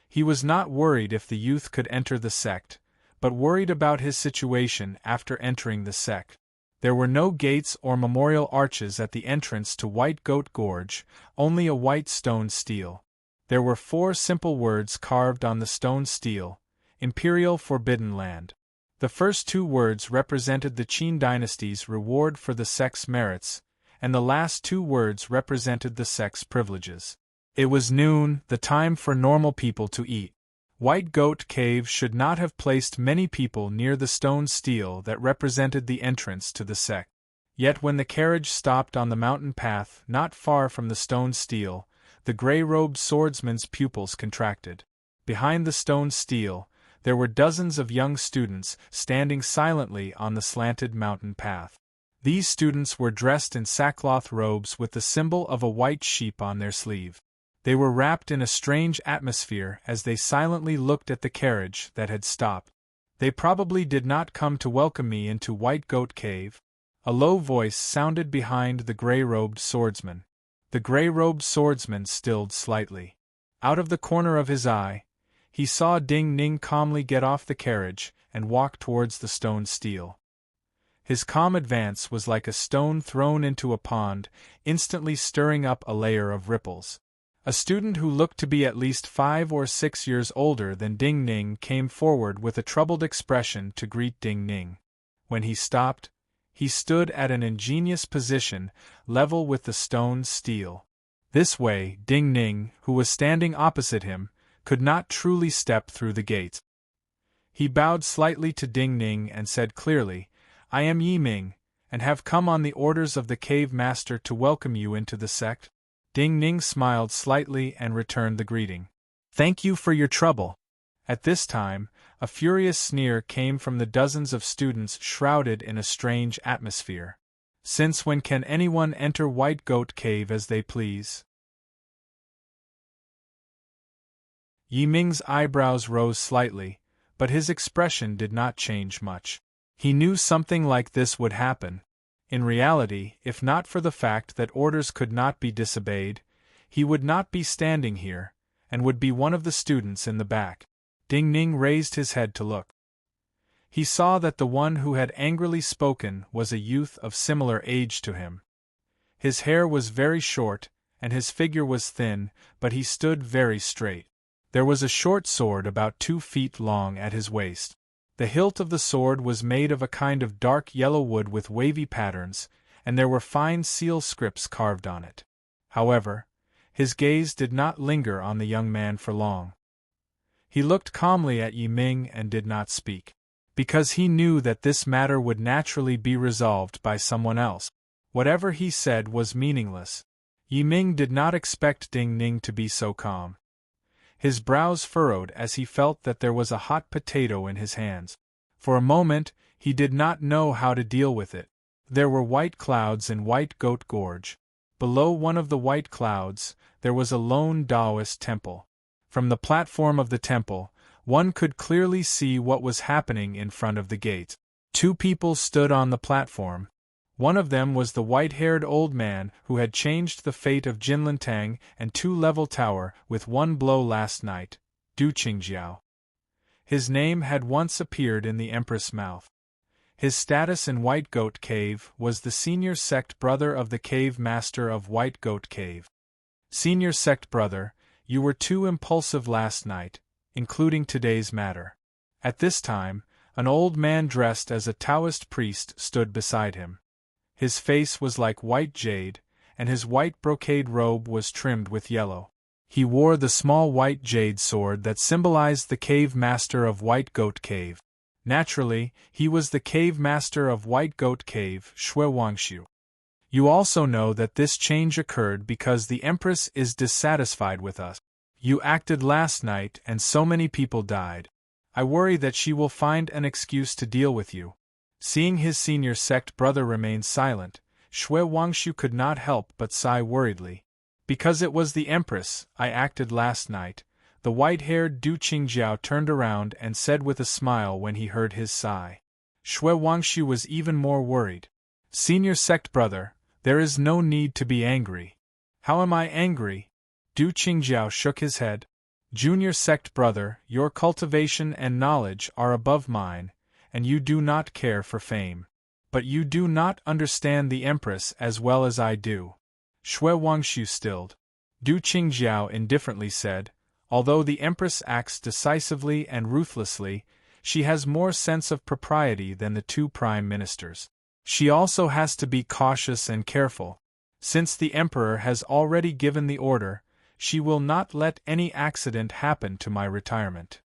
He was not worried if the youth could enter the sect, but worried about his situation after entering the sect. There were no gates or memorial arches at the entrance to White Goat Gorge, only a white stone stele. There were 4 simple words carved on the stone stele: Imperial Forbidden Land. The first 2 words represented the Qin dynasty's reward for the sect's merits, and the last 2 words represented the sect's privileges. It was noon, the time for normal people to eat. White Goat Cave should not have placed many people near the stone stele that represented the entrance to the sect. Yet when the carriage stopped on the mountain path not far from the stone stele, the gray-robed swordsman's pupils contracted. Behind the stone stele, there were dozens of young students standing silently on the slanted mountain path. These students were dressed in sackcloth robes with the symbol of a white sheep on their sleeve. They were wrapped in a strange atmosphere as they silently looked at the carriage that had stopped. They probably did not come to welcome me into White Goat Cave. A low voice sounded behind the gray-robed swordsman. The gray-robed swordsman stilled slightly. Out of the corner of his eye, he saw Ding Ning calmly get off the carriage and walk towards the stone stele. His calm advance was like a stone thrown into a pond, instantly stirring up a layer of ripples. A student who looked to be at least 5 or 6 years older than Ding Ning came forward with a troubled expression to greet Ding Ning. When he stopped, he stood at an ingenious position, level with the stone stele. This way, Ding Ning, who was standing opposite him, could not truly step through the gate. He bowed slightly to Ding Ning and said clearly, "I am Yi Ming, and have come on the orders of the cave master to welcome you into the sect." Ding Ning smiled slightly and returned the greeting. "Thank you for your trouble." At this time, a furious sneer came from the dozens of students shrouded in a strange atmosphere. "Since when can anyone enter White Goat Cave as they please?" Yi Ming's eyebrows rose slightly, but his expression did not change much. He knew something like this would happen. In reality, if not for the fact that orders could not be disobeyed, he would not be standing here, and would be one of the students in the back. Ding Ning raised his head to look. He saw that the one who had angrily spoken was a youth of similar age to him. His hair was very short, and his figure was thin, but he stood very straight. There was a short sword about 2 feet long at his waist. The hilt of the sword was made of a kind of dark yellow wood with wavy patterns, and there were fine seal scripts carved on it. However, his gaze did not linger on the young man for long. He looked calmly at Yi Ming and did not speak, because he knew that this matter would naturally be resolved by someone else. Whatever he said was meaningless. Yi Ming did not expect Ding Ning to be so calm. His brows furrowed as he felt that there was a hot potato in his hands. For a moment, he did not know how to deal with it. There were white clouds in White Goat Gorge. Below one of the white clouds, there was a lone Taoist temple. From the platform of the temple, one could clearly see what was happening in front of the gate. 2 people stood on the platform. One of them was the white-haired old man who had changed the fate of Jinlintang and 2-level tower with one blow last night, Du Qingjiao. His name had once appeared in the Empress' mouth. His status in White Goat Cave was the senior sect brother of the cave master of White Goat Cave. "Senior sect brother, you were too impulsive last night, including today's matter." At this time, an old man dressed as a Taoist priest stood beside him. His face was like white jade, and his white brocade robe was trimmed with yellow. He wore the small white jade sword that symbolized the cave master of White Goat Cave. Naturally, he was the cave master of White Goat Cave, Shui Wangshu. "You also know that this change occurred because the Empress is dissatisfied with us. You acted last night and so many people died. I worry that she will find an excuse to deal with you. Seeing his senior sect brother remain silent, Shui Wangshu could not help but sigh worriedly. Because it was the Empress I acted last night, the white-haired Du Qingjiao turned around and said with a smile when he heard his sigh. Shui Wangshu was even more worried. Senior sect brother, there is no need to be angry. How am I angry? Du Qingjiao shook his head. Junior sect brother, your cultivation and knowledge are above mine, and you do not care for fame. But you do not understand the Empress as well as I do. Shui Wangshu stilled. Du Qingjiao indifferently said, although the Empress acts decisively and ruthlessly, she has more sense of propriety than the two prime ministers. She also has to be cautious and careful. Since the Emperor has already given the order, she will not let any accident happen to my retirement.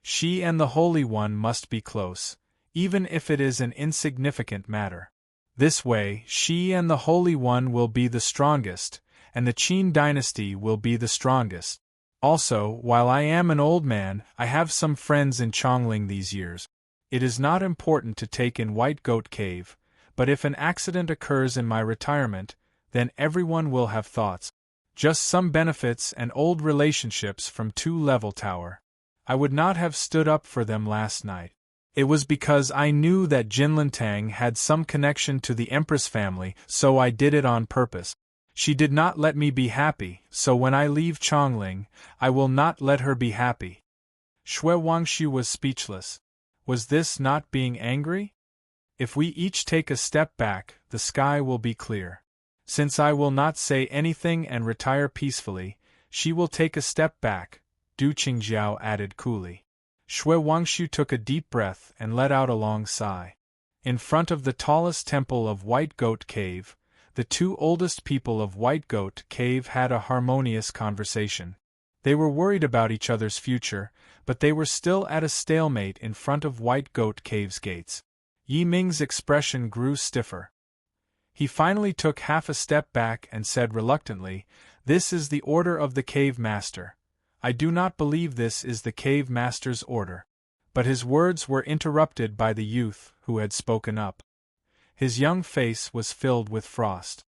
She and the Holy One must be close, even if it is an insignificant matter. This way, she and the Holy One will be the strongest, and the Qin dynasty will be the strongest. Also, while I am an old man, I have some friends in Chongling these years. It is not important to take in White Goat Cave, but if an accident occurs in my retirement, then everyone will have thoughts. Just some benefits and old relationships from Two-Level Tower. I would not have stood up for them last night. It was because I knew that Jinlin Tang had some connection to the Empress family, so I did it on purpose. She did not let me be happy, so when I leave Chongling, I will not let her be happy. Shui Wangshu was speechless. Was this not being angry? If we each take a step back, the sky will be clear. Since I will not say anything and retire peacefully, she will take a step back, Du Qingjiao added coolly. Shui Wangshu took a deep breath and let out a long sigh. In front of the tallest temple of White Goat Cave, the two oldest people of White Goat Cave had a harmonious conversation. They were worried about each other's future, but they were still at a stalemate in front of White Goat Cave's gates. Yi Ming's expression grew stiffer. He finally took half a step back and said reluctantly, "This is the order of the Cave Master. I do not believe this is the Cave Master's order." But his words were interrupted by the youth who had spoken up. His young face was filled with frost.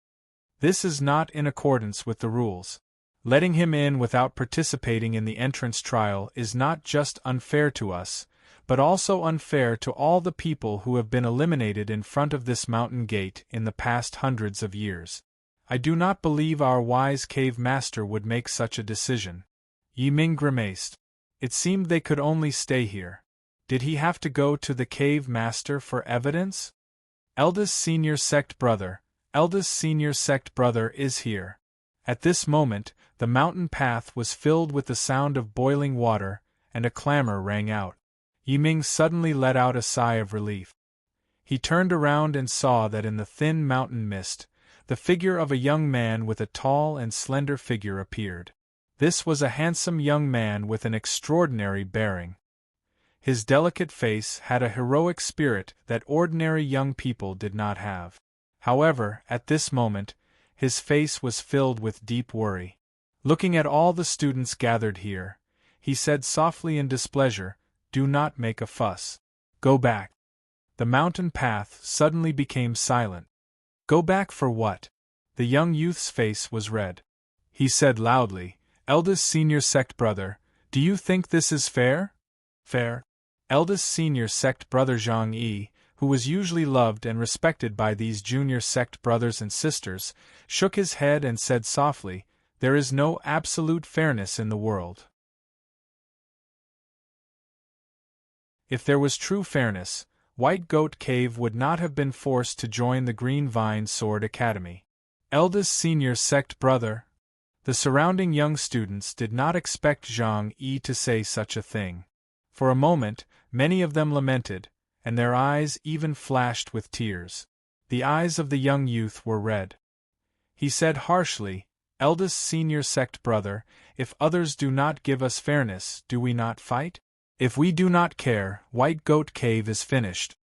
"This is not in accordance with the rules. Letting him in without participating in the entrance trial is not just unfair to us, but also unfair to all the people who have been eliminated in front of this mountain gate in the past hundreds of years. I do not believe our wise cave master would make such a decision." Yi Ming grimaced. It seemed they could only stay here. Did he have to go to the cave master for evidence? Eldest senior sect brother is here. At this moment, the mountain path was filled with the sound of boiling water, and a clamor rang out. Yi Ming suddenly let out a sigh of relief. He turned around and saw that in the thin mountain mist, the figure of a young man with a tall and slender figure appeared. This was a handsome young man with an extraordinary bearing. His delicate face had a heroic spirit that ordinary young people did not have. However, at this moment, his face was filled with deep worry. Looking at all the students gathered here, he said softly in displeasure, "Do not make a fuss. Go back." The mountain path suddenly became silent. "Go back for what?" The young youth's face was red. He said loudly, "Eldest senior sect brother, do you think this is fair?" "Fair?" Eldest senior sect brother Zhang Yi, who was usually loved and respected by these junior sect brothers and sisters, shook his head and said softly, "There is no absolute fairness in the world. If there was true fairness, White Goat Cave would not have been forced to join the Green Vine Sword Academy." Eldest senior sect brother. The surrounding young students did not expect Zhang Yi to say such a thing. For a moment, many of them lamented, and their eyes even flashed with tears. The eyes of the young youth were red. He said harshly, "Eldest senior sect brother, if others do not give us fairness, do we not fight? If we do not care, White Goat Cave is finished."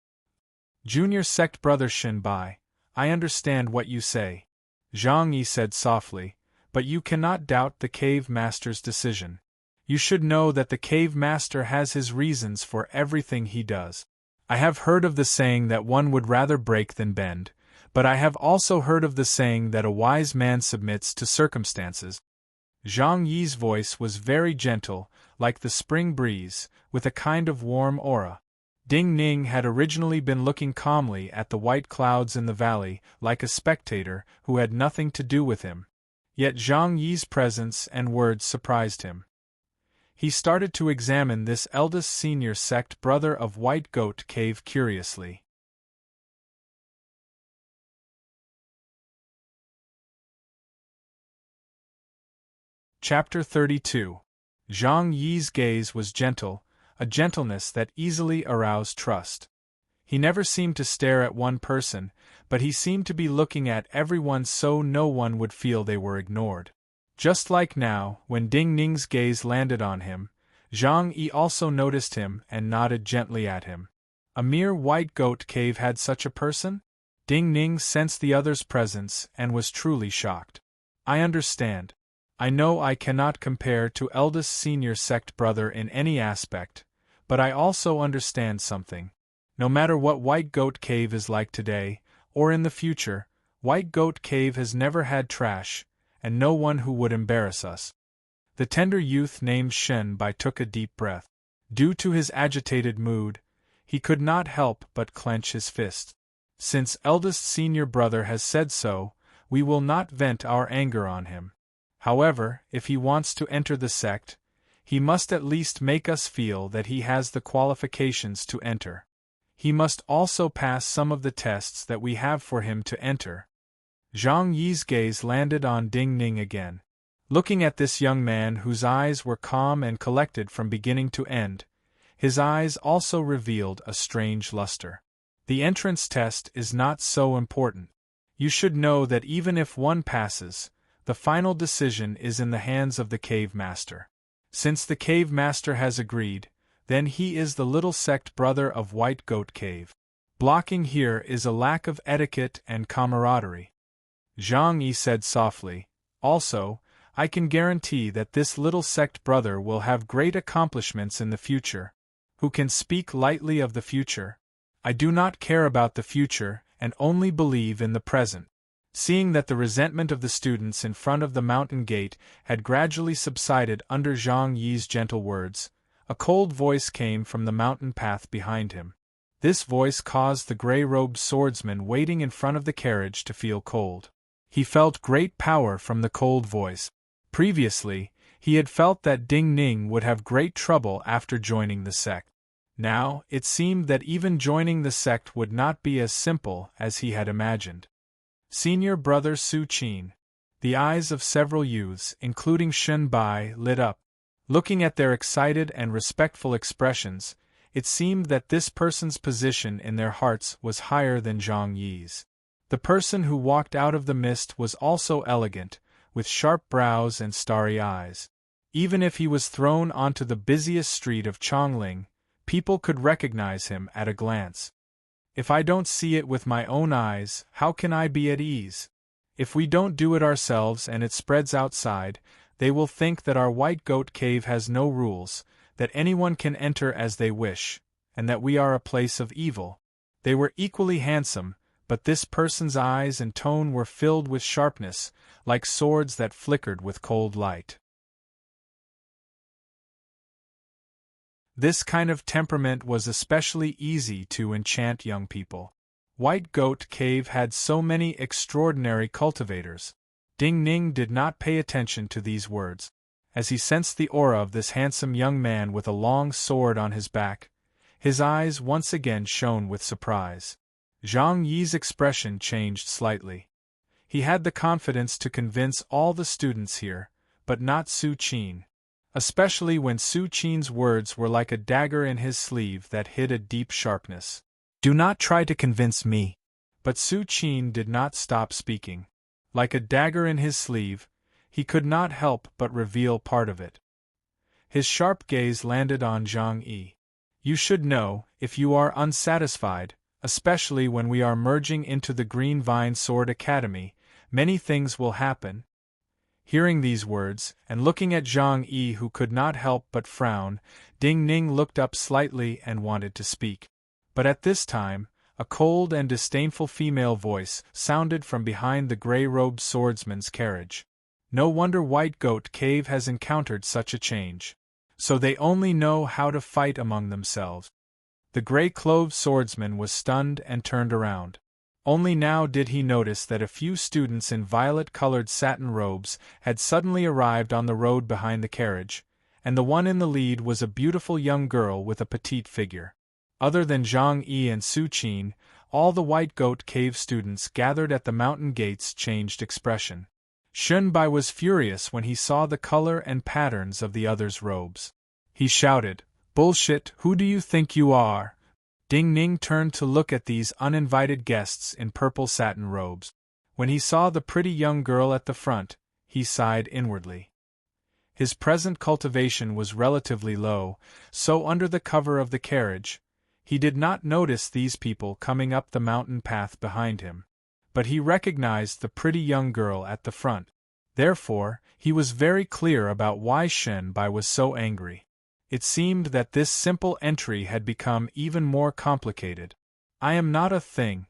Junior sect brother Shinbai, I understand what you say. Zhang Yi said softly, but you cannot doubt the cave master's decision. You should know that the cave master has his reasons for everything he does. I have heard of the saying that one would rather break than bend, but I have also heard of the saying that a wise man submits to circumstances. Zhang Yi's voice was very gentle, like the spring breeze, with a kind of warm aura. Ding Ning had originally been looking calmly at the white clouds in the valley, like a spectator who had nothing to do with him. Yet Zhang Yi's presence and words surprised him. He started to examine this eldest senior sect brother of White Goat Cave curiously. Chapter 32. Zhang Yi's gaze was gentle, a gentleness that easily aroused trust. He never seemed to stare at one person, but he seemed to be looking at everyone so no one would feel they were ignored. Just like now, when Ding Ning's gaze landed on him, Zhang Yi also noticed him and nodded gently at him. A mere White Goat Cave had such a person? Ding Ning sensed the other's presence and was truly shocked. I understand. I know I cannot compare to eldest senior sect brother in any aspect, but I also understand something. No matter what White Goat Cave is like today, or in the future, White Goat Cave has never had trash, and no one who would embarrass us. The tender youth named Shen Bai took a deep breath. Due to his agitated mood, he could not help but clench his fist. Since eldest senior brother has said so, we will not vent our anger on him. However, if he wants to enter the sect, he must at least make us feel that he has the qualifications to enter. He must also pass some of the tests that we have for him to enter. Zhang Yi's gaze landed on Ding Ning again. Looking at this young man whose eyes were calm and collected from beginning to end, his eyes also revealed a strange luster. The entrance test is not so important. You should know that even if one passes, the final decision is in the hands of the cave master. Since the cave master has agreed, then he is the little sect brother of White Goat Cave. Blocking here is a lack of etiquette and camaraderie. Zhang Yi said softly. Also, I can guarantee that this little sect brother will have great accomplishments in the future. Who can speak lightly of the future? I do not care about the future and only believe in the present. Seeing that the resentment of the students in front of the mountain gate had gradually subsided under Zhang Yi's gentle words, a cold voice came from the mountain path behind him. This voice caused the gray-robed swordsman waiting in front of the carriage to feel cold. He felt great power from the cold voice. Previously, he had felt that Ding Ning would have great trouble after joining the sect. Now, it seemed that even joining the sect would not be as simple as he had imagined. Senior brother Su Qin. The eyes of several youths, including Shen Bai, lit up. Looking at their excited and respectful expressions, it seemed that this person's position in their hearts was higher than Zhang Yi's. The person who walked out of the mist was also elegant, with sharp brows and starry eyes. Even if he was thrown onto the busiest street of Chongling, people could recognize him at a glance. If I don't see it with my own eyes, how can I be at ease? If we don't do it ourselves and it spreads outside, they will think that our White Goat Cave has no rules, that anyone can enter as they wish, and that we are a place of evil. They were equally handsome, but this person's eyes and tone were filled with sharpness, like swords that flickered with cold light. This kind of temperament was especially easy to enchant young people. White Goat Cave had so many extraordinary cultivators. Ding Ning did not pay attention to these words. As he sensed the aura of this handsome young man with a long sword on his back, his eyes once again shone with surprise. Zhang Yi's expression changed slightly. He had the confidence to convince all the students here, but not Su Qin. Especially when Su Qin's words were like a dagger in his sleeve that hid a deep sharpness. Do not try to convince me. But Su Qin did not stop speaking. Like a dagger in his sleeve, he could not help but reveal part of it. His sharp gaze landed on Zhang Yi. You should know, if you are unsatisfied, especially when we are merging into the Green Vine Sword Academy, many things will happen. Hearing these words, and looking at Zhang Yi who could not help but frown, Ding Ning looked up slightly and wanted to speak. But at this time, a cold and disdainful female voice sounded from behind the gray-robed swordsman's carriage. No wonder White Goat Cave has encountered such a change. So they only know how to fight among themselves. The gray-clothed swordsman was stunned and turned around. Only now did he notice that a few students in violet-colored satin robes had suddenly arrived on the road behind the carriage, and the one in the lead was a beautiful young girl with a petite figure. Other than Zhang Yi and Su Qin, all the White Goat Cave students gathered at the mountain gates changed expression. Shun Bai was furious when he saw the color and patterns of the others' robes. He shouted, "Bullshit, who do you think you are?" Ding Ning turned to look at these uninvited guests in purple satin robes. When he saw the pretty young girl at the front, he sighed inwardly. His present cultivation was relatively low, so under the cover of the carriage, he did not notice these people coming up the mountain path behind him. But he recognized the pretty young girl at the front. Therefore, he was very clear about why Shen Bai was so angry. It seemed that this simple entry had become even more complicated. "I am not a thing."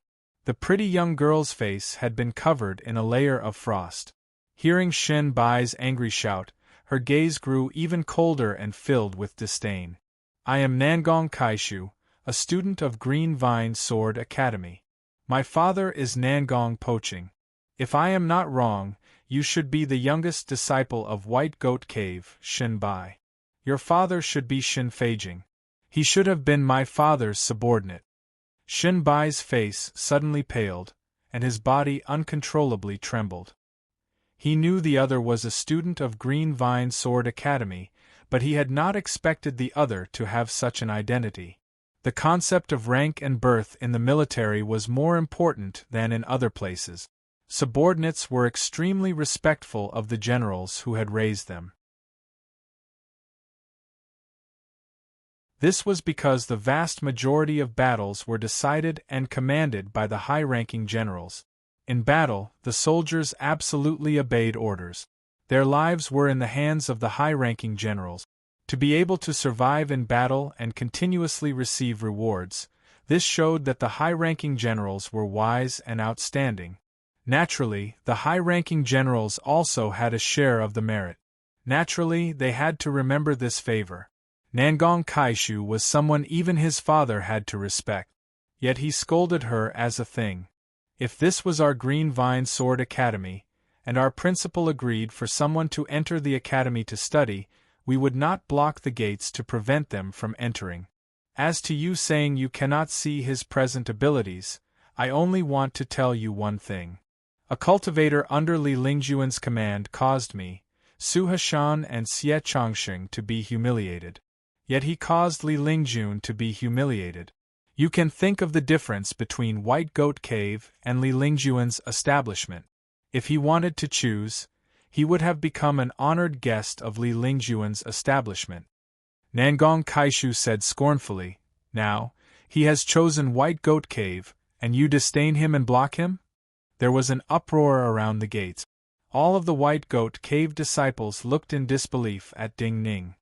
The pretty young girl's face had been covered in a layer of frost. Hearing Shen Bai's angry shout, her gaze grew even colder and filled with disdain. "I am Nangong Kaishu, a student of Green Vine Sword Academy. My father is Nangong Poching. If I am not wrong, you should be the youngest disciple of White Goat Cave, Shen Bai. Your father should be Shen Feijing. He should have been my father's subordinate." Shen Bai's face suddenly paled, and his body uncontrollably trembled. He knew the other was a student of Green Vine Sword Academy, but he had not expected the other to have such an identity. The concept of rank and birth in the military was more important than in other places. Subordinates were extremely respectful of the generals who had raised them. This was because the vast majority of battles were decided and commanded by the high-ranking generals. In battle, the soldiers absolutely obeyed orders. Their lives were in the hands of the high-ranking generals. To be able to survive in battle and continuously receive rewards, this showed that the high-ranking generals were wise and outstanding. Naturally, the high-ranking generals also had a share of the merit. Naturally, they had to remember this favor. Nangong Kaishu was someone even his father had to respect. Yet he scolded her as a thing. If this was our Green Vine Sword Academy, and our principal agreed for someone to enter the academy to study, we would not block the gates to prevent them from entering. As to you saying you cannot see his present abilities, I only want to tell you one thing. A cultivator under Li Lingjuan's command caused me, Su Hashan and Xie Chongsheng to be humiliated. Yet he caused Li Lingjun to be humiliated. You can think of the difference between White Goat Cave and Li Lingjuan's establishment. If he wanted to choose, he would have become an honored guest of Li Lingjuan's establishment. Nangong Kaishu said scornfully, "Now, he has chosen White Goat Cave, and you disdain him and block him?" There was an uproar around the gates. All of the White Goat Cave disciples looked in disbelief at Ding Ning.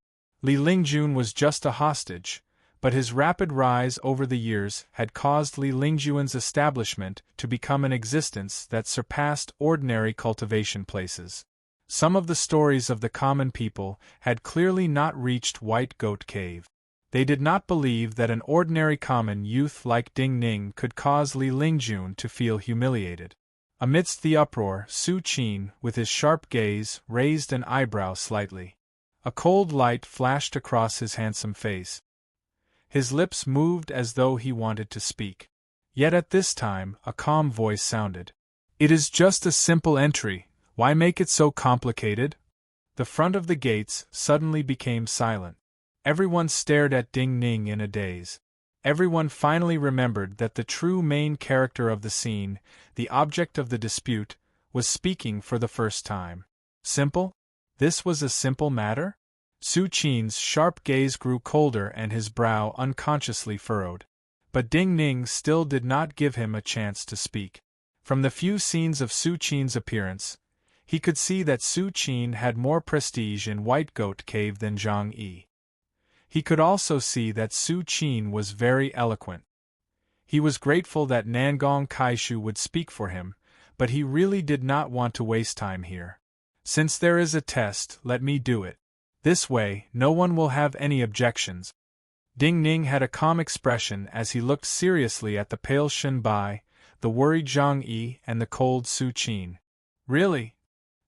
Li Lingjun was just a hostage, but his rapid rise over the years had caused Li Lingjuan's establishment to become an existence that surpassed ordinary cultivation places. Some of the stories of the common people had clearly not reached White Goat Cave. They did not believe that an ordinary common youth like Ding Ning could cause Li Lingjun to feel humiliated. Amidst the uproar, Su Qin, with his sharp gaze, raised an eyebrow slightly. A cold light flashed across his handsome face. His lips moved as though he wanted to speak. Yet at this time, a calm voice sounded. "It is just a simple entry, why make it so complicated?" The front of the gates suddenly became silent. Everyone stared at Ding Ning in a daze. Everyone finally remembered that the true main character of the scene, the object of the dispute, was speaking for the first time. Simple? This was a simple matter? Su Qin's sharp gaze grew colder and his brow unconsciously furrowed. But Ding Ning still did not give him a chance to speak. From the few scenes of Su Qin's appearance, He could see that Su Qin had more prestige in White Goat Cave than Zhang Yi. He could also see that Su Qin was very eloquent. He was grateful that Nangong Kaishu would speak for him, but he really did not want to waste time here. Since there is a test, let me do it. This way, no one will have any objections. Ding Ning had a calm expression as he looked seriously at the pale Shen Bai, the worried Zhang Yi, and the cold Su Qin. Really?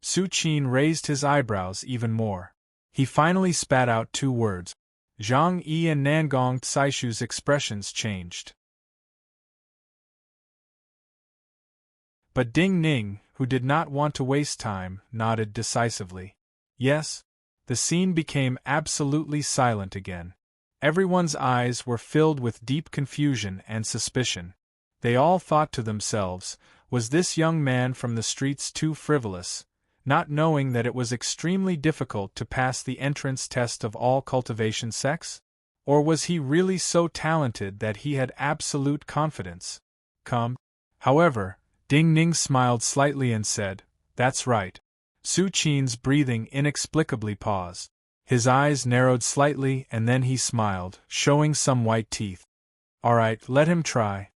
Su Qin raised his eyebrows even more. He finally spat out 2 words. Zhang Yi and Nangong Tsaishu's expressions changed. But Ding Ning, who did not want to waste time, nodded decisively. Yes? The scene became absolutely silent again. Everyone's eyes were filled with deep confusion and suspicion. They all thought to themselves, was this young man from the streets too frivolous, not knowing that it was extremely difficult to pass the entrance test of all cultivation sects? Or was he really so talented that he had absolute confidence? Come. However, Ding Ning smiled slightly and said, "That's right." Su Qin's breathing inexplicably paused. His eyes narrowed slightly and then he smiled, showing some white teeth. "All right, let him try."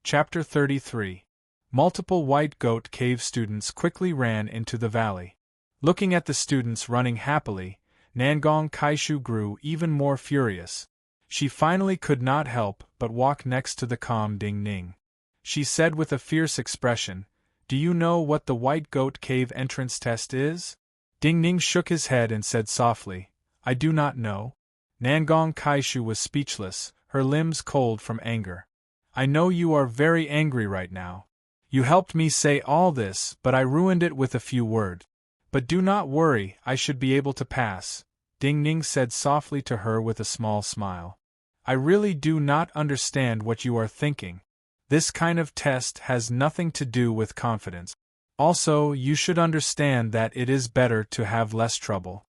Chapter 33. Multiple White Goat Cave students quickly ran into the valley. Looking at the students running happily, Nangong Kaishu grew even more furious. She finally could not help but walk next to the calm Ding Ning. She said with a fierce expression, "Do you know what the White Goat Cave entrance test is?" Ding Ning shook his head and said softly, "I do not know." Nangong Kaishu was speechless, her limbs cold from anger. "I know you are very angry right now. You helped me say all this, but I ruined it with a few words. But do not worry, I should be able to pass," Ding Ning said softly to her with a small smile. "I really do not understand what you are thinking. This kind of test has nothing to do with confidence. Also, you should understand that it is better to have less trouble."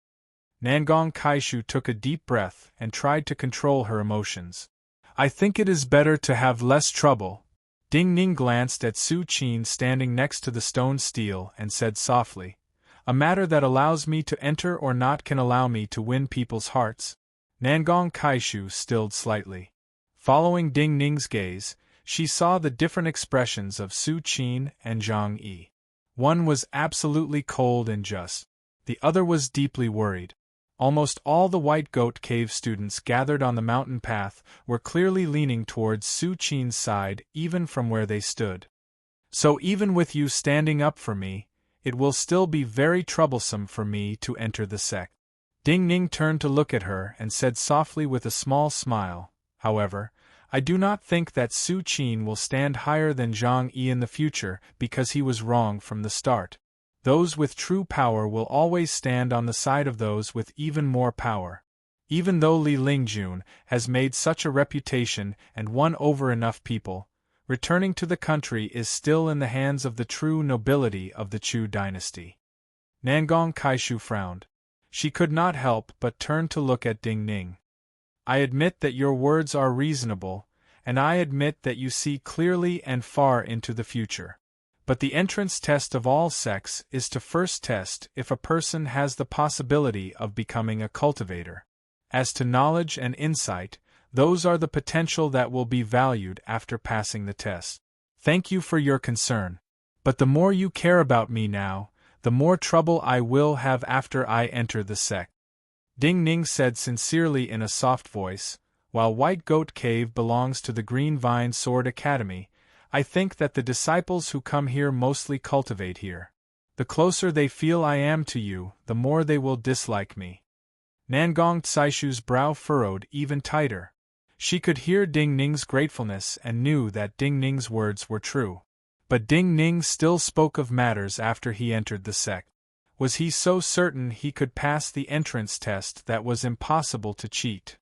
Nangong Kaishu took a deep breath and tried to control her emotions. "I think it is better to have less trouble." Ding Ning glanced at Su Qin standing next to the stone stele and said softly, "A matter that allows me to enter or not can allow me to win people's hearts." Nangong Kaishu stilled slightly. Following Ding Ning's gaze, she saw the different expressions of Su Qin and Zhang Yi. One was absolutely cold and just. The other was deeply worried. Almost all the White Goat Cave students gathered on the mountain path were clearly leaning towards Su Qin's side even from where they stood. "So even with you standing up for me, it will still be very troublesome for me to enter the sect." Ding Ning turned to look at her and said softly with a small smile, "However, I do not think that Su Qin will stand higher than Zhang Yi in the future because he was wrong from the start. Those with true power will always stand on the side of those with even more power. Even though Li Lingjun has made such a reputation and won over enough people, returning to the country is still in the hands of the true nobility of the Chu dynasty." Nangong Kaishu frowned. She could not help but turn to look at Ding Ning. "I admit that your words are reasonable, and I admit that you see clearly and far into the future. But the entrance test of all sects is to first test if a person has the possibility of becoming a cultivator. As to knowledge and insight, those are the potential that will be valued after passing the test. Thank you for your concern. But the more you care about me now, the more trouble I will have after I enter the sect." Ding Ning said sincerely in a soft voice, "While White Goat Cave belongs to the Green Vine Sword Academy, I think that the disciples who come here mostly cultivate here. The closer they feel I am to you, the more they will dislike me." Nangong Tsaishu's brow furrowed even tighter. She could hear Ding Ning's gratefulness and knew that Ding Ning's words were true. But Ding Ning still spoke of matters after he entered the sect. Was he so certain he could pass the entrance test that was impossible to cheat?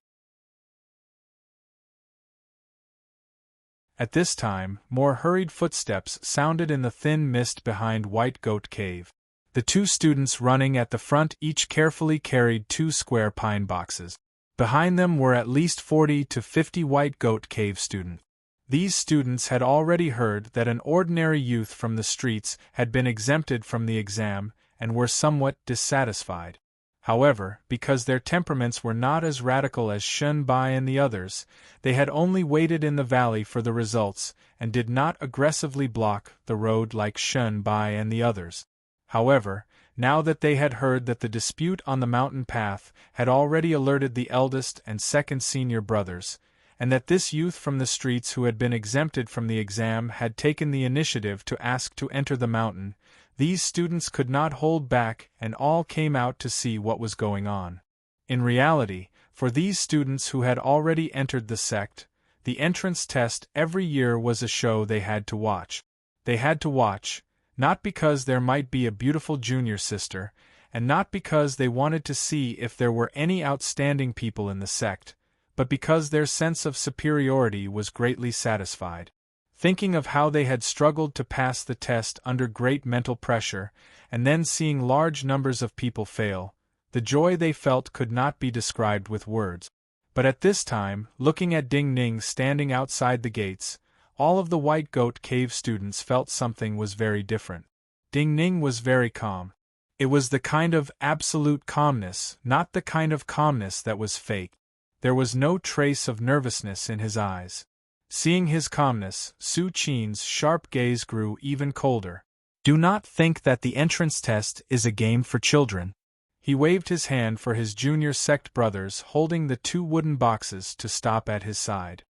At this time, more hurried footsteps sounded in the thin mist behind White Goat Cave. The 2 students running at the front each carefully carried 2 square pine boxes. Behind them were at least 40 to 50 White Goat Cave students. These students had already heard that an ordinary youth from the streets had been exempted from the exam and were somewhat dissatisfied. However, because their temperaments were not as radical as Shun Bai and the others, they had only waited in the valley for the results and did not aggressively block the road like Shun Bai and the others. However, now that they had heard that the dispute on the mountain path had already alerted the eldest and second senior brothers, and that this youth from the streets who had been exempted from the exam had taken the initiative to ask to enter the mountain, these students could not hold back and all came out to see what was going on. In reality, for these students who had already entered the sect, the entrance test every year was a show they had to watch. They had to watch, not because there might be a beautiful junior sister, and not because they wanted to see if there were any outstanding people in the sect, but because their sense of superiority was greatly satisfied. Thinking of how they had struggled to pass the test under great mental pressure, and then seeing large numbers of people fail, the joy they felt could not be described with words. But at this time, looking at Ding Ning standing outside the gates, all of the White Goat Cave students felt something was very different. Ding Ning was very calm. It was the kind of absolute calmness, not the kind of calmness that was fake. There was no trace of nervousness in his eyes. Seeing his calmness, Su Qin's sharp gaze grew even colder. Do not think that the entrance test is a game for children. He waved his hand for his junior sect brothers holding the 2 wooden boxes to stop at his side.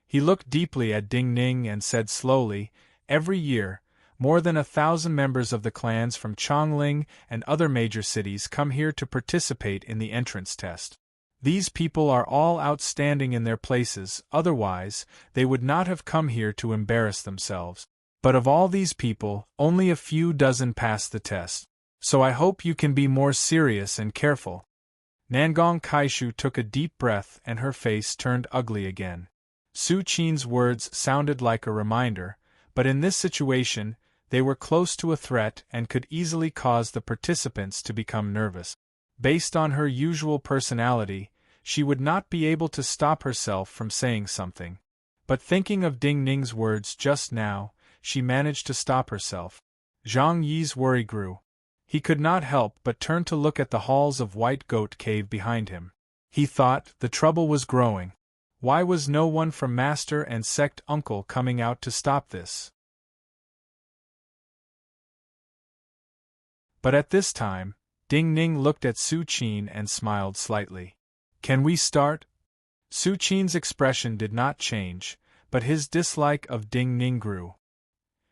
He looked deeply at Ding Ning and said slowly, every year, more than 1,000 members of the clans from Chongling and other major cities come here to participate in the entrance test. These people are all outstanding in their places, otherwise, they would not have come here to embarrass themselves. But of all these people, only a few dozen pass the test. So I hope you can be more serious and careful. Nangong Kaishu took a deep breath and her face turned ugly again. Su Qin's words sounded like a reminder, but in this situation, they were close to a threat and could easily cause the participants to become nervous. Based on her usual personality, she would not be able to stop herself from saying something. But thinking of Ding Ning's words just now, she managed to stop herself. Zhang Yi's worry grew. He could not help but turn to look at the halls of White Goat Cave behind him. He thought the trouble was growing. Why was no one from Master and Sect Uncle coming out to stop this? But at this time, Ding Ning looked at Su Qin and smiled slightly. Can we start? Su Qin's expression did not change, but his dislike of Ding Ning grew.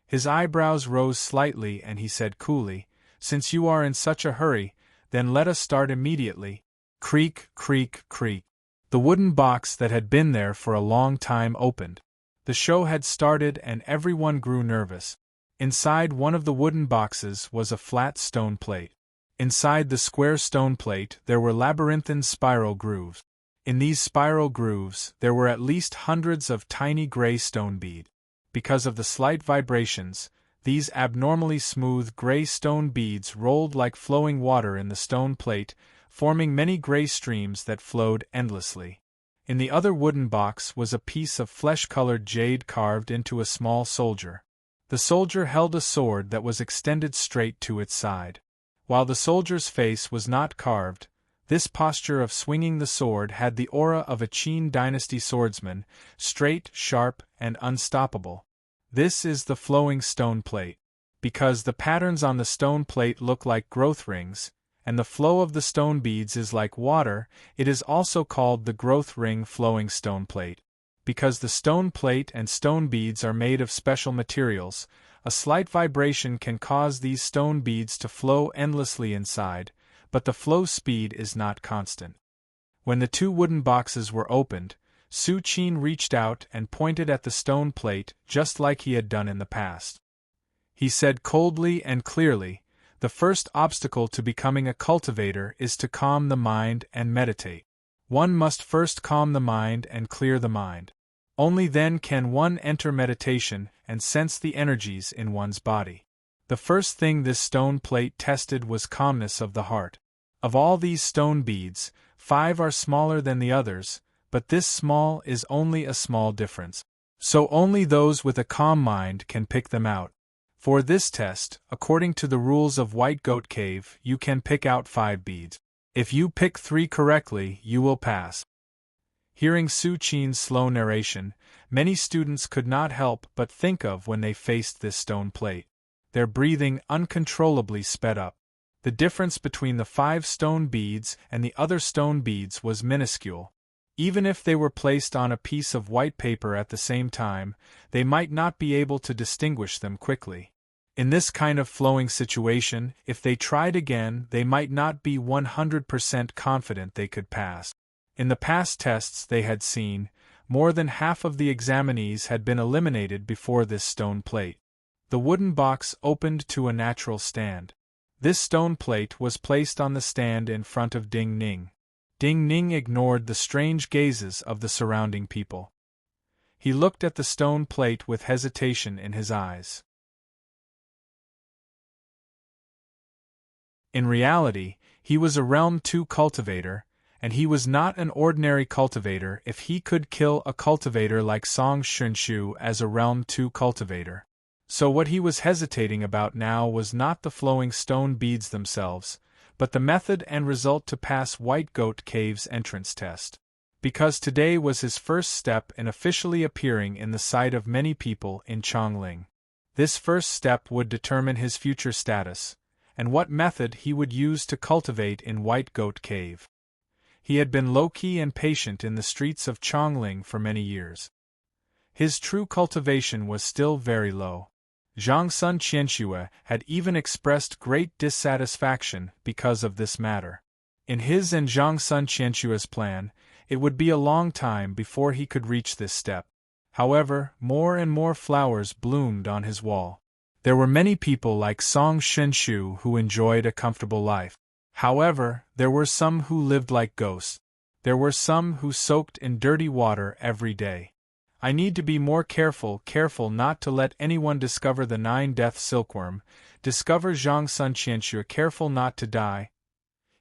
His eyebrows rose slightly and he said coolly, since you are in such a hurry, then let us start immediately. Creak, creak, creak. The wooden box that had been there for a long time opened. The show had started and everyone grew nervous. Inside one of the wooden boxes was a flat stone plate. Inside the square stone plate there were labyrinthine spiral grooves. In these spiral grooves there were at least hundreds of tiny gray stone beads. Because of the slight vibrations, these abnormally smooth gray stone beads rolled like flowing water in the stone plate, forming many gray streams that flowed endlessly. In the other wooden box was a piece of flesh-colored jade carved into a small soldier. The soldier held a sword that was extended straight to its side. While the soldier's face was not carved, this posture of swinging the sword had the aura of a Qin dynasty swordsman, straight, sharp, and unstoppable. This is the flowing stone plate. Because the patterns on the stone plate look like growth rings, and the flow of the stone beads is like water, it is also called the growth ring flowing stone plate. Because the stone plate and stone beads are made of special materials, a slight vibration can cause these stone beads to flow endlessly inside, but the flow speed is not constant. When the 2 wooden boxes were opened, Su Qin reached out and pointed at the stone plate just like he had done in the past. He said coldly and clearly, the first obstacle to becoming a cultivator is to calm the mind and meditate. One must first calm the mind and clear the mind. Only then can one enter meditation and sense the energies in one's body. The first thing this stone plate tested was calmness of the heart. Of all these stone beads, 5 are smaller than the others, but this small is only a small difference. So only those with a calm mind can pick them out. For this test, according to the rules of White Goat Cave, you can pick out 5 beads. If you pick 3 correctly, you will pass. Hearing Su Qin's slow narration, many students could not help but think of when they faced this stone plate. Their breathing uncontrollably sped up. The difference between the 5 stone beads and the other stone beads was minuscule. Even if they were placed on a piece of white paper at the same time, they might not be able to distinguish them quickly. In this kind of flowing situation, if they tried again, they might not be 100% confident they could pass. In the past tests they had seen, more than half of the examinees had been eliminated before this stone plate. The wooden box opened to a natural stand. This stone plate was placed on the stand in front of Ding Ning. Ding Ning ignored the strange gazes of the surrounding people. He looked at the stone plate with hesitation in his eyes. In reality, he was a Realm 2 cultivator, and he was not an ordinary cultivator if he could kill a cultivator like Song Xunshu as a Realm 2 cultivator. So what he was hesitating about now was not the flowing stone beads themselves, but the method and result to pass White Goat Cave's entrance test. Because today was his first step in officially appearing in the sight of many people in Chongling. This first step would determine his future status, and what method he would use to cultivate in White Goat Cave. He had been low-key and patient in the streets of Chongling for many years. His true cultivation was still very low. Zhang Sun Qianxue had even expressed great dissatisfaction because of this matter. In his and Zhang Sun Qianxue's plan, it would be a long time before he could reach this step. However, more and more flowers bloomed on his wall. There were many people like Song Xunshu who enjoyed a comfortable life. However, there were some who lived like ghosts. There were some who soaked in dirty water every day. I need to be more careful not to let anyone discover the 9-death silkworm, discover Zhang Sun Qianxue, careful not to die.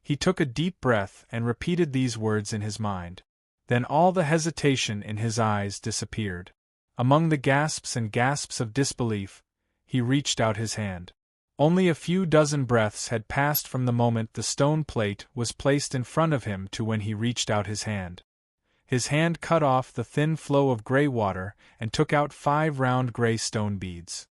He took a deep breath and repeated these words in his mind. Then all the hesitation in his eyes disappeared. Among the gasps and gasps of disbelief, he reached out his hand. Only a few dozen breaths had passed from the moment the stone plate was placed in front of him to when he reached out his hand. His hand cut off the thin flow of gray water and took out 5 round gray stone beads.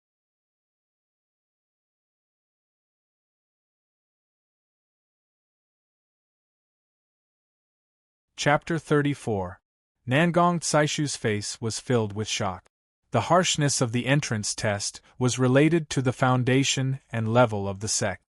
Chapter 34. Nangong Caishu's face was filled with shock. The harshness of the entrance test was related to the foundation and level of the sect.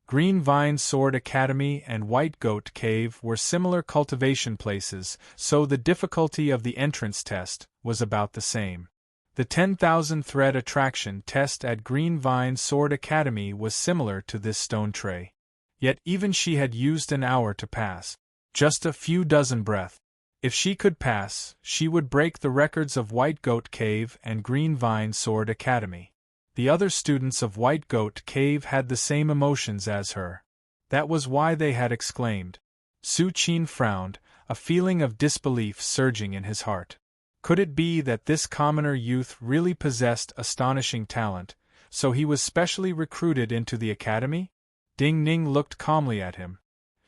Green Vine Sword Academy and White Goat Cave were similar cultivation places, so the difficulty of the entrance test was about the same. The 10,000 thread attraction test at Green Vine Sword Academy was similar to this stone tray. Yet even she had used an hour to pass. Just a few dozen breaths. If she could pass, she would break the records of White Goat Cave and Green Vine Sword Academy. The other students of White Goat Cave had the same emotions as her. That was why they had exclaimed. Su Qin frowned, a feeling of disbelief surging in his heart. Could it be that this commoner youth really possessed astonishing talent, so he was specially recruited into the academy? Ding Ning looked calmly at him.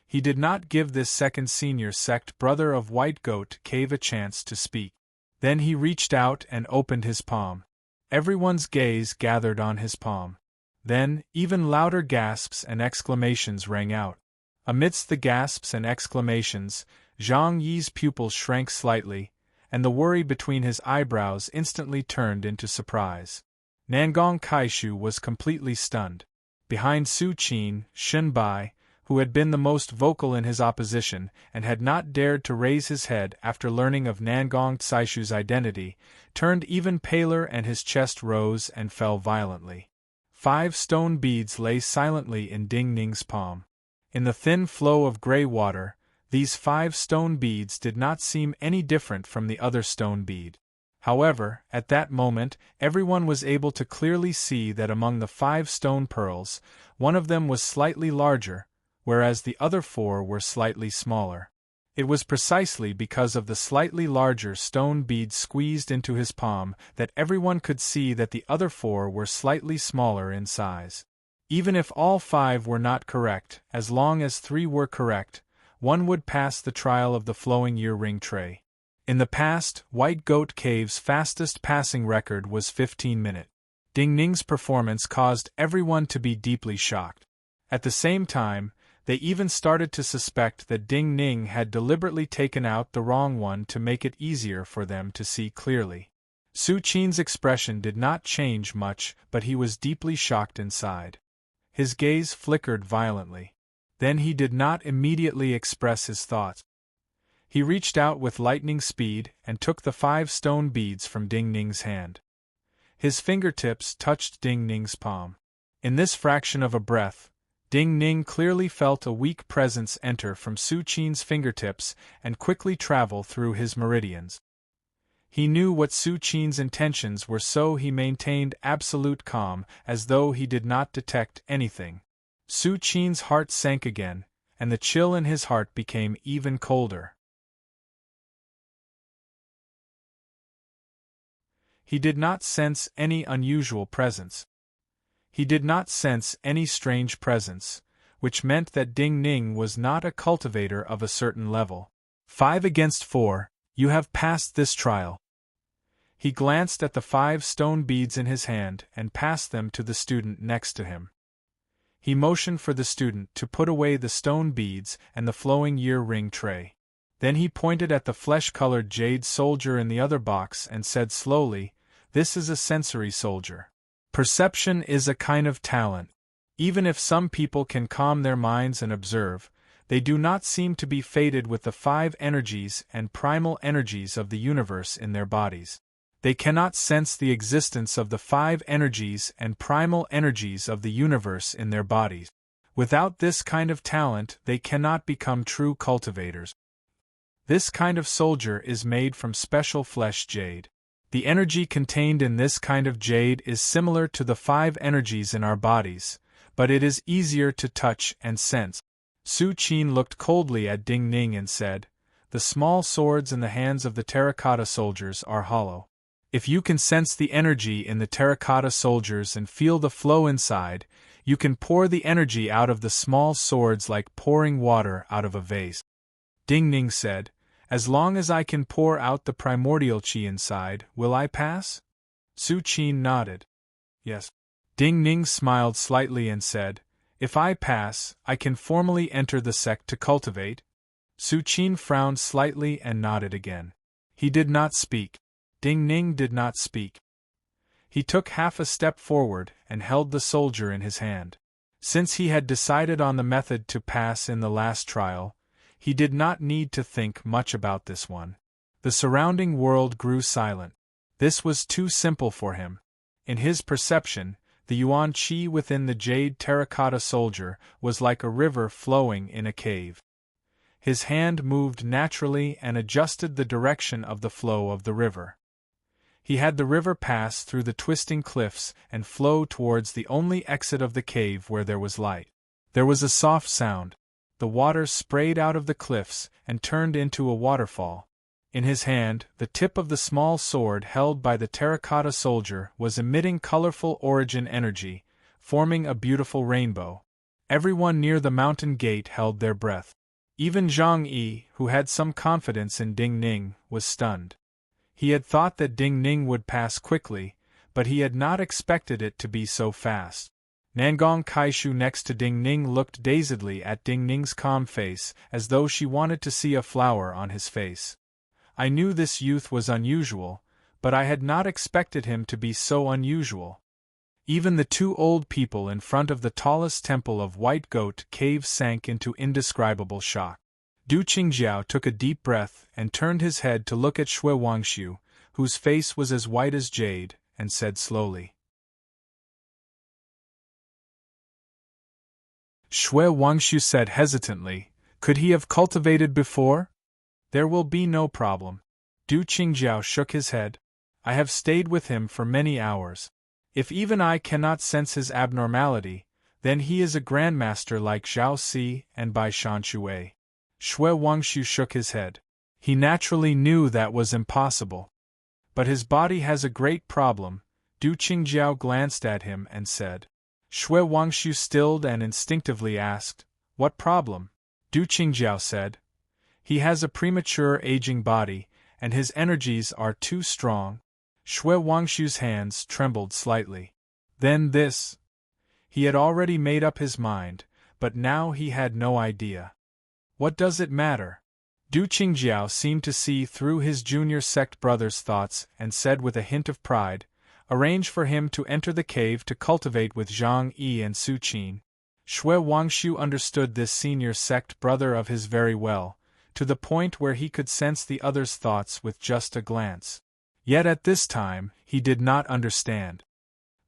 He did not give this second senior sect brother of White Goat Cave a chance to speak. Then he reached out and opened his palm. Everyone's gaze gathered on his palm. Then, even louder gasps and exclamations rang out. Amidst the gasps and exclamations, Zhang Yi's pupils shrank slightly, and the worry between his eyebrows instantly turned into surprise. Nangong Caishu was completely stunned. Behind Su Qin, Shen Bai, who had been the most vocal in his opposition and had not dared to raise his head after learning of Nangong Caishu's identity, turned even paler and his chest rose and fell violently. 5 stone beads lay silently in Ding Ning's palm. In the thin flow of gray water, these 5 stone beads did not seem any different from the other stone bead. However, at that moment, everyone was able to clearly see that among the 5 stone pearls, one of them was slightly larger, whereas the other 4 were slightly smaller. It was precisely because of the slightly larger stone beads squeezed into his palm that everyone could see that the other 4 were slightly smaller in size. Even if all 5 were not correct, as long as 3 were correct, one would pass the trial of the flowing earring tray. In the past, White Goat Cave's fastest passing record was 15 minutes. Ding Ning's performance caused everyone to be deeply shocked. At the same time, they even started to suspect that Ding Ning had deliberately taken out the wrong one to make it easier for them to see clearly. Su Qin's expression did not change much, but he was deeply shocked inside. His gaze flickered violently. Then he did not immediately express his thoughts. He reached out with lightning speed and took the 5 stone beads from Ding Ning's hand. His fingertips touched Ding Ning's palm. In this fraction of a breath, Ding Ning clearly felt a weak presence enter from Su Qin's fingertips and quickly travel through his meridians. He knew what Su Qin's intentions were, so he maintained absolute calm, as though he did not detect anything. Su Qin's heart sank again, and the chill in his heart became even colder. He did not sense any unusual presence. He did not sense any strange presence, which meant that Ding Ning was not a cultivator of a certain level. 5 against 4, you have passed this trial. He glanced at the 5 stone beads in his hand and passed them to the student next to him. He motioned for the student to put away the stone beads and the flowing ear-ring tray. Then he pointed at the flesh-colored jade soldier in the other box and said slowly, "This is a sensory soldier. Perception is a kind of talent. Even if some people can calm their minds and observe, they do not seem to be fated with the 5 energies and primal energies of the universe in their bodies. They cannot sense the existence of the 5 energies and primal energies of the universe in their bodies. Without this kind of talent, they cannot become true cultivators. This kind of soldier is made from special flesh jade. The energy contained in this kind of jade is similar to the 5 energies in our bodies, but it is easier to touch and sense." Su Qin looked coldly at Ding Ning and said, "The small swords in the hands of the terracotta soldiers are hollow. If you can sense the energy in the terracotta soldiers and feel the flow inside, you can pour the energy out of the small swords like pouring water out of a vase." Ding Ning said, "As long as I can pour out the primordial qi inside, will I pass?" Su Qin nodded. "Yes." Ding Ning smiled slightly and said, "If I pass, I can formally enter the sect to cultivate?" Su Qin frowned slightly and nodded again. He did not speak. Ding Ning did not speak. He took half a step forward and held the soldier in his hand. Since he had decided on the method to pass in the last trial, he did not need to think much about this one. The surrounding world grew silent. This was too simple for him. In his perception, the yuan qi within the jade terracotta soldier was like a river flowing in a cave. His hand moved naturally and adjusted the direction of the flow of the river. He had the river pass through the twisting cliffs and flow towards the only exit of the cave where there was light. There was a soft sound. The water sprayed out of the cliffs and turned into a waterfall. In his hand, the tip of the small sword held by the terracotta soldier was emitting colorful origin energy, forming a beautiful rainbow. Everyone near the mountain gate held their breath. Even Zhang Yi, who had some confidence in Ding Ning, was stunned. He had thought that Ding Ning would pass quickly, but he had not expected it to be so fast. Nangong Kaishu next to Ding Ning looked dazedly at Ding Ning's calm face, as though she wanted to see a flower on his face. I knew this youth was unusual, but I had not expected him to be so unusual. Even the 2 old people in front of the tallest temple of White Goat Cave sank into indescribable shock. Du Qingjiao took a deep breath and turned his head to look at Shui Wangshu, whose face was as white as jade, and said slowly, Shui Wangshu said hesitantly, "Could he have cultivated before?" "There will be no problem." Du Qingjiao shook his head. "I have stayed with him for many hours. If even I cannot sense his abnormality, then he is a grandmaster like Zhao Si and Bai Shan Shui." Xue Wangshu shook his head. He naturally knew that was impossible. But his body has a great problem. Du Qingjiao glanced at him and said. Xue Wangshu stilled and instinctively asked, "What problem?" Du Qingjiao said. "He has a premature aging body, and his energies are too strong." Xue Wangshu's hands trembled slightly. Then this. He had already made up his mind, but now he had no idea. What does it matter? Du Qingjiao seemed to see through his junior sect brother's thoughts and said with a hint of pride, "Arrange for him to enter the cave to cultivate with Zhang Yi and Su Qin." Xue Wangshu understood this senior sect brother of his very well, to the point where he could sense the other's thoughts with just a glance. Yet at this time, he did not understand.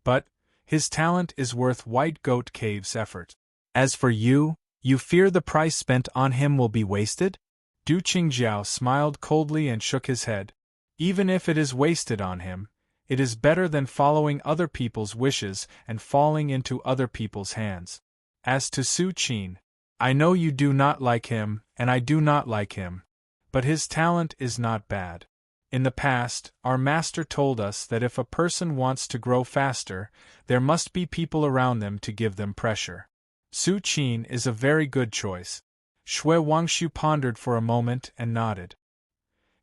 But his talent is worth White Goat Cave's effort. As for you, you fear the price spent on him will be wasted? Du Qingjiao smiled coldly and shook his head. Even if it is wasted on him, it is better than following other people's wishes and falling into other people's hands. As to Su Qin, I know you do not like him, and I do not like him. But his talent is not bad. In the past, our master told us that if a person wants to grow faster, there must be people around them to give them pressure. Su Qin is a very good choice. Xue Wangshu pondered for a moment and nodded.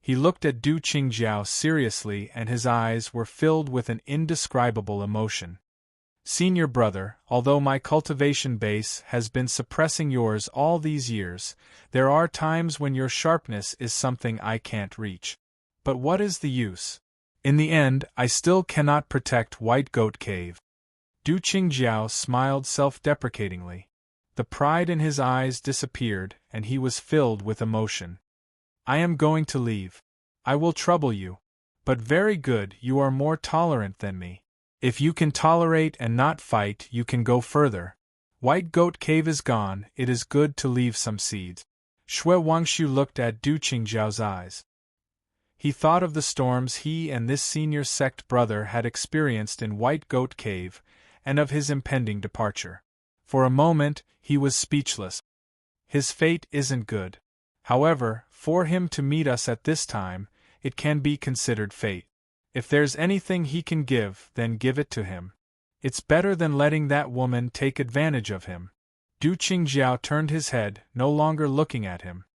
He looked at Du Qingjiao seriously and his eyes were filled with an indescribable emotion. Senior brother, although my cultivation base has been suppressing yours all these years, there are times when your sharpness is something I can't reach. But what is the use? In the end, I still cannot protect White Goat Cave. Du Qingjiao smiled self-deprecatingly. The pride in his eyes disappeared, and he was filled with emotion. I am going to leave. I will trouble you. But very good, you are more tolerant than me. If you can tolerate and not fight, you can go further. White Goat Cave is gone, it is good to leave some seeds. Xue Wangshu looked at Du Qingjiao's eyes. He thought of the storms he and this senior sect brother had experienced in White Goat Cave, and of his impending departure. For a moment, he was speechless. His fate isn't good. However, for him to meet us at this time, it can be considered fate. If there's anything he can give, then give it to him. It's better than letting that woman take advantage of him. Du Qingjiao turned his head, no longer looking at him.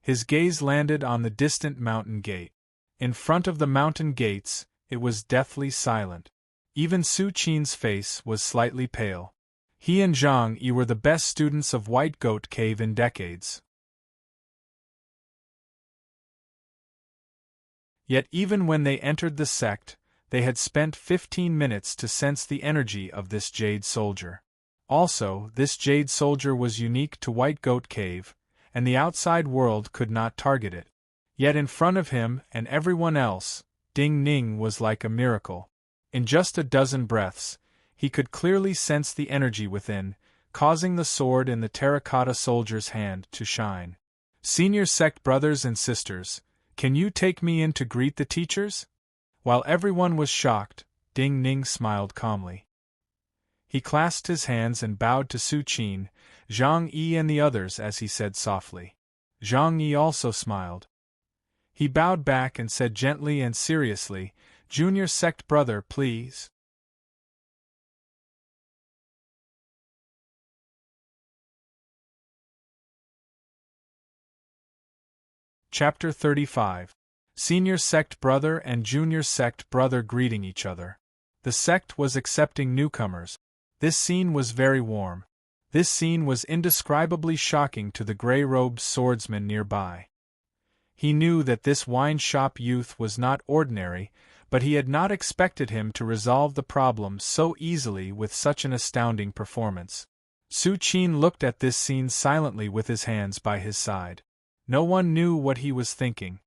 His gaze landed on the distant mountain gate. In front of the mountain gates, it was deathly silent. Even Su Qin's face was slightly pale. He and Zhang Yi were the best students of White Goat Cave in decades. Yet even when they entered the sect, they had spent 15 minutes to sense the energy of this jade soldier. Also, this jade soldier was unique to White Goat Cave, and the outside world could not target it. Yet in front of him and everyone else, Ding Ning was like a miracle. In just a dozen breaths, he could clearly sense the energy within, causing the sword in the terracotta soldier's hand to shine. Senior sect brothers and sisters, can you take me in to greet the teachers? While everyone was shocked, Ding Ning smiled calmly. He clasped his hands and bowed to Su Qin, Zhang Yi and the others as he said softly. Zhang Yi also smiled. He bowed back and said gently and seriously, "Junior sect brother, please." Chapter 35. Senior sect brother and junior sect brother greeting each other. The sect was accepting newcomers. This scene was very warm. This scene was indescribably shocking to the gray-robed swordsman nearby. He knew that this wine-shop youth was not ordinary, but he had not expected him to resolve the problem so easily with such an astounding performance. Su Qin looked at this scene silently with his hands by his side. No one knew what he was thinking.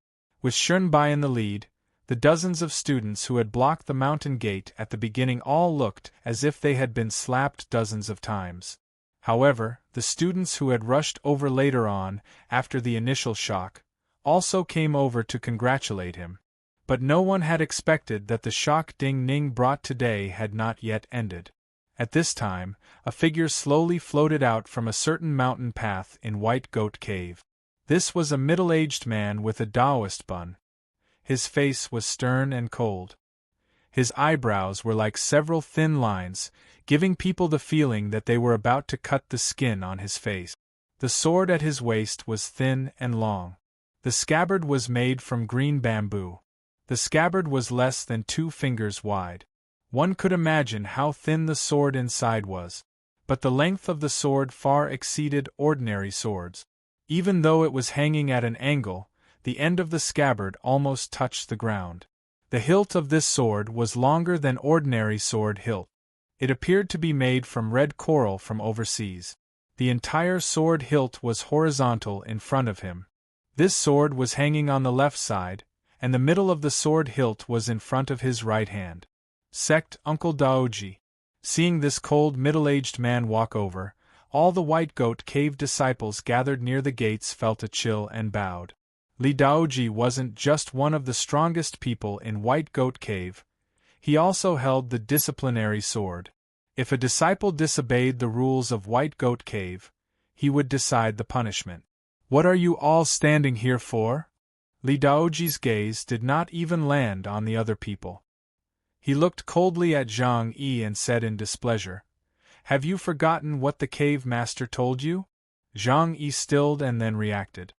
With Shunbai in the lead, the dozens of students who had blocked the mountain gate at the beginning all looked as if they had been slapped dozens of times. However, the students who had rushed over later on, after the initial shock, also came over to congratulate him. But no one had expected that the shock Ding Ning brought today had not yet ended. At this time, a figure slowly floated out from a certain mountain path in White Goat Cave. This was a middle-aged man with a Taoist bun. His face was stern and cold. His eyebrows were like several thin lines, giving people the feeling that they were about to cut the skin on his face. The sword at his waist was thin and long. The scabbard was made from green bamboo. The scabbard was less than 2 fingers wide. One could imagine how thin the sword inside was. But the length of the sword far exceeded ordinary swords. Even though it was hanging at an angle, the end of the scabbard almost touched the ground. The hilt of this sword was longer than ordinary sword hilt. It appeared to be made from red coral from overseas. The entire sword hilt was horizontal in front of him. This sword was hanging on the left side, and the middle of the sword hilt was in front of his right hand. Sect Uncle Daoji. Seeing this cold middle-aged man walk over, all the White Goat Cave disciples gathered near the gates felt a chill and bowed. Li Daoji wasn't just one of the strongest people in White Goat Cave. He also held the disciplinary sword. If a disciple disobeyed the rules of White Goat Cave, he would decide the punishment. "What are you all standing here for?" Li Daoji's gaze did not even land on the other people. He looked coldly at Zhang Yi and said in displeasure, "Have you forgotten what the cave master told you?" Zhang Yi stilled and then reacted.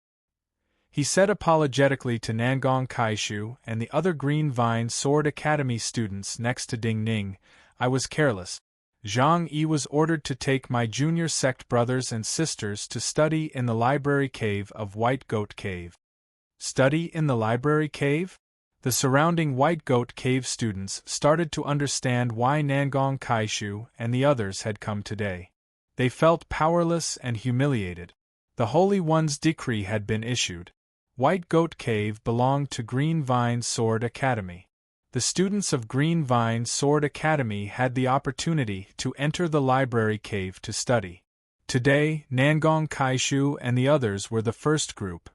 He said apologetically to Nangong Kaishu and the other Green Vine Sword Academy students next to Ding Ning, "I was careless. Zhang Yi was ordered to take my junior sect brothers and sisters to study in the library cave of White Goat Cave." Study in the library cave? The surrounding White Goat Cave students started to understand why Nangong Kaishu and the others had come today. They felt powerless and humiliated. The Holy One's decree had been issued. White Goat Cave belonged to Green Vine Sword Academy. The students of Green Vine Sword Academy had the opportunity to enter the library cave to study. Today, Nangong Kaishu and the others were the first group.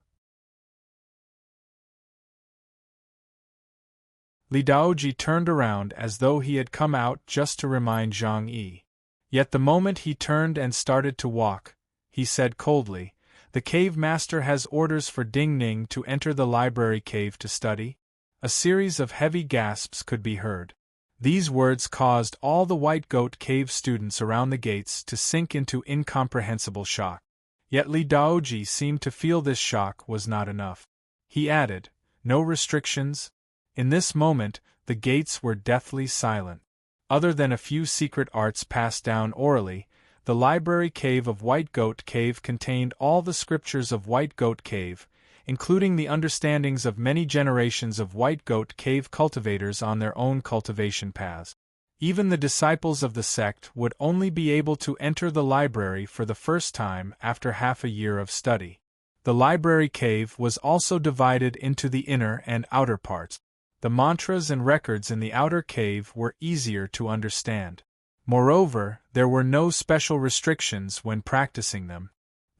Li Daoji turned around as though he had come out just to remind Zhang Yi. Yet the moment he turned and started to walk, he said coldly, "The cave master has orders for Ding Ning to enter the library cave to study." A series of heavy gasps could be heard. These words caused all the White Goat Cave students around the gates to sink into incomprehensible shock. Yet Li Daoji seemed to feel this shock was not enough. He added, "No restrictions?" In this moment, the gates were deathly silent. Other than a few secret arts passed down orally, the library cave of White Goat Cave contained all the scriptures of White Goat Cave, including the understandings of many generations of White Goat Cave cultivators on their own cultivation paths. Even the disciples of the sect would only be able to enter the library for the first time after half a year of study. The library cave was also divided into the inner and outer parts. The mantras and records in the outer cave were easier to understand. Moreover, there were no special restrictions when practicing them.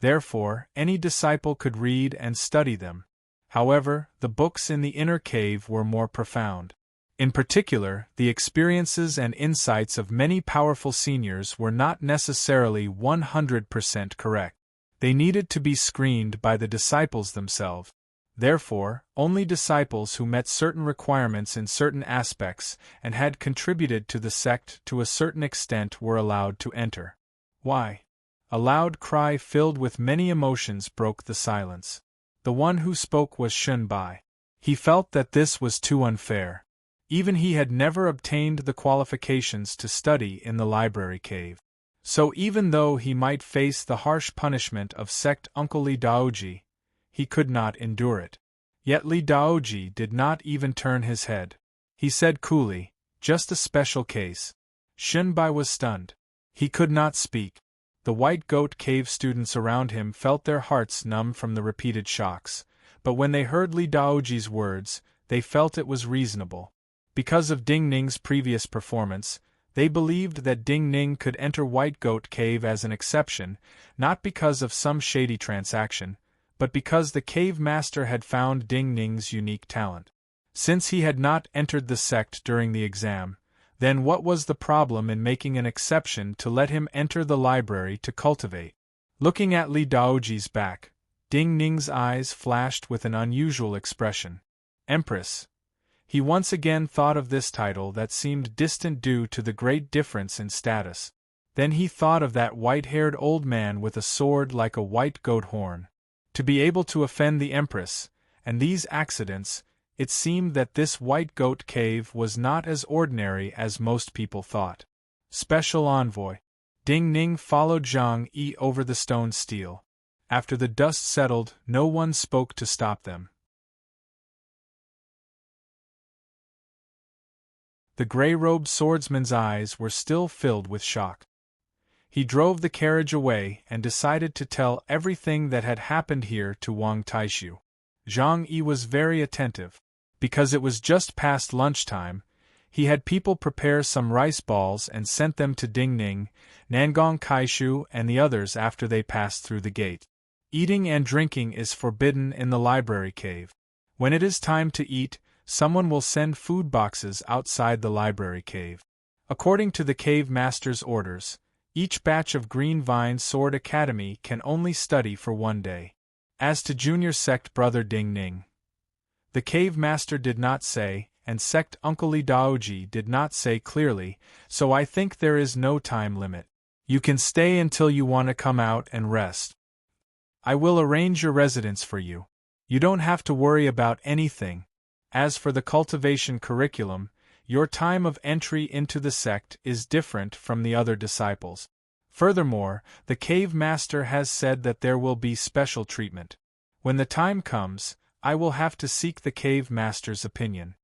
Therefore, any disciple could read and study them. However, the books in the inner cave were more profound. In particular, the experiences and insights of many powerful seniors were not necessarily 100% correct. They needed to be screened by the disciples themselves. Therefore, only disciples who met certain requirements in certain aspects and had contributed to the sect to a certain extent were allowed to enter. "Why?" A loud cry filled with many emotions broke the silence. The one who spoke was Shunbai. He felt that this was too unfair. Even he had never obtained the qualifications to study in the library cave. So even though he might face the harsh punishment of sect Uncle Li Daoji, he could not endure it. Yet Li Daoji did not even turn his head. He said coolly, "Just a special case." Shunbai was stunned. He could not speak. The White Goat Cave students around him felt their hearts numb from the repeated shocks, but when they heard Li Daoji's words, they felt it was reasonable. Because of Ding Ning's previous performance, they believed that Ding Ning could enter White Goat Cave as an exception, not because of some shady transaction, but because the cave master had found Ding Ning's unique talent. Since he had not entered the sect during the exam, then what was the problem in making an exception to let him enter the library to cultivate? Looking at Li Daoji's back, Ding Ning's eyes flashed with an unusual expression. Empress. He once again thought of this title that seemed distant due to the great difference in status. Then he thought of that white-haired old man with a sword like a white goat horn. To be able to offend the Empress, and these accidents, it seemed that this white goat cave was not as ordinary as most people thought. Special Envoy. Ding Ning followed Zhang Yi over the stone stele. After the dust settled, no one spoke to stop them. The gray-robed swordsman's eyes were still filled with shock. He drove the carriage away and decided to tell everything that had happened here to Wang Taishu. Zhang Yi was very attentive. Because it was just past lunchtime, he had people prepare some rice balls and sent them to Ding Ning, Nangong Kaishu and the others after they passed through the gate. Eating and drinking is forbidden in the library cave. When it is time to eat, someone will send food boxes outside the library cave. According to the cave master's orders, each batch of Green Vine Sword Academy can only study for 1 day. As to junior sect brother Ding Ning, the cave master did not say, and sect uncle Li Daoji did not say clearly, so I think there is no time limit. You can stay until you want to come out and rest. I will arrange your residence for you. You don't have to worry about anything. As for the cultivation curriculum, your time of entry into the sect is different from the other disciples. Furthermore, the cave master has said that there will be special treatment. When the time comes, I will have to seek the cave master's opinion.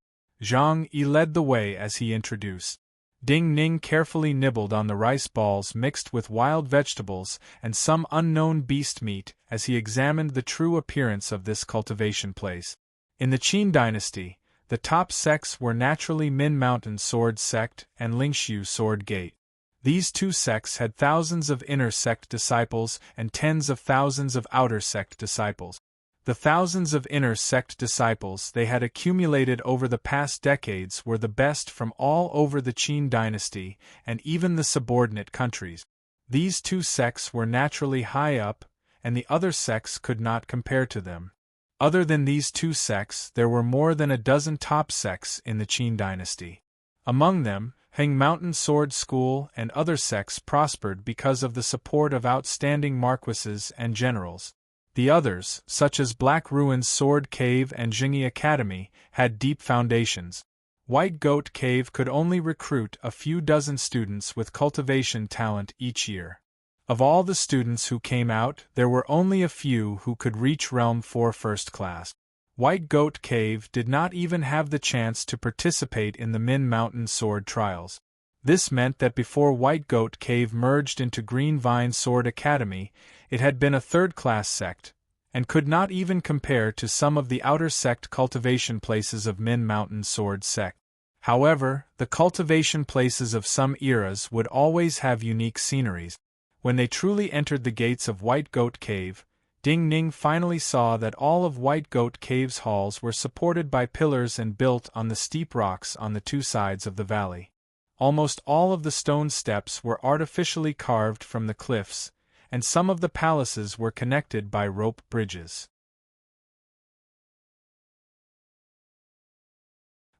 Zhang Yi led the way as he introduced. Ding Ning carefully nibbled on the rice balls mixed with wild vegetables and some unknown beast meat as he examined the true appearance of this cultivation place. In the Qin dynasty, the top sects were naturally Min Mountain Sword Sect and Lingshu Sword Gate. These two sects had thousands of inner sect disciples and tens of thousands of outer sect disciples. The thousands of inner sect disciples they had accumulated over the past decades were the best from all over the Qin dynasty and even the subordinate countries. These two sects were naturally high up, and the other sects could not compare to them. Other than these two sects, there were more than a dozen top sects in the Qin dynasty. Among them, Heng Mountain Sword School and other sects prospered because of the support of outstanding marquises and generals. The others, such as Black Ruins Sword Cave and Jingyi Academy, had deep foundations. White Goat Cave could only recruit a few dozen students with cultivation talent each year. Of all the students who came out, there were only a few who could reach Realm 4 first class. White Goat Cave did not even have the chance to participate in the Min Mountain Sword Trials. This meant that before White Goat Cave merged into Green Vine Sword Academy, it had been a third-class sect, and could not even compare to some of the outer sect cultivation places of Min Mountain Sword Sect. However, the cultivation places of some eras would always have unique sceneries. When they truly entered the gates of White Goat Cave, Ding Ning finally saw that all of White Goat Cave's halls were supported by pillars and built on the steep rocks on the two sides of the valley. Almost all of the stone steps were artificially carved from the cliffs, and some of the palaces were connected by rope bridges.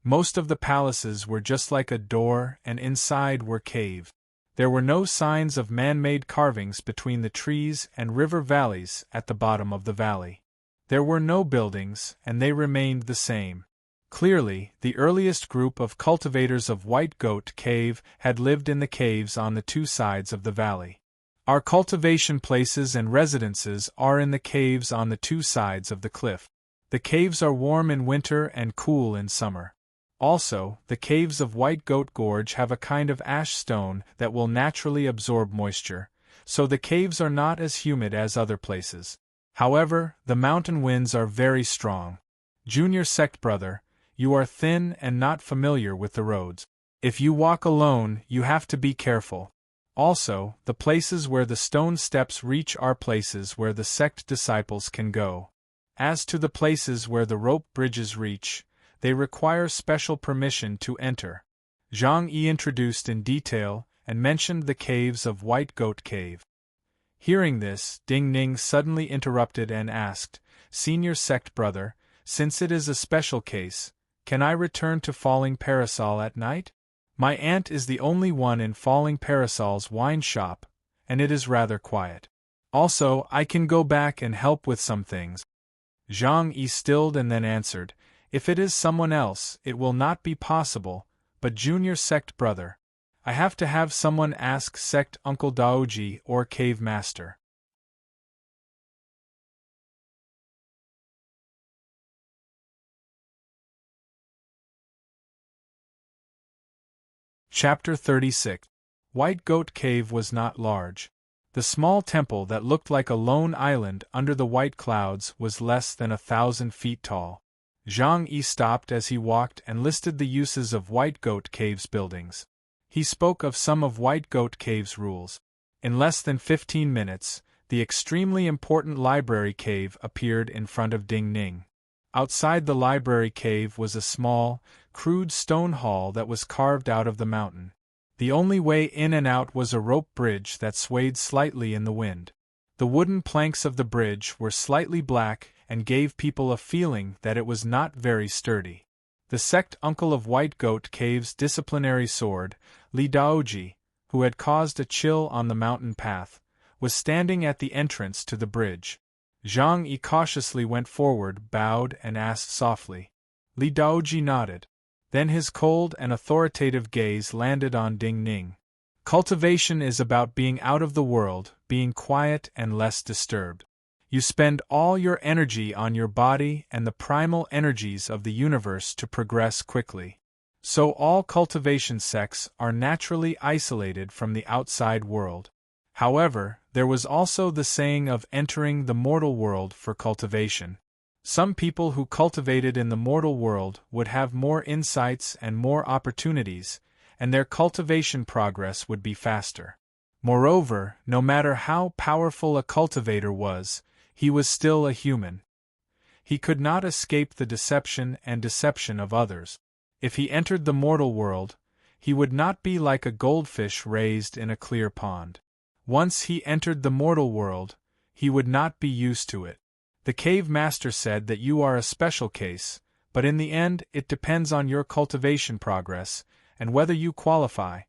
Most of the palaces were just like a door, and inside were caves. There were no signs of man-made carvings between the trees and river valleys at the bottom of the valley. There were no buildings, and they remained the same. Clearly, the earliest group of cultivators of White Goat Cave had lived in the caves on the two sides of the valley. Our cultivation places and residences are in the caves on the two sides of the cliff. The caves are warm in winter and cool in summer. Also, the caves of White Goat Gorge have a kind of ash stone that will naturally absorb moisture, so the caves are not as humid as other places. However, the mountain winds are very strong. Junior sect brother, you are thin and not familiar with the roads. If you walk alone, you have to be careful. Also, the places where the stone steps reach are places where the sect disciples can go. As to the places where the rope bridges reach, they require special permission to enter. Zhang Yi introduced in detail and mentioned the caves of White Goat Cave. Hearing this, Ding Ning suddenly interrupted and asked, Senior sect brother, since it is a special case, can I return to Falling Parasol at night? My aunt is the only one in Falling Parasol's wine shop, and it is rather quiet. Also, I can go back and help with some things. Zhang Yi stilled and then answered, If it is someone else, it will not be possible, but junior sect brother. I have to have someone ask sect Uncle Daoji or Cave Master. Chapter 36. White Goat Cave was not large. The small temple that looked like a lone island under the white clouds was less than 1,000 feet tall. Zhang Yi stopped as he walked and listed the uses of White Goat Cave's buildings. He spoke of some of White Goat Cave's rules. In less than 15 minutes, the extremely important library cave appeared in front of Ding Ning. Outside the library cave was a small, crude stone hall that was carved out of the mountain. The only way in and out was a rope bridge that swayed slightly in the wind. The wooden planks of the bridge were slightly black and gave people a feeling that it was not very sturdy. The sect uncle of White Goat Cave's disciplinary sword, Li Daoji, who had caused a chill on the mountain path, was standing at the entrance to the bridge. Zhang Yi cautiously went forward, bowed, and asked softly. Li Daoji nodded. Then his cold and authoritative gaze landed on Ding Ning. Cultivation is about being out of the world, being quiet and less disturbed. You spend all your energy on your body and the primal energies of the universe to progress quickly. So all cultivation sects are naturally isolated from the outside world. However, there was also the saying of entering the mortal world for cultivation. Some people who cultivated in the mortal world would have more insights and more opportunities, and their cultivation progress would be faster. Moreover, no matter how powerful a cultivator was, he was still a human. He could not escape the deception of others. If he entered the mortal world, he would not be like a goldfish raised in a clear pond. Once he entered the mortal world, he would not be used to it. The cave master said that you are a special case, but in the end it depends on your cultivation progress, and whether you qualify.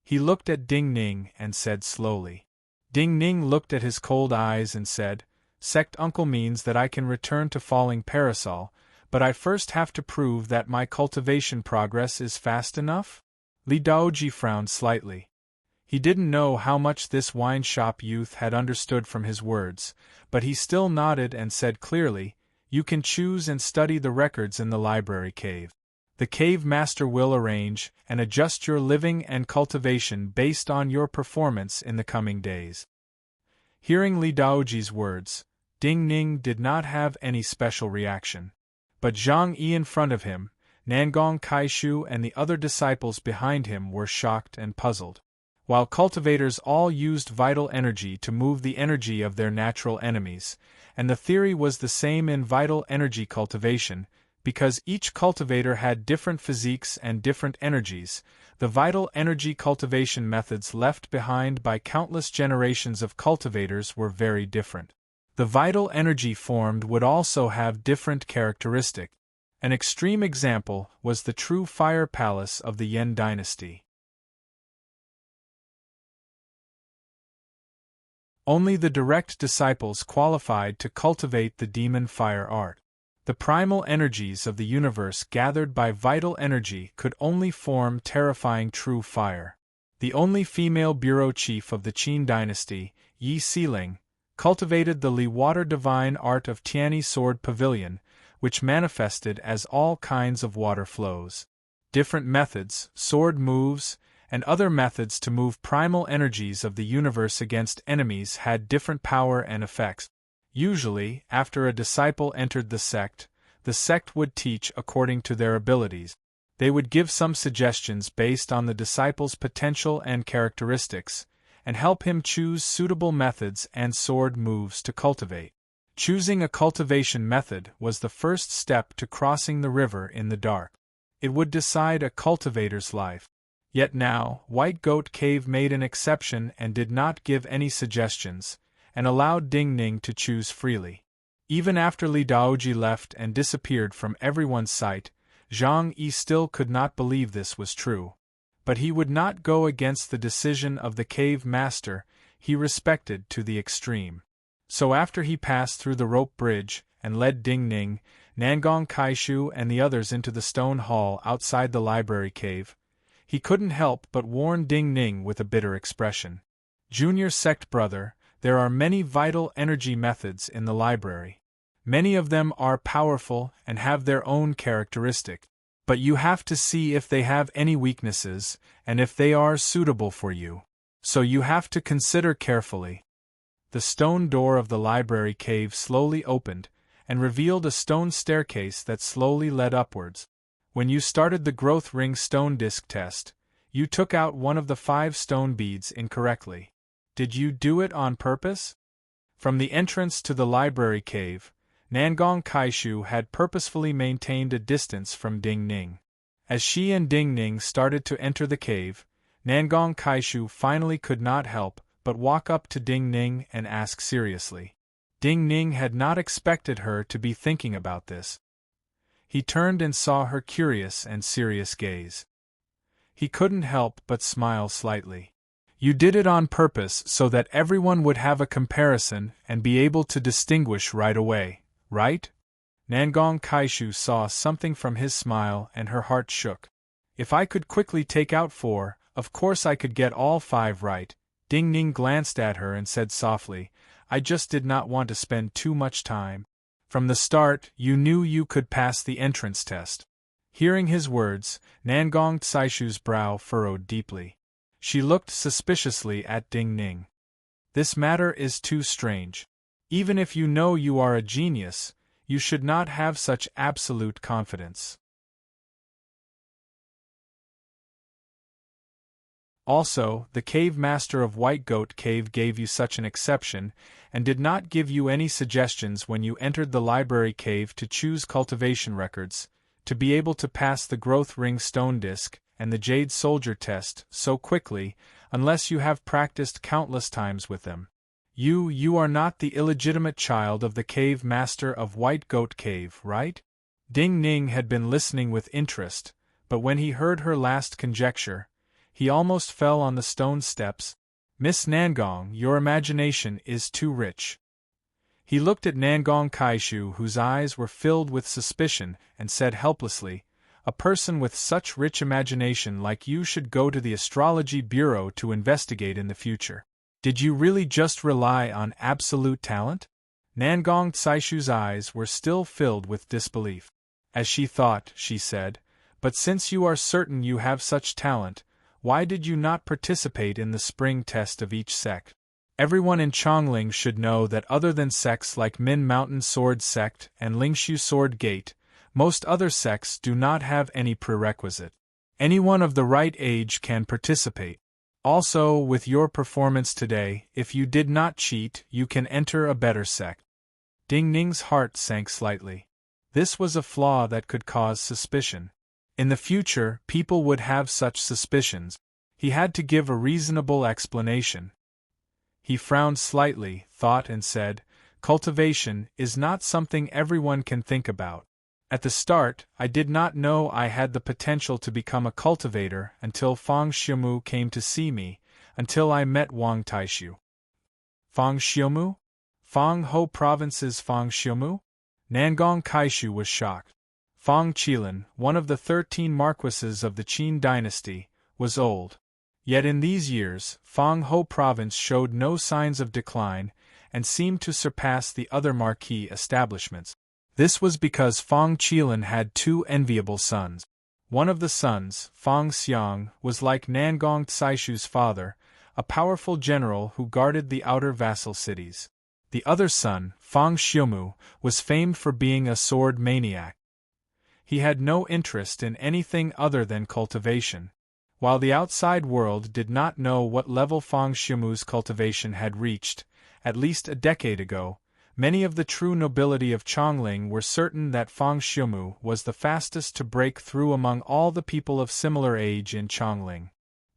He looked at Ding Ning and said slowly. Ding Ning looked at his cold eyes and said, Sect uncle means that I can return to Falling Parasol, but I first have to prove that my cultivation progress is fast enough? Li Daoji frowned slightly. He didn't know how much this wine shop youth had understood from his words, but he still nodded and said clearly, You can choose and study the records in the library cave. The cave master will arrange and adjust your living and cultivation based on your performance in the coming days. Hearing Li Daoji's words, Ding Ning did not have any special reaction. But Zhang Yi in front of him, Nangong Kaishu and the other disciples behind him were shocked and puzzled. While cultivators all used vital energy to move the energy of their natural enemies, and the theory was the same in vital energy cultivation, because each cultivator had different physiques and different energies, the vital energy cultivation methods left behind by countless generations of cultivators were very different. The vital energy formed would also have different characteristics. An extreme example was the true fire palace of the Yen dynasty. Only the direct disciples qualified to cultivate the demon fire art. The primal energies of the universe gathered by vital energy could only form terrifying true fire. The only female bureau chief of the Qin dynasty, Yi Siling, cultivated the Li Water divine art of Tianyi Sword Pavilion, which manifested as all kinds of water flows. Different methods, sword moves, and other methods to move primal energies of the universe against enemies had different power and effects. Usually, after a disciple entered the sect would teach according to their abilities. They would give some suggestions based on the disciple's potential and characteristics, and help him choose suitable methods and sword moves to cultivate. Choosing a cultivation method was the first step to crossing the river in the dark. It would decide a cultivator's life. Yet now, White Goat Cave made an exception and did not give any suggestions, and allowed Ding Ning to choose freely. Even after Li Daoji left and disappeared from everyone's sight, Zhang Yi still could not believe this was true. But he would not go against the decision of the cave master he respected to the extreme. So after he passed through the rope bridge and led Ding Ning, Nangong Kaishu and the others into the stone hall outside the library cave, he couldn't help but warn Ding Ning with a bitter expression. Junior sect brother, there are many vital energy methods in the library. Many of them are powerful and have their own characteristic, but you have to see if they have any weaknesses and if they are suitable for you. So you have to consider carefully. The stone door of the library cave slowly opened and revealed a stone staircase that slowly led upwards. When you started the growth ring stone disc test, you took out one of the 5 stone beads incorrectly. Did you do it on purpose? From the entrance to the library cave, Nangong Kaishu had purposefully maintained a distance from Ding Ning. As she and Ding Ning started to enter the cave, Nangong Kaishu finally could not help but walk up to Ding Ning and ask seriously. Ding Ning had not expected her to be thinking about this. He turned and saw her curious and serious gaze. He couldn't help but smile slightly. You did it on purpose so that everyone would have a comparison and be able to distinguish right away, right? Nangong Kaishu saw something from his smile and her heart shook. If I could quickly take out 4, of course I could get all 5 right. Ding Ning glanced at her and said softly, I just did not want to spend too much time. From the start, you knew you could pass the entrance test. Hearing his words, Nangong Tsaishu's brow furrowed deeply. She looked suspiciously at Ding Ning. This matter is too strange. Even if you know you are a genius, you should not have such absolute confidence. Also, the cave master of White Goat Cave gave you such an exception, and did not give you any suggestions when you entered the library cave to choose cultivation records, to be able to pass the growth ring stone disc and the jade soldier test so quickly, unless you have practiced countless times with them. You are not the illegitimate child of the cave master of White Goat Cave, right? Ding Ning had been listening with interest, but when he heard her last conjecture, he almost fell on the stone steps. Miss Nangong, your imagination is too rich. He looked at Nangong Kaishu, whose eyes were filled with suspicion, and said helplessly, a person with such rich imagination like you should go to the astrology bureau to investigate in the future. Did you really just rely on absolute talent? Nangong Tsaishu's eyes were still filled with disbelief. As she thought, she said, but since you are certain you have such talent, why did you not participate in the spring test of each sect? Everyone in Chongling should know that other than sects like Min Mountain Sword Sect and Lingshu Sword Gate, most other sects do not have any prerequisite. Anyone of the right age can participate. Also, with your performance today, if you did not cheat, you can enter a better sect. Ding Ning's heart sank slightly. This was a flaw that could cause suspicion. In the future, people would have such suspicions. He had to give a reasonable explanation. He frowned slightly, thought and said, cultivation is not something everyone can think about. At the start, I did not know I had the potential to become a cultivator until Fang Xiumu came to see me, until I met Wang Taishu. Fang Xiumu? Fang Ho Province's Fang Xiumu? Nangong Kaishu was shocked. Fang Qilin, one of the 13 marquises of the Qin dynasty, was old. Yet in these years, Fang Ho Province showed no signs of decline and seemed to surpass the other marquis establishments. This was because Fang Qilin had 2 enviable sons. One of the sons, Fang Xiang, was like Nangong Tsaishu's father, a powerful general who guarded the outer vassal cities. The other son, Fang Xiumu, was famed for being a sword maniac. He had no interest in anything other than cultivation. While the outside world did not know what level Fang Xiumu's cultivation had reached, at least a decade ago, many of the true nobility of Chongling were certain that Fang Xiumu was the fastest to break through among all the people of similar age in Chongling.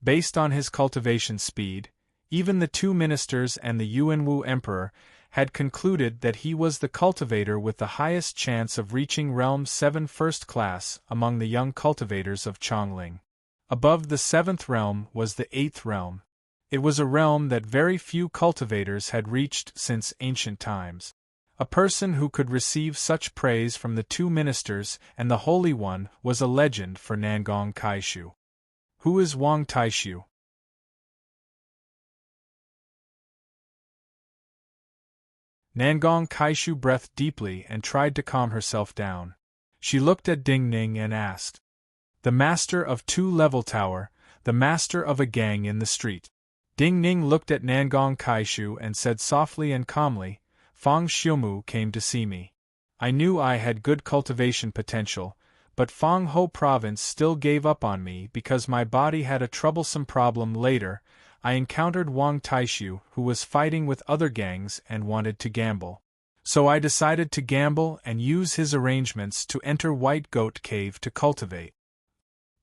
Based on his cultivation speed, Even the two ministers and the Yuanwu emperor had concluded that he was the cultivator with the highest chance of reaching Realm 7 first class among the young cultivators of Chongling. Above the 7th realm was the 8th realm. It was a realm that very few cultivators had reached since ancient times. A person who could receive such praise from the two ministers and the Holy One was a legend for Nangong Kaishu. Who is Wang Taishu? Nangong Kaishu breathed deeply and tried to calm herself down. She looked at Ding Ning and asked, "The master of two-level tower, the master of a gang in the street." Ding Ning looked at Nangong Kaishu and said softly and calmly, "Fang Xiumu came to see me. I knew I had good cultivation potential, but Fang Ho province still gave up on me because my body had a troublesome problem. Later, I encountered Wang Taishu, who was fighting with other gangs and wanted to gamble. So I decided to gamble and use his arrangements to enter White Goat Cave to cultivate."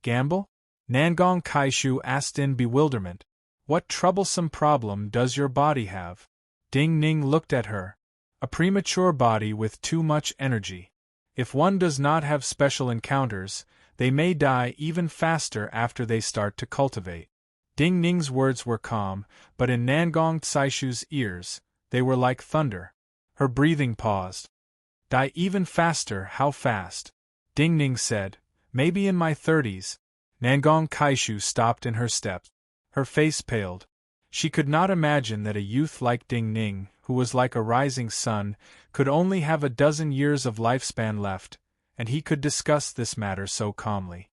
"Gamble?" Nangong Kaishu asked in bewilderment. "What troublesome problem does your body have?" Ding Ning looked at her. "A premature body with too much energy. If one does not have special encounters, they may die even faster after they start to cultivate." Ding Ning's words were calm, but in Nangong Tsaishu's ears, they were like thunder. Her breathing paused. "Die even faster? How fast?" Ding Ning said, "Maybe in my 30s. Nangong Kaishu stopped in her steps. Her face paled. She could not imagine that a youth like Ding Ning, who was like a rising sun, could only have a dozen years of lifespan left, and he could discuss this matter so calmly.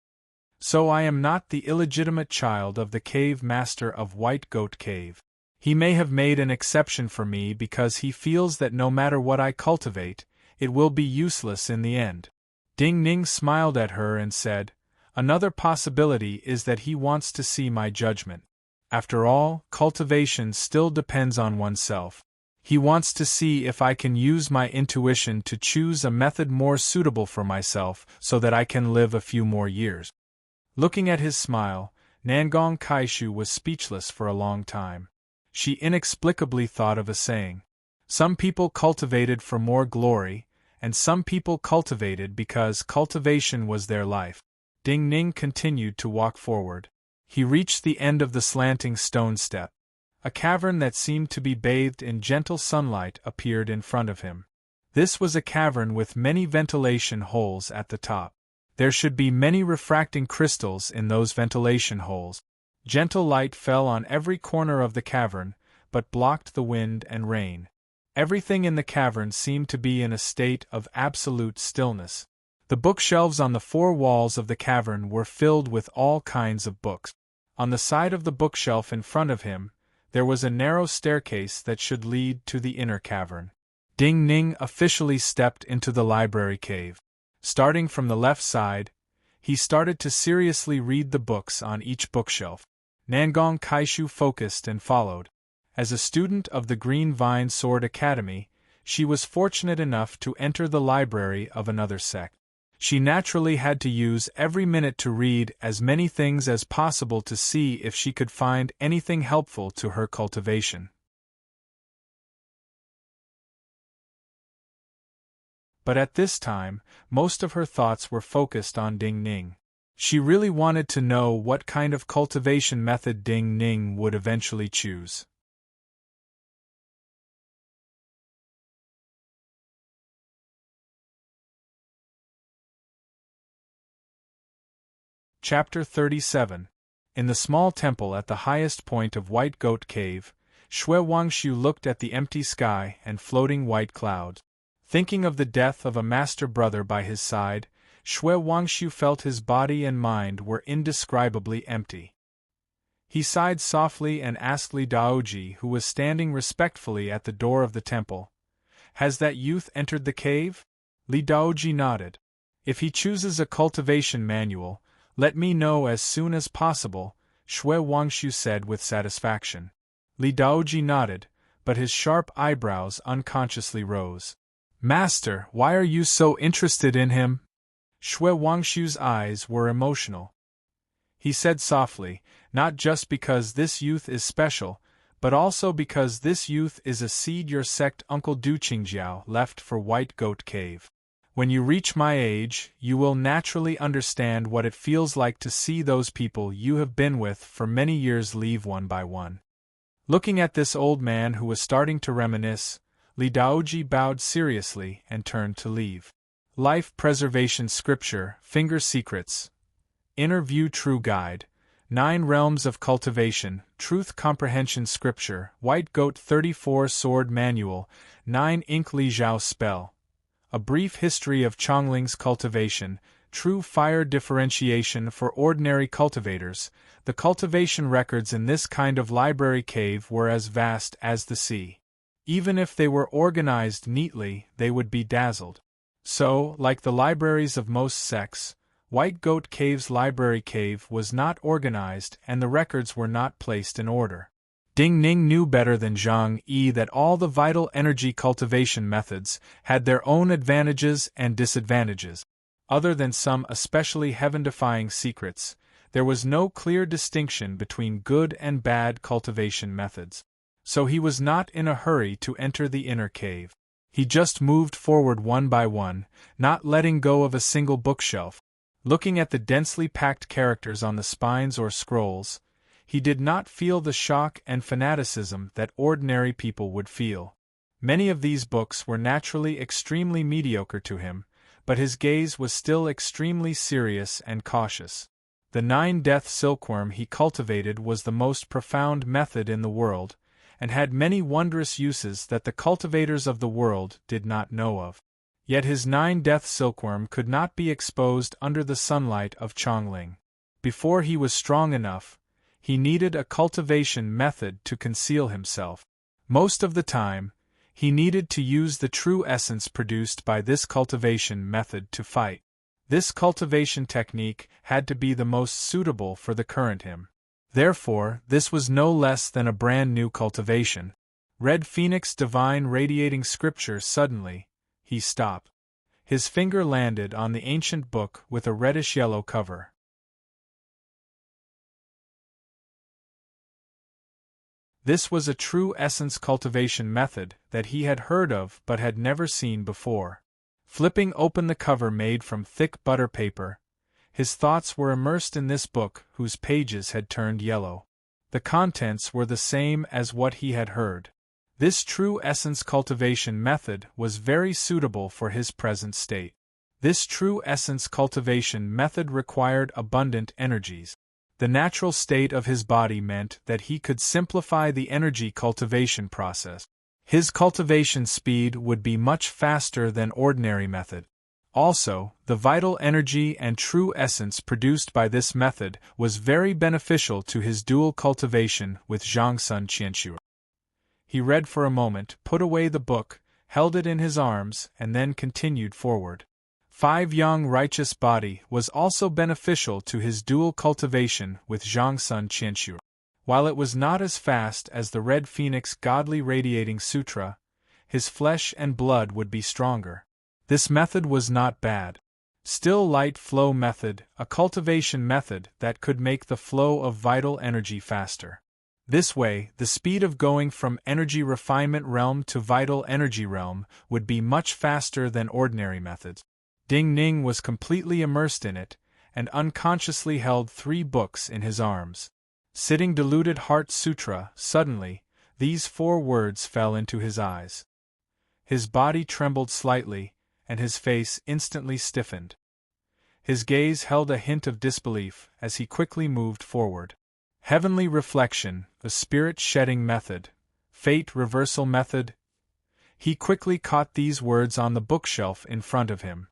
"So I am not the illegitimate child of the cave master of White Goat Cave. He may have made an exception for me because he feels that no matter what I cultivate, it will be useless in the end." Ding Ning smiled at her and said, "Another possibility is that he wants to see my judgment. After all, cultivation still depends on oneself. He wants to see if I can use my intuition to choose a method more suitable for myself so that I can live a few more years." Looking at his smile, Nangong Kaishu was speechless for a long time. She inexplicably thought of a saying. Some people cultivated for more glory, and some people cultivated because cultivation was their life. Ding Ning continued to walk forward. He reached the end of the slanting stone step. A cavern that seemed to be bathed in gentle sunlight appeared in front of him. This was a cavern with many ventilation holes at the top. There should be many refracting crystals in those ventilation holes. Gentle light fell on every corner of the cavern, but blocked the wind and rain. Everything in the cavern seemed to be in a state of absolute stillness. The bookshelves on the four walls of the cavern were filled with all kinds of books. On the side of the bookshelf in front of him, there was a narrow staircase that should lead to the inner cavern. Ding Ning officially stepped into the library cave. Starting from the left side, he started to seriously read the books on each bookshelf. Nangong Kaishu focused and followed. As a student of the Green Vine Sword Academy, she was fortunate enough to enter the library of another sect. She naturally had to use every minute to read as many things as possible to see if she could find anything helpful to her cultivation. But at this time, most of her thoughts were focused on Ding Ning. She really wanted to know what kind of cultivation method Ding Ning would eventually choose. Chapter 37. In the small temple at the highest point of White Goat Cave, Xue Wangshu looked at the empty sky and floating white clouds. Thinking of the death of a master brother by his side, Xue Wangshu felt his body and mind were indescribably empty. He sighed softly and asked Li Daoji, who was standing respectfully at the door of the temple, "Has that youth entered the cave?" Li Daoji nodded. "If he chooses a cultivation manual, let me know as soon as possible," Xue Wangshu said with satisfaction. Li Daoji nodded, but his sharp eyebrows unconsciously rose. "Master, why are you so interested in him?" Xue Wangshu's eyes were emotional. He said softly, "Not just because this youth is special, but also because this youth is a seed your sect Uncle Du Qingjiao left for White Goat Cave. When you reach my age, you will naturally understand what it feels like to see those people you have been with for many years leave one by one. Looking at this old man who was starting to reminisce, Li Daoji bowed seriously and turned to leave. Life Preservation Scripture, Finger Secrets, Inner View True Guide, 9 Realms of Cultivation, Truth Comprehension Scripture, White Goat 34 Sword Manual, 9 Ink Li Zhao Spell, A Brief History of Chongling's Cultivation, True Fire Differentiation for Ordinary Cultivators. The cultivation records in this kind of library cave were as vast as the sea. Even if they were organized neatly, they would be dazzled. So, like the libraries of most sects, White Goat Cave's library cave was not organized and the records were not placed in order. Ding Ning knew better than Zhang Yi that all the vital energy cultivation methods had their own advantages and disadvantages. Other than some especially heaven-defying secrets, there was no clear distinction between good and bad cultivation methods. So he was not in a hurry to enter the inner cave. He just moved forward one by one, not letting go of a single bookshelf. Looking at the densely packed characters on the spines or scrolls, he did not feel the shock and fanaticism that ordinary people would feel. Many of these books were naturally extremely mediocre to him, but his gaze was still extremely serious and cautious. The 9-death silkworm he cultivated was the most profound method in the world, and had many wondrous uses that the cultivators of the world did not know of. Yet his 9-death silkworm could not be exposed under the sunlight of Chongling. Before he was strong enough, he needed a cultivation method to conceal himself. Most of the time, he needed to use the true essence produced by this cultivation method to fight. This cultivation technique had to be the most suitable for the current him. Therefore, this was no less than a brand new cultivation. Red Phoenix Divine Radiating Scripture. Suddenly, he stopped. His finger landed on the ancient book with a reddish-yellow cover. This was a true essence cultivation method that he had heard of but had never seen before. Flipping open the cover made from thick butter paper, his thoughts were immersed in this book whose pages had turned yellow. The contents were the same as what he had heard. This true essence cultivation method was very suitable for his present state. This true essence cultivation method required abundant energies. The natural state of his body meant that he could simplify the energy cultivation process. His cultivation speed would be much faster than ordinary method. Also, the vital energy and true essence produced by this method was very beneficial to his dual cultivation with Zhangsun Qianxu. He read for a moment, put away the book, held it in his arms, and then continued forward. 5 Yang righteous body was also beneficial to his dual cultivation with Zhangsun Qianxu. While it was not as fast as the Red Phoenix Godly Radiating Sutra, his flesh and blood would be stronger. This method was not bad. Still light flow method, a cultivation method that could make the flow of vital energy faster. This way, the speed of going from energy refinement realm to vital energy realm would be much faster than ordinary methods. Ding Ning was completely immersed in it, and unconsciously held 3 books in his arms. Sitting Diluted Heart Sutra, suddenly, these 4 words fell into his eyes. His body trembled slightly, and his face instantly stiffened. His gaze held a hint of disbelief as he quickly moved forward. Heavenly Reflection, the Spirit-Shedding Method, Fate Reversal Method. He quickly caught these words on the bookshelf in front of him.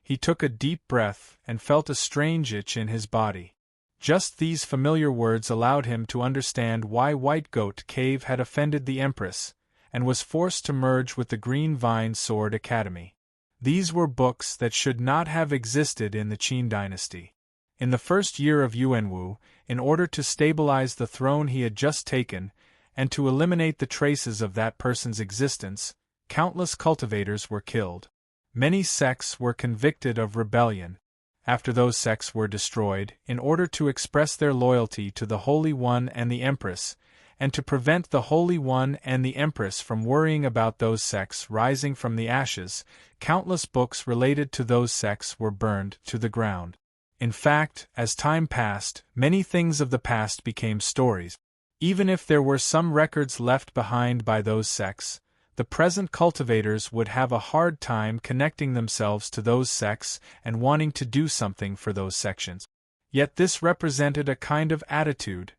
He took a deep breath and felt a strange itch in his body. Just these familiar words allowed him to understand why White Goat Cave had offended the Empress, and was forced to merge with the Green Vine Sword Academy. These were books that should not have existed in the Qin dynasty. In the first year of Yuanwu, in order to stabilize the throne he had just taken, and to eliminate the traces of that person's existence, countless cultivators were killed. Many sects were convicted of rebellion. After those sects were destroyed, in order to express their loyalty to the Holy One and the Empress, and to prevent the Holy One and the Empress from worrying about those sects rising from the ashes, countless books related to those sects were burned to the ground. In fact, as time passed, many things of the past became stories. Even if there were some records left behind by those sects, the present cultivators would have a hard time connecting themselves to those sects and wanting to do something for those sections. Yet this represented a kind of attitude.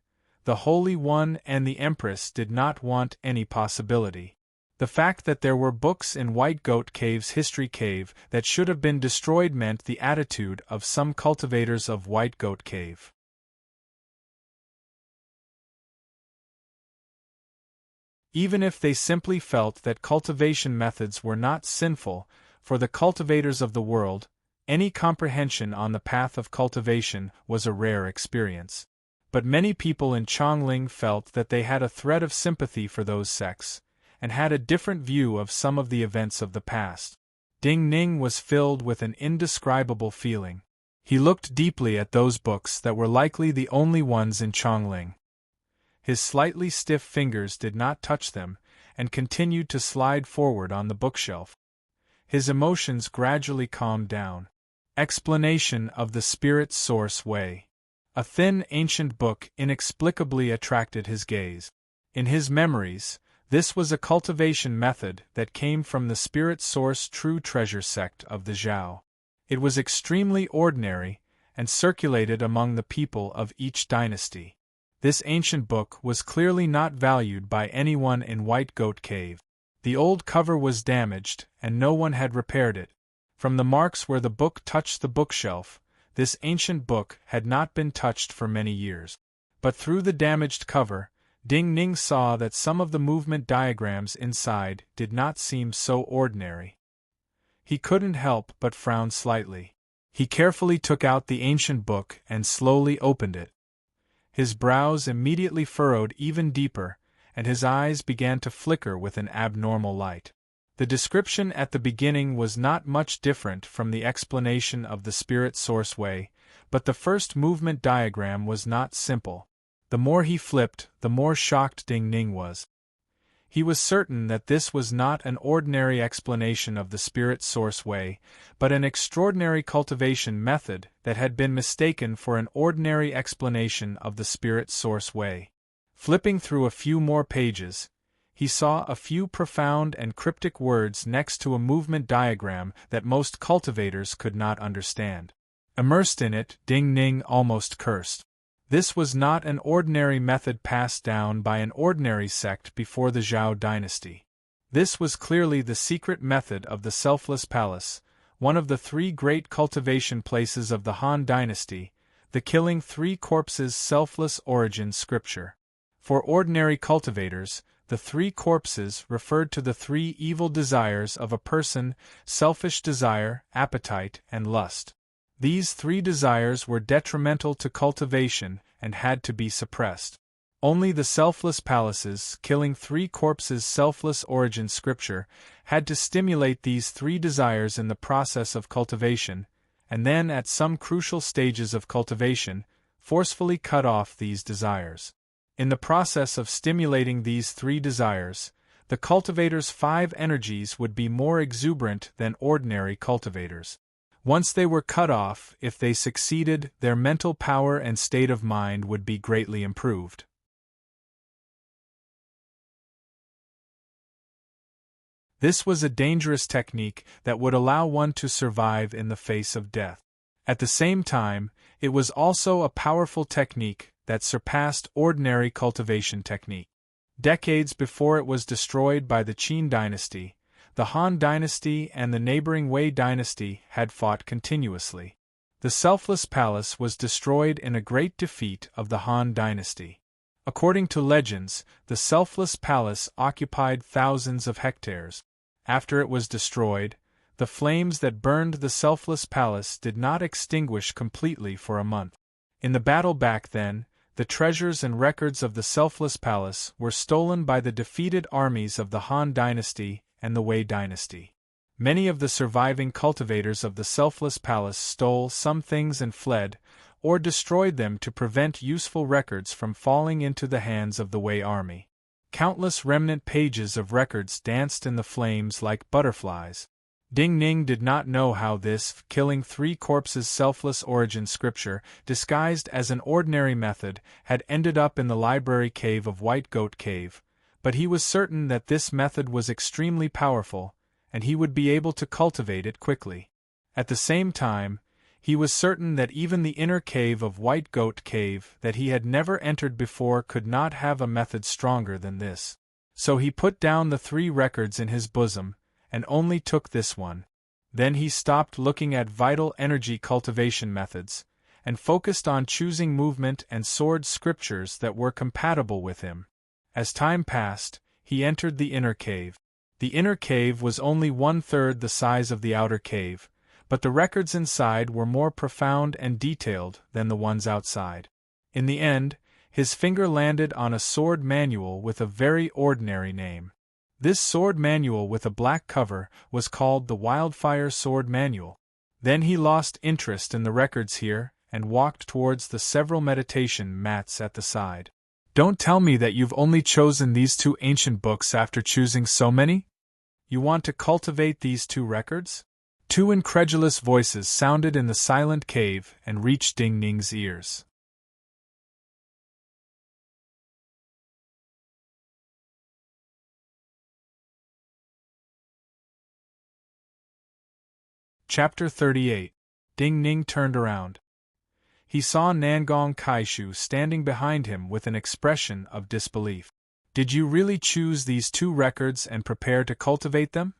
The Holy One and the Empress did not want any possibility. The fact that there were books in White Goat Cave's history cave that should have been destroyed meant the attitude of some cultivators of White Goat Cave. Even if they simply felt that cultivation methods were not sinful, for the cultivators of the world, any comprehension on the path of cultivation was a rare experience. But many people in Chongling felt that they had a thread of sympathy for those sects, and had a different view of some of the events of the past. Ding Ning was filled with an indescribable feeling. He looked deeply at those books that were likely the only ones in Chongling. His slightly stiff fingers did not touch them, and continued to slide forward on the bookshelf. His emotions gradually calmed down. Explanation of the Spirit Source Way. A thin, ancient book inexplicably attracted his gaze. In his memories, this was a cultivation method that came from the Spirit Source True Treasure sect of the Zhao. It was extremely ordinary, and circulated among the people of each dynasty. This ancient book was clearly not valued by anyone in White Goat Cave. The old cover was damaged, and no one had repaired it. From the marks where the book touched the bookshelf, this ancient book had not been touched for many years. But through the damaged cover, Ding Ning saw that some of the movement diagrams inside did not seem so ordinary. He couldn't help but frown slightly. He carefully took out the ancient book and slowly opened it. His brows immediately furrowed even deeper, and his eyes began to flicker with an abnormal light. The description at the beginning was not much different from the explanation of the Spirit Source Way, but the first movement diagram was not simple. The more he flipped, the more shocked Ding Ning was. He was certain that this was not an ordinary explanation of the Spirit Source Way, but an extraordinary cultivation method that had been mistaken for an ordinary explanation of the Spirit Source Way. Flipping through a few more pages, he saw a few profound and cryptic words next to a movement diagram that most cultivators could not understand. Immersed in it, Ding Ning almost cursed. This was not an ordinary method passed down by an ordinary sect before the Zhao dynasty. This was clearly the secret method of the Selfless Palace, one of the three great cultivation places of the Han dynasty, the killing three corpses selfless origin scripture. For ordinary cultivators, the three corpses referred to the three evil desires of a person: selfish desire, appetite, and lust. These three desires were detrimental to cultivation and had to be suppressed. Only the Selfless Palaces, killing three corpses selfless origin scripture, had to stimulate these three desires in the process of cultivation, and then at some crucial stages of cultivation, forcefully cut off these desires. In the process of stimulating these three desires, the cultivator's five energies would be more exuberant than ordinary cultivators. Once they were cut off, if they succeeded, their mental power and state of mind would be greatly improved. This was a dangerous technique that would allow one to survive in the face of death. At the same time, it was also a powerful technique that surpassed ordinary cultivation technique. Decades before it was destroyed by the Qin dynasty, the Han dynasty and the neighboring Wei dynasty had fought continuously. The Selfless Palace was destroyed in a great defeat of the Han dynasty. According to legends, the Selfless Palace occupied thousands of hectares. After it was destroyed, the flames that burned the Selfless Palace did not extinguish completely for a month. In the battle back then, the treasures and records of the Selfless Palace were stolen by the defeated armies of the Han dynasty and the Wei dynasty. Many of the surviving cultivators of the Selfless Palace stole some things and fled, or destroyed them to prevent useful records from falling into the hands of the Wei army. Countless remnant pages of records danced in the flames like butterflies. Ding Ning did not know how this killing 3 corpses selfless origin scripture, disguised as an ordinary method, had ended up in the library cave of White Goat Cave, but he was certain that this method was extremely powerful, and he would be able to cultivate it quickly. At the same time, he was certain that even the inner cave of White Goat Cave that he had never entered before could not have a method stronger than this. So he put down the 3 records in his bosom, and only took this one. Then he stopped looking at vital energy cultivation methods, and focused on choosing movement and sword scriptures that were compatible with him. As time passed, he entered the inner cave. The inner cave was only 1/3 the size of the outer cave, but the records inside were more profound and detailed than the ones outside. In the end, his finger landed on a sword manual with a very ordinary name. This sword manual with a black cover was called the Wildfire Sword Manual. Then he lost interest in the records here and walked towards the several meditation mats at the side. Don't tell me that you've only chosen these 2 ancient books after choosing so many? You want to cultivate these 2 records? 2 incredulous voices sounded in the silent cave and reached Ding Ning's ears. Chapter 38. Ding Ning turned around. He saw Nangong Kaishu standing behind him with an expression of disbelief. Did you really choose these 2 records and prepare to cultivate them?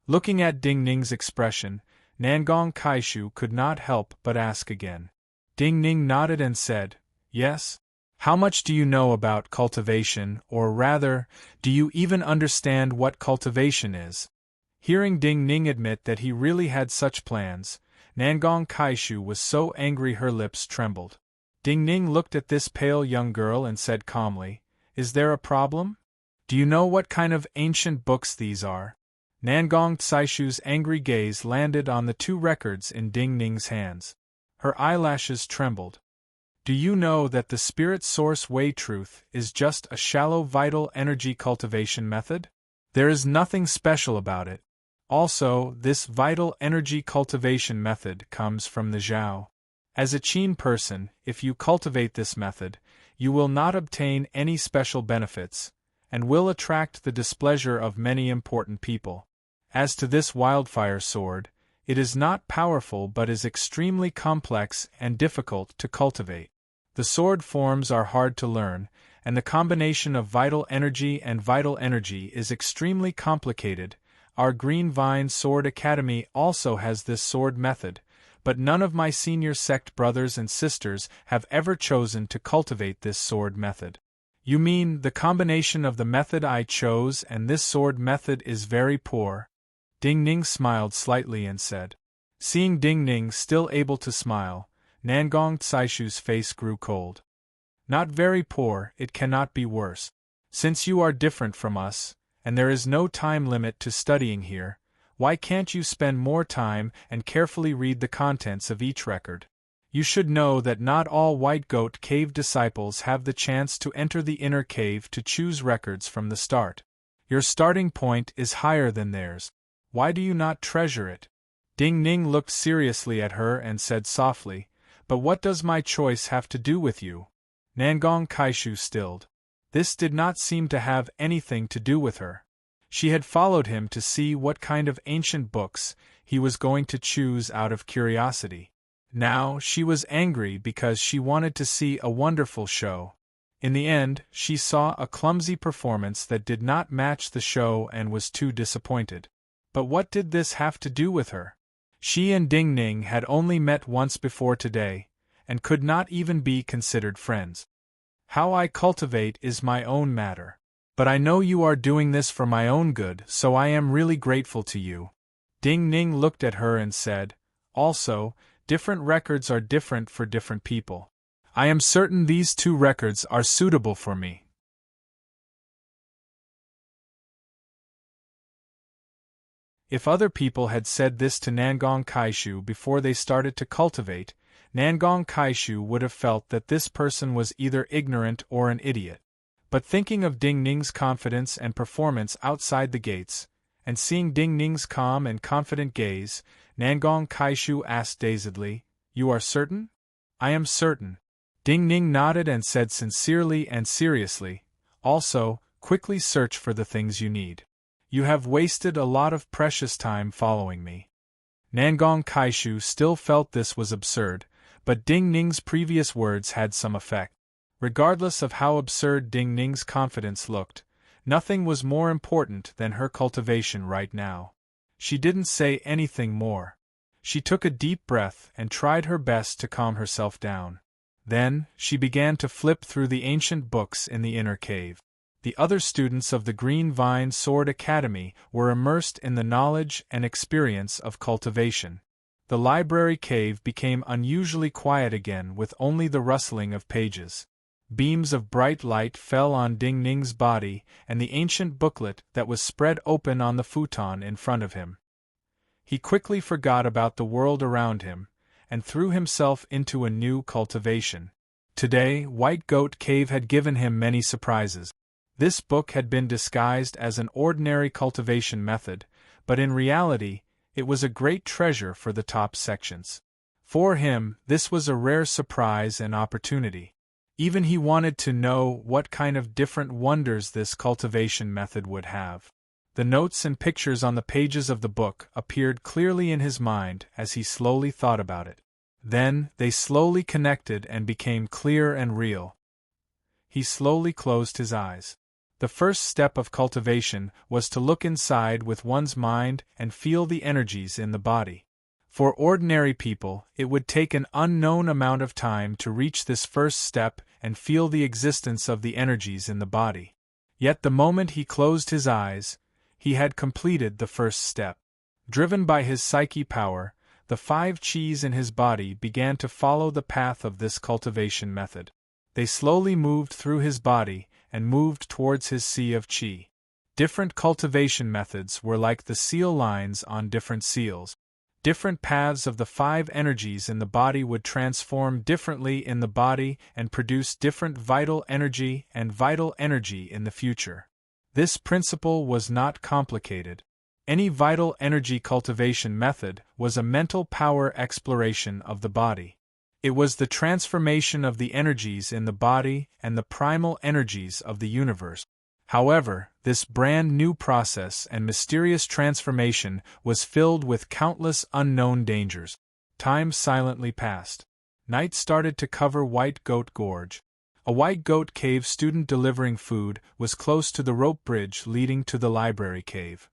Looking at Ding Ning's expression, Nangong Kaishu could not help but ask again. Ding Ning nodded and said, "Yes." "How much do you know about cultivation, or rather, do you even understand what cultivation is?" Hearing Ding Ning admit that he really had such plans, Nangong Kaishu was so angry her lips trembled. Ding Ning looked at this pale young girl and said calmly, "Is there a problem? Do you know what kind of ancient books these are?" Nangong Kaishu's angry gaze landed on the 2 records in Ding Ning's hands. Her eyelashes trembled. "Do you know that the spirit source Wei truth is just a shallow vital energy cultivation method? There is nothing special about it. Also, this vital energy cultivation method comes from the Zhao. As a Qin person, if you cultivate this method, you will not obtain any special benefits, and will attract the displeasure of many important people. As to this wildfire sword, it is not powerful but is extremely complex and difficult to cultivate. The sword forms are hard to learn, and the combination of vital energy and vital energy is extremely complicated. Our Green Vine Sword Academy also has this sword method, but none of my senior sect brothers and sisters have ever chosen to cultivate this sword method." "You mean the combination of the method I chose and this sword method is very poor?" Ding Ning smiled slightly and said. Seeing Ding Ning still able to smile, Nangong Kaishu's face grew cold. "Not very poor, it cannot be worse. Since you are different from us, and there is no time limit to studying here, why can't you spend more time and carefully read the contents of each record? You should know that not all White Goat Cave disciples have the chance to enter the inner cave to choose records from the start. Your starting point is higher than theirs. Why do you not treasure it?" Ding Ning looked seriously at her and said softly, "But what does my choice have to do with you?" Nangong Kaishu stilled. This did not seem to have anything to do with her. She had followed him to see what kind of ancient books he was going to choose out of curiosity. Now she was angry because she wanted to see a wonderful show. In the end, she saw a clumsy performance that did not match the show and was too disappointed. But what did this have to do with her? She and Ding Ning had only met once before today, and could not even be considered friends. "How I cultivate is my own matter. But I know you are doing this for my own good, so I am really grateful to you." Ding Ning looked at her and said, "Also, different records are different for different people. I am certain these 2 records are suitable for me." If other people had said this to Nangong Kaishu before they started to cultivate, Nangong Kaishu would have felt that this person was either ignorant or an idiot. But thinking of Ding Ning's confidence and performance outside the gates, and seeing Ding Ning's calm and confident gaze, Nangong Kaishu asked dazedly, "You are certain?" "I am certain." Ding Ning nodded and said sincerely and seriously, "Also, quickly search for the things you need. You have wasted a lot of precious time following me." Nangong Kaishu still felt this was absurd, but Ding Ning's previous words had some effect. Regardless of how absurd Ding Ning's confidence looked, nothing was more important than her cultivation right now. She didn't say anything more. She took a deep breath and tried her best to calm herself down. Then, she began to flip through the ancient books in the inner cave. The other students of the Green Vine Sword Academy were immersed in the knowledge and experience of cultivation. The library cave became unusually quiet again with only the rustling of pages. Beams of bright light fell on Ding Ning's body and the ancient booklet that was spread open on the futon in front of him. He quickly forgot about the world around him, and threw himself into a new cultivation. Today, White Goat Cave had given him many surprises. This book had been disguised as an ordinary cultivation method, but in reality, it was a great treasure for the top sections. For him, this was a rare surprise and opportunity. Even he wanted to know what kind of different wonders this cultivation method would have. The notes and pictures on the pages of the book appeared clearly in his mind as he slowly thought about it. Then, they slowly connected and became clear and real. He slowly closed his eyes. The first step of cultivation was to look inside with one's mind and feel the energies in the body. For ordinary people, it would take an unknown amount of time to reach this first step and feel the existence of the energies in the body. Yet the moment he closed his eyes, he had completed the first step. Driven by his psyche power, the 5 Qis in his body began to follow the path of this cultivation method. They slowly moved through his body and moved towards his sea of Qi. Different cultivation methods were like the seal lines on different seals. Different paths of the 5 energies in the body would transform differently in the body and produce different vital energy and vital energy in the future. This principle was not complicated. Any vital energy cultivation method was a mental power exploration of the body. It was the transformation of the energies in the body and the primal energies of the universe. However, this brand new process and mysterious transformation was filled with countless unknown dangers. Time silently passed. Night started to cover White Goat Gorge. A White Goat Cave student delivering food was close to the rope bridge leading to the library cave.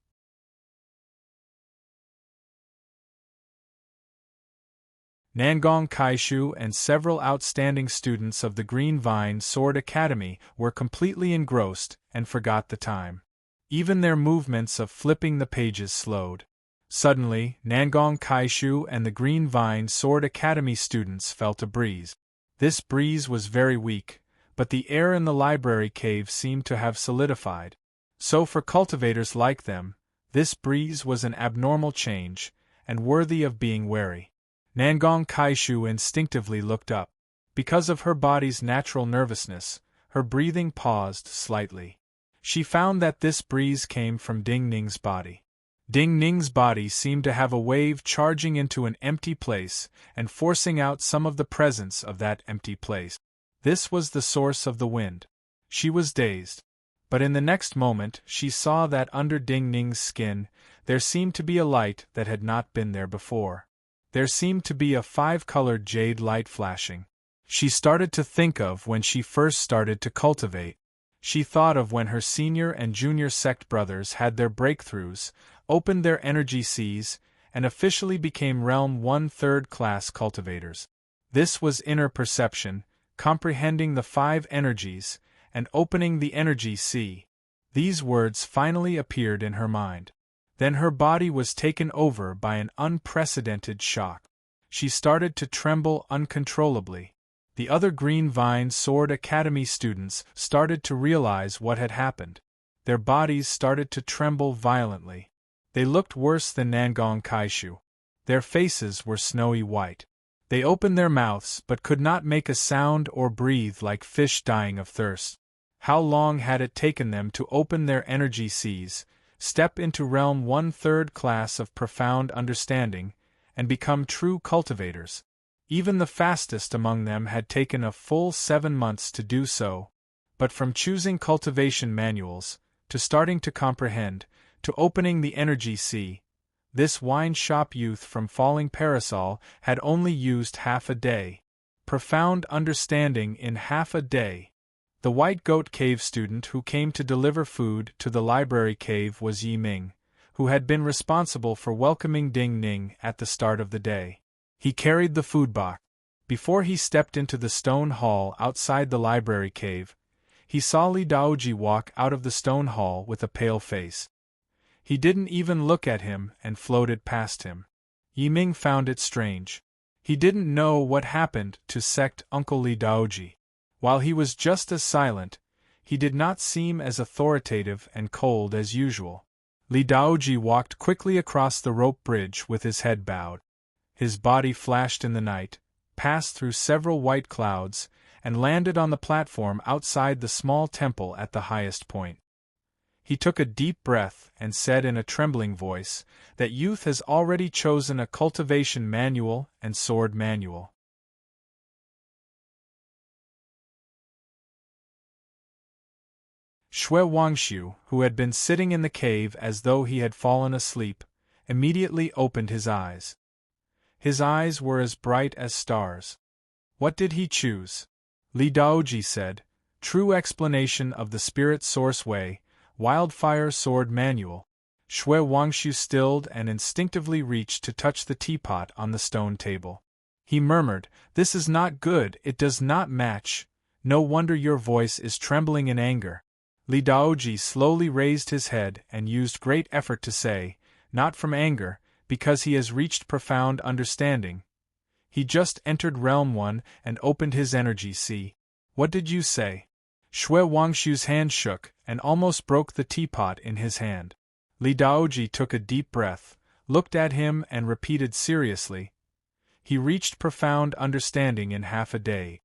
Nangong Kaishu and several outstanding students of the Green Vine Sword Academy were completely engrossed and forgot the time. Even their movements of flipping the pages slowed. Suddenly, Nangong Kaishu and the Green Vine Sword Academy students felt a breeze. This breeze was very weak, but the air in the library cave seemed to have solidified. So for cultivators like them, this breeze was an abnormal change, and worthy of being wary. Nangong Kaishu instinctively looked up. Because of her body's natural nervousness, her breathing paused slightly. She found that this breeze came from Ding Ning's body. Ding Ning's body seemed to have a wave charging into an empty place and forcing out some of the presence of that empty place. This was the source of the wind. She was dazed. But in the next moment she saw that under Ding Ning's skin there seemed to be a light that had not been there before. There seemed to be a 5-colored jade light flashing. She started to think of when she first started to cultivate. She thought of when her senior and junior sect brothers had their breakthroughs, opened their energy seas, and officially became Realm 1/3 class cultivators. This was inner perception, comprehending the 5 energies, and opening the energy sea. These words finally appeared in her mind. Then her body was taken over by an unprecedented shock. She started to tremble uncontrollably. The other Green Vine Sword Academy students started to realize what had happened. Their bodies started to tremble violently. They looked worse than Nangong Kaishu. Their faces were snowy white. They opened their mouths but could not make a sound or breathe, like fish dying of thirst. How long had it taken them to open their energy seas, step into realm 1/3 class of profound understanding, and become true cultivators? Even the fastest among them had taken a full 7 months to do so. But from choosing cultivation manuals, to starting to comprehend, to opening the energy sea, this wine-shop youth from Falling Parasol had only used half a day. Profound understanding in half a day. The White Goat Cave student who came to deliver food to the library cave was Yi Ming, who had been responsible for welcoming Ding Ning at the start of the day. He carried the food box. Before he stepped into the stone hall outside the library cave, he saw Li Daoji walk out of the stone hall with a pale face. He didn't even look at him and floated past him. Yi Ming found it strange. He didn't know what happened to sect Uncle Li Daoji. While he was just as silent, he did not seem as authoritative and cold as usual. Li Daoji walked quickly across the rope bridge with his head bowed. His body flashed in the night, passed through several white clouds, and landed on the platform outside the small temple at the highest point. He took a deep breath and said in a trembling voice that youth has already chosen a cultivation manual and sword manual. Xue Wangshu, who had been sitting in the cave as though he had fallen asleep, immediately opened his eyes. His eyes were as bright as stars. What did he choose? Li Daoji said, "True explanation of the spirit source way, Wildfire Sword Manual." Xue Wangshu stilled and instinctively reached to touch the teapot on the stone table. He murmured, "This is not good, it does not match. No wonder your voice is trembling in anger." Li Daoji slowly raised his head and used great effort to say, "Not from anger, because he has reached profound understanding. He just entered Realm 1 and opened his energy sea." "What did you say?" Xue Wangshu's hand shook and almost broke the teapot in his hand. Li Daoji took a deep breath, looked at him and repeated seriously, "He reached profound understanding in half a day."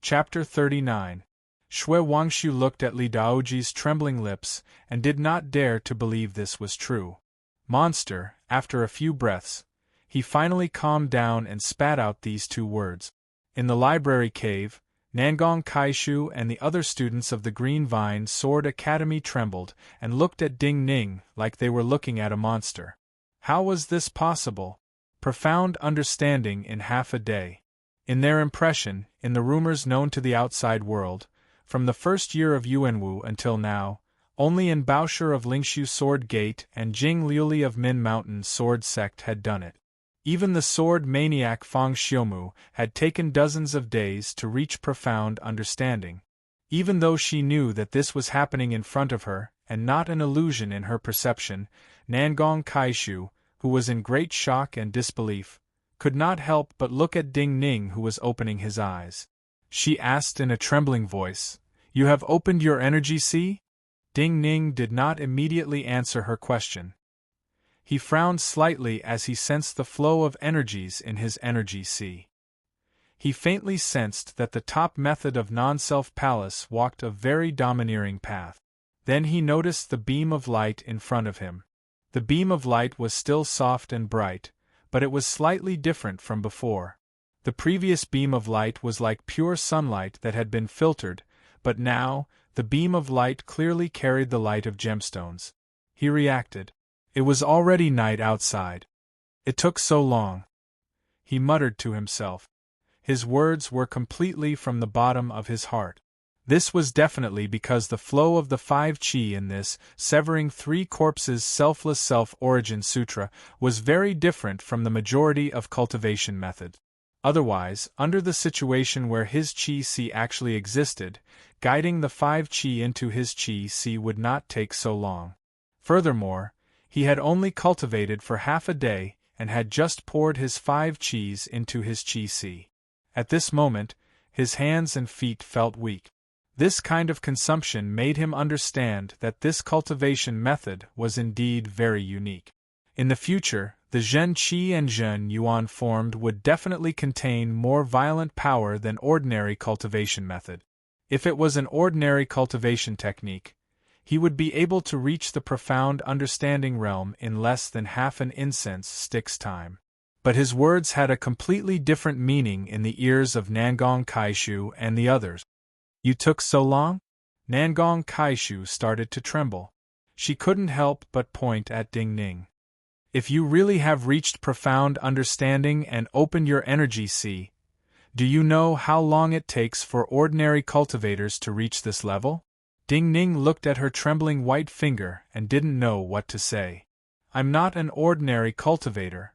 Chapter 39. Xue Wangshu looked at Li Daoji's trembling lips and did not dare to believe this was true. Monster, after a few breaths, he finally calmed down and spat out these 2 words. In the library cave, Nangong Kaishu and the other students of the Green Vine Sword Academy trembled and looked at Ding Ning like they were looking at a monster. How was this possible? Profound understanding in half a day. In their impression, in the rumors known to the outside world, from the first year of Yuanwu until now, only in Baosher of Lingshu Sword Gate and Jing Liuli of Min Mountain Sword Sect had done it. Even the sword maniac Fang Xiumu had taken dozens of days to reach profound understanding. Even though she knew that this was happening in front of her, and not an illusion in her perception, Nangong Kaishu, who was in great shock and disbelief, could not help but look at Ding Ning, who was opening his eyes. She asked in a trembling voice, "You have opened your energy sea?" Ding Ning did not immediately answer her question. He frowned slightly as he sensed the flow of energies in his energy sea. He faintly sensed that the top method of non-self palace walked a very domineering path. Then he noticed the beam of light in front of him. The beam of light was still soft and bright, but it was slightly different from before. The previous beam of light was like pure sunlight that had been filtered, but now, the beam of light clearly carried the light of gemstones. He reacted. It was already night outside. It took so long. He muttered to himself. His words were completely from the bottom of his heart. This was definitely because the flow of the 5 Qi in this, severing 3 corpses selfless self-origin sutra, was very different from the majority of cultivation methods. Otherwise, under the situation where his Qi Si actually existed, guiding the 5 Qi into his Qi Si would not take so long. Furthermore, he had only cultivated for half a day and had just poured his 5 Qis into his Qi Si. At this moment, his hands and feet felt weak. This kind of consumption made him understand that this cultivation method was indeed very unique. In the future, the Zhen Qi and Zhen Yuan formed would definitely contain more violent power than ordinary cultivation method. If it was an ordinary cultivation technique, he would be able to reach the profound understanding realm in less than half an incense stick's time. But his words had a completely different meaning in the ears of Nangong Kaishu and the others. You took so long? Nangong Kaishu started to tremble. She couldn't help but point at Ding Ning. If you really have reached profound understanding and opened your energy sea, do you know how long it takes for ordinary cultivators to reach this level? Ding Ning looked at her trembling white finger and didn't know what to say. I'm not an ordinary cultivator.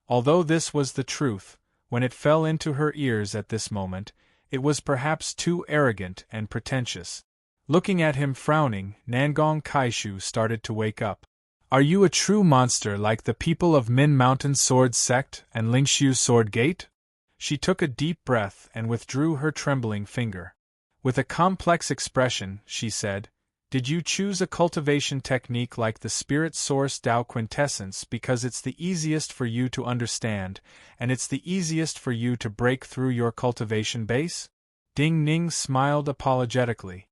Although this was the truth, when it fell into her ears at this moment, it was perhaps too arrogant and pretentious. Looking at him frowning, Nangong Kaishu started to wake up. Are you a true monster like the people of Min Mountain Sword Sect and Lingshu Sword Gate? She took a deep breath and withdrew her trembling finger. With a complex expression, she said, Did you choose a cultivation technique like the Spirit Source Tao Quintessence because it's the easiest for you to understand, and it's the easiest for you to break through your cultivation base? Ding Ning smiled apologetically.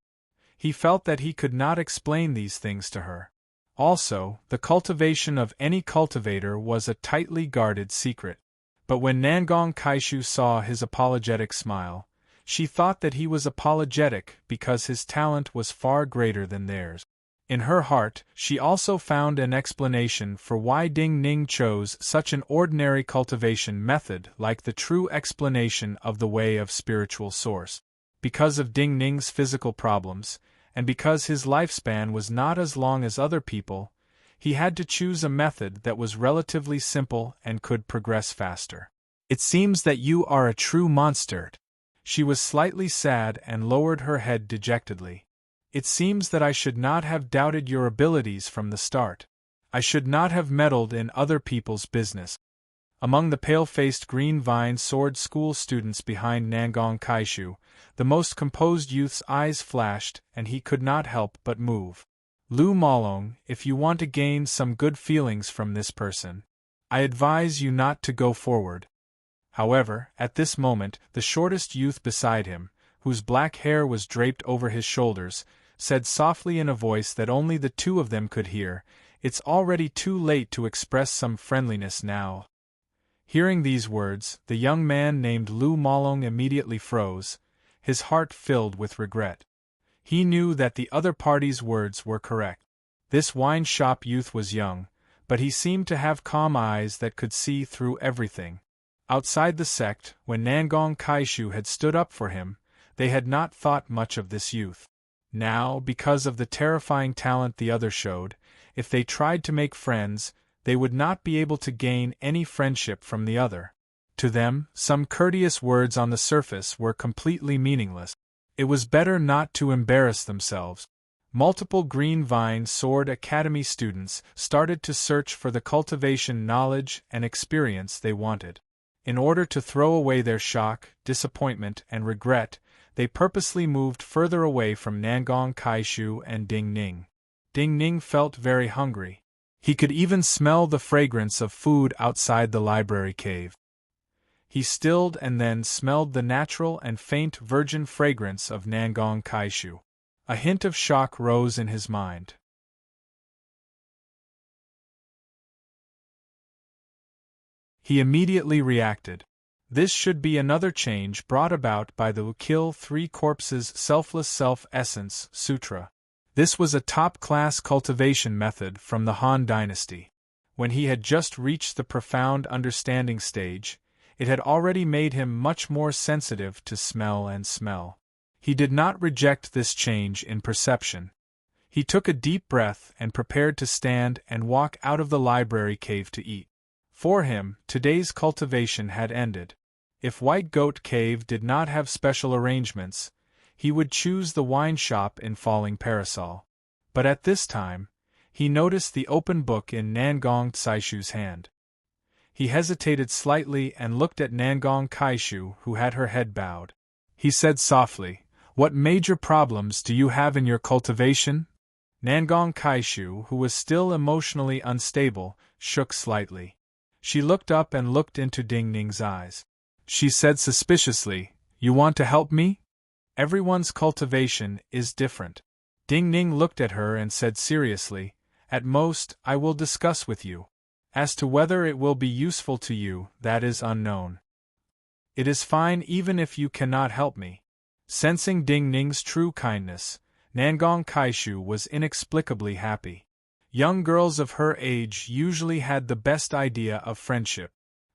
He felt that he could not explain these things to her. Also, the cultivation of any cultivator was a tightly guarded secret. But when Nangong Kaishu saw his apologetic smile, she thought that he was apologetic because his talent was far greater than theirs. In her heart, she also found an explanation for why Ding Ning chose such an ordinary cultivation method like the true explanation of the way of spiritual source. Because of Ding Ning's physical problems, and because his lifespan was not as long as other people, he had to choose a method that was relatively simple and could progress faster. It seems that you are a true monster. She was slightly sad and lowered her head dejectedly. It seems that I should not have doubted your abilities from the start. I should not have meddled in other people's business. Among the pale-faced Green Vine Sword School students behind Nangong Kaishu, the most composed youth's eyes flashed and he could not help but move. Lu Malong, if you want to gain some good feelings from this person, I advise you not to go forward. However, at this moment, the shortest youth beside him, whose black hair was draped over his shoulders, said softly in a voice that only the two of them could hear, It's already too late to express some friendliness now. Hearing these words, the young man named Lu Malong immediately froze, his heart filled with regret. He knew that the other party's words were correct. This wine shop youth was young, but he seemed to have calm eyes that could see through everything. Outside the sect, when Nangong Kaishu had stood up for him, they had not thought much of this youth. Now, because of the terrifying talent the other showed, if they tried to make friends, they would not be able to gain any friendship from the other. To them, some courteous words on the surface were completely meaningless. It was better not to embarrass themselves. Multiple Green Vine Sword Academy students started to search for the cultivation knowledge and experience they wanted. In order to throw away their shock, disappointment, and regret, they purposely moved further away from Nangong Kaishu and Ding Ning. Ding Ning felt very hungry. He could even smell the fragrance of food outside the library cave. He stilled and then smelled the natural and faint virgin fragrance of Nangong Kaishu. A hint of shock rose in his mind. He immediately reacted. This should be another change brought about by the Kill Three Corpses Selfless Self-Essence Sutra. This was a top-class cultivation method from the Han Dynasty. When he had just reached the profound understanding stage, it had already made him much more sensitive to smell and smell. He did not reject this change in perception. He took a deep breath and prepared to stand and walk out of the library cave to eat. For him, today's cultivation had ended. If White Goat Cave did not have special arrangements, he would choose the wine shop in Falling Parasol. But at this time, he noticed the open book in Nangong Tsaishu's hand. He hesitated slightly and looked at Nangong Kaishu, who had her head bowed. He said softly, "What major problems do you have in your cultivation?" Nangong Kaishu, who was still emotionally unstable, shook slightly. She looked up and looked into Ding Ning's eyes. She said suspiciously, "You want to help me? Everyone's cultivation is different." Ding Ning looked at her and said seriously, "At most, I will discuss with you. As to whether it will be useful to you, that is unknown. It is fine even if you cannot help me." Sensing Ding Ning's true kindness, Nangong Kaishu was inexplicably happy. Young girls of her age usually had the best idea of friendship.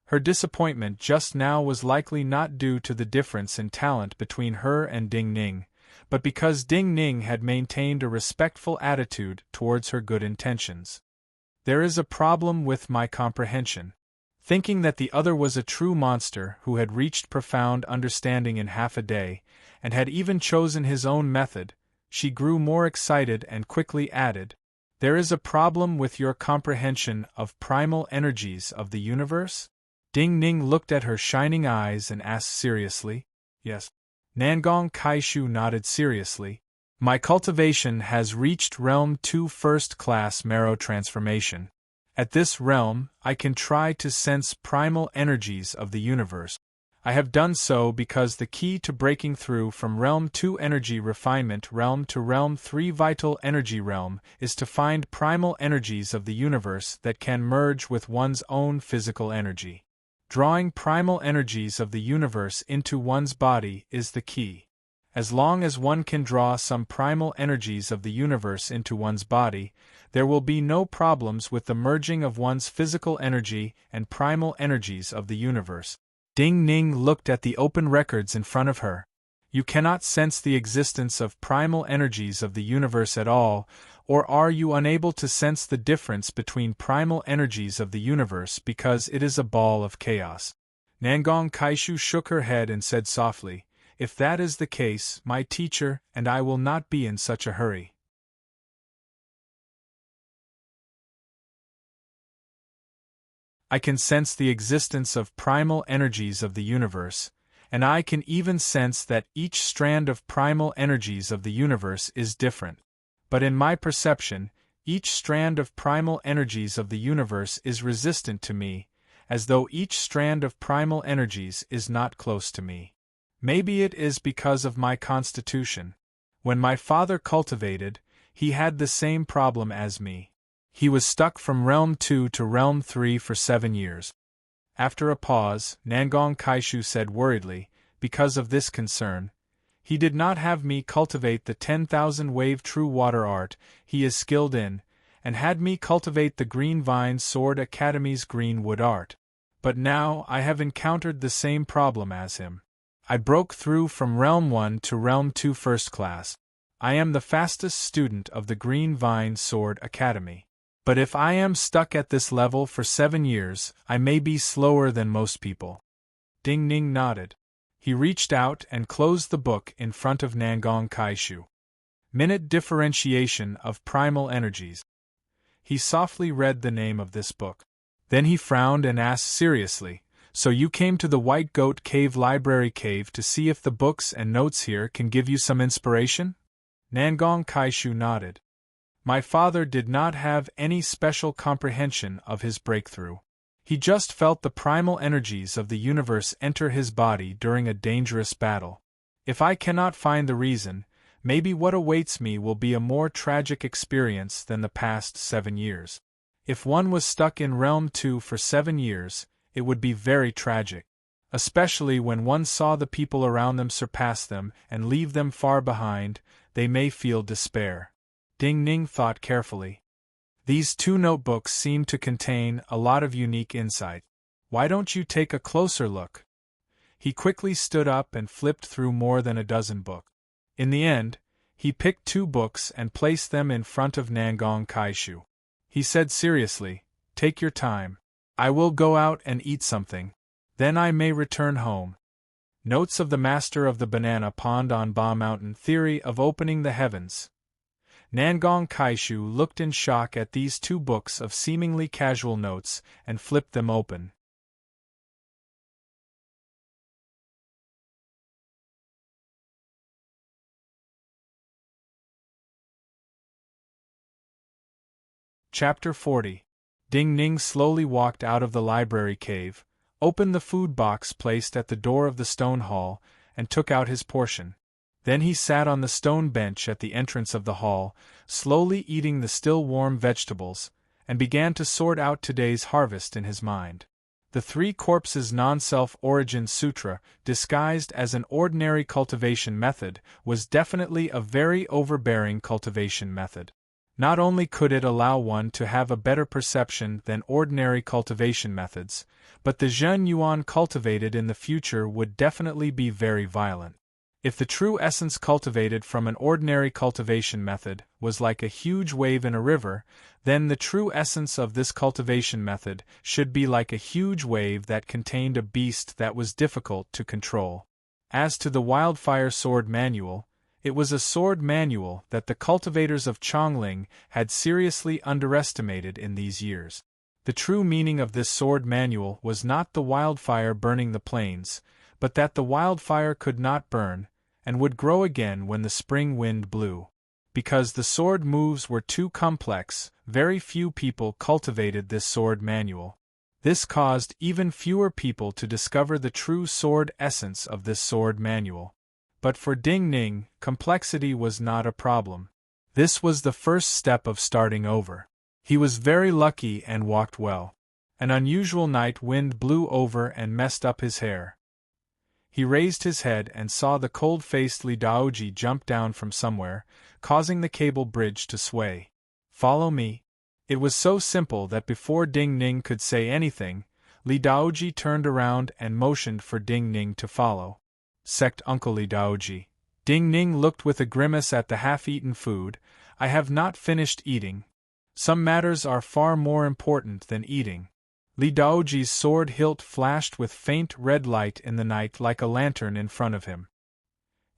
Her disappointment just now was likely not due to the difference in talent between her and Ding Ning, but because Ding Ning had maintained a respectful attitude towards her good intentions. "There is a problem with my comprehension." Thinking that the other was a true monster who had reached profound understanding in half a day, and had even chosen his own method, she grew more excited and quickly added, "There is a problem with your comprehension of primal energies of the universe?" Ding Ning looked at her shining eyes and asked seriously, "Yes." Nangong Kaishu nodded seriously. "My cultivation has reached Realm 2 first-class marrow transformation. At this realm, I can try to sense primal energies of the universe. I have done so because the key to breaking through from Realm 2 energy refinement realm to Realm 3 vital energy realm is to find primal energies of the universe that can merge with one's own physical energy. Drawing primal energies of the universe into one's body is the key. As long as one can draw some primal energies of the universe into one's body, there will be no problems with the merging of one's physical energy and primal energies of the universe." Ding Ning looked at the open records in front of her. "You cannot sense the existence of primal energies of the universe at all, or are you unable to sense the difference between primal energies of the universe because it is a ball of chaos?" Nangong Kaishu shook her head and said softly, "If that is the case, my teacher and I will not be in such a hurry. I can sense the existence of primal energies of the universe, and I can even sense that each strand of primal energies of the universe is different. But in my perception, each strand of primal energies of the universe is resistant to me, as though each strand of primal energies is not close to me. Maybe it is because of my constitution. When my father cultivated, he had the same problem as me. He was stuck from Realm 2 to Realm 3 for 7 years. After a pause, Nangong Kaishu said worriedly, "Because of this concern, he did not have me cultivate the 10,000 wave true water art he is skilled in, and had me cultivate the Green Vine Sword Academy's green wood art. But now I have encountered the same problem as him. I broke through from Realm 1 to Realm 2 first class. I am the fastest student of the Green Vine Sword Academy. But if I am stuck at this level for 7 years, I may be slower than most people." Ding Ning nodded. He reached out and closed the book in front of Nangong Kaishu. "Minute Differentiation of Primal Energies." He softly read the name of this book. Then he frowned and asked seriously, "So you came to the White Goat Cave Library Cave to see if the books and notes here can give you some inspiration?" Nangong Kaishu nodded. "My father did not have any special comprehension of his breakthrough. He just felt the primal energies of the universe enter his body during a dangerous battle. If I cannot find the reason, maybe what awaits me will be a more tragic experience than the past 7 years. If one was stuck in Realm 2 for 7 years, it would be very tragic. Especially when one saw the people around them surpass them and leave them far behind, they may feel despair." Ding Ning thought carefully. These 2 notebooks seem to contain a lot of unique insight. Why don't you take a closer look? He quickly stood up and flipped through more than a dozen books. In the end, he picked 2 books and placed them in front of Nangong Kaishu. He said seriously, "Take your time. I will go out and eat something. Then I may return home." Notes of the Master of the Banana Pond on Ba Mountain Theory of Opening the Heavens. Nangong Kaishu looked in shock at these 2 books of seemingly casual notes and flipped them open. Chapter 40. Ding Ning slowly walked out of the library cave, opened the food box placed at the door of the stone hall, and took out his portion. Then he sat on the stone bench at the entrance of the hall, slowly eating the still warm vegetables, and began to sort out today's harvest in his mind. The Three Corpses Non-Self Origin Sutra, disguised as an ordinary cultivation method, was definitely a very overbearing cultivation method. Not only could it allow one to have a better perception than ordinary cultivation methods, but the Zhen Yuan cultivated in the future would definitely be very violent. If the true essence cultivated from an ordinary cultivation method was like a huge wave in a river, then the true essence of this cultivation method should be like a huge wave that contained a beast that was difficult to control. As to the Wildfire Sword Manual, it was a sword manual that the cultivators of Chongling had seriously underestimated in these years. The true meaning of this sword manual was not the wildfire burning the plains, but that the wildfire could not burn, and would grow again when the spring wind blew. Because the sword moves were too complex, very few people cultivated this sword manual. This caused even fewer people to discover the true sword essence of this sword manual. But for Ding Ning, complexity was not a problem. This was the first step of starting over. He was very lucky and walked well. An unusual night wind blew over and messed up his hair. He raised his head and saw the cold-faced Li Daoji jump down from somewhere, causing the cable bridge to sway. "Follow me." It was so simple that before Ding Ning could say anything, Li Daoji turned around and motioned for Ding Ning to follow. Sect Uncle Li Daoji. Ding Ning looked with a grimace at the half-eaten food. "I have not finished eating. Some matters are far more important than eating." Li Daoji's sword hilt flashed with faint red light in the night like a lantern in front of him.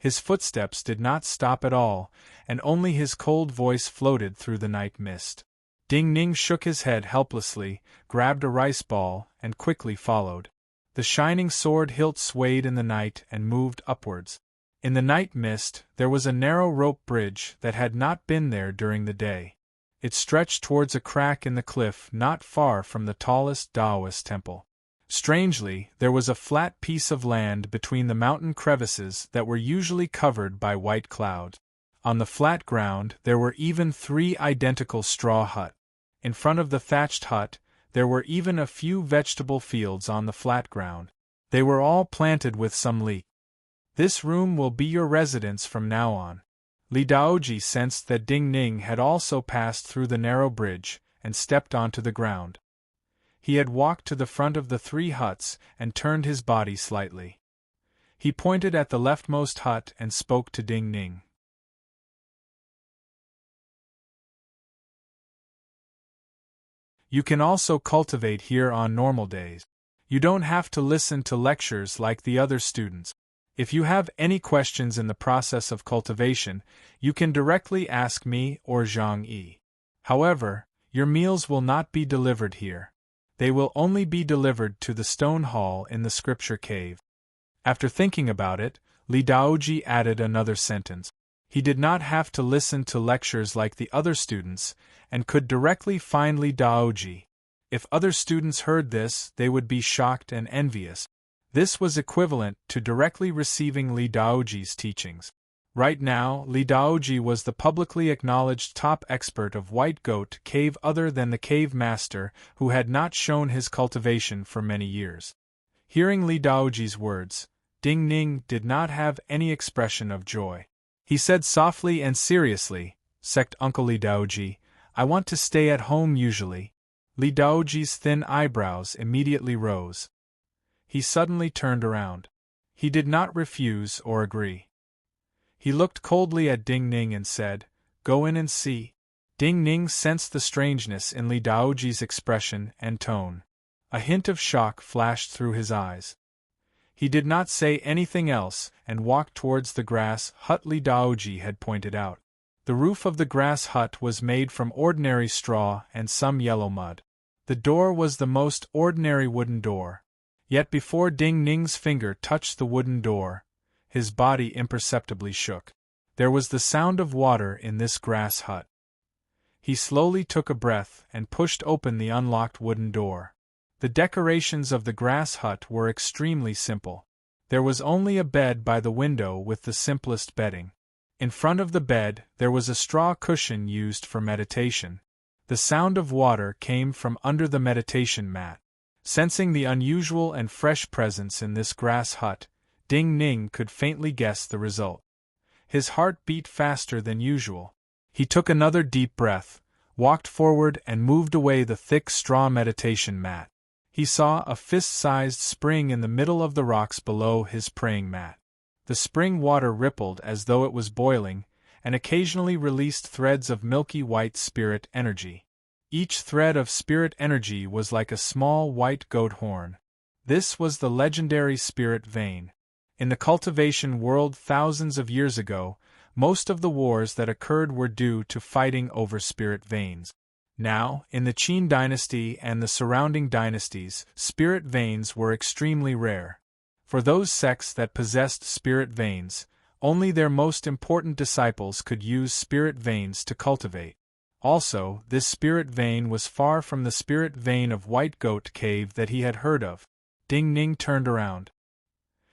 His footsteps did not stop at all, and only his cold voice floated through the night mist. Ding Ning shook his head helplessly, grabbed a rice ball, and quickly followed. The shining sword hilt swayed in the night and moved upwards. In the night mist, there was a narrow rope bridge that had not been there during the day. It stretched towards a crack in the cliff not far from the tallest Taoist temple. Strangely, there was a flat piece of land between the mountain crevices that were usually covered by white clouds. On the flat ground, there were even 3 identical straw huts. In front of the thatched hut, there were even a few vegetable fields on the flat ground. They were all planted with some leek. "This room will be your residence from now on." Li Daoji sensed that Ding Ning had also passed through the narrow bridge, and stepped onto the ground. He had walked to the front of the 3 huts and turned his body slightly. He pointed at the leftmost hut and spoke to Ding Ning. "You can also cultivate here on normal days. You don't have to listen to lectures like the other students. If you have any questions in the process of cultivation, you can directly ask me or Zhang Yi. However, your meals will not be delivered here. They will only be delivered to the stone hall in the scripture cave." After thinking about it, Li Daoji added another sentence. He did not have to listen to lectures like the other students, and could directly find Li Daoji. If other students heard this, they would be shocked and envious. This was equivalent to directly receiving Li Daoji's teachings. Right now, Li Daoji was the publicly acknowledged top expert of White Goat Cave other than the cave master, who had not shown his cultivation for many years. Hearing Li Daoji's words, Ding Ning did not have any expression of joy. He said softly and seriously, "Sect Uncle Li Daoji, I want to stay at home usually." Li Daoji's thin eyebrows immediately rose. He suddenly turned around. He did not refuse or agree. He looked coldly at Ding Ning and said, "Go in and see." Ding Ning sensed the strangeness in Li Daoji's expression and tone. A hint of shock flashed through his eyes. He did not say anything else and walked towards the grass hut Li Daoji had pointed out. The roof of the grass hut was made from ordinary straw and some yellow mud. The door was the most ordinary wooden door. Yet before Ding Ning's finger touched the wooden door, his body imperceptibly shook. There was the sound of water in this grass hut. He slowly took a breath and pushed open the unlocked wooden door. The decorations of the grass hut were extremely simple. There was only a bed by the window with the simplest bedding. In front of the bed, there was a straw cushion used for meditation. The sound of water came from under the meditation mat. Sensing the unusual and fresh presence in this grass hut, Ding Ning could faintly guess the result. His heart beat faster than usual. He took another deep breath, walked forward and moved away the thick straw meditation mat. He saw a fist-sized spring in the middle of the rocks below his praying mat. The spring water rippled as though it was boiling, and occasionally released threads of milky white spirit energy. Each thread of spirit energy was like a small white goat horn. This was the legendary spirit vein. In the cultivation world thousands of years ago, most of the wars that occurred were due to fighting over spirit veins. Now, in the Qin dynasty and the surrounding dynasties, spirit veins were extremely rare. For those sects that possessed spirit veins, only their most important disciples could use spirit veins to cultivate. Also, this spirit vein was far from the spirit vein of White Goat Cave that he had heard of. Ding Ning turned around.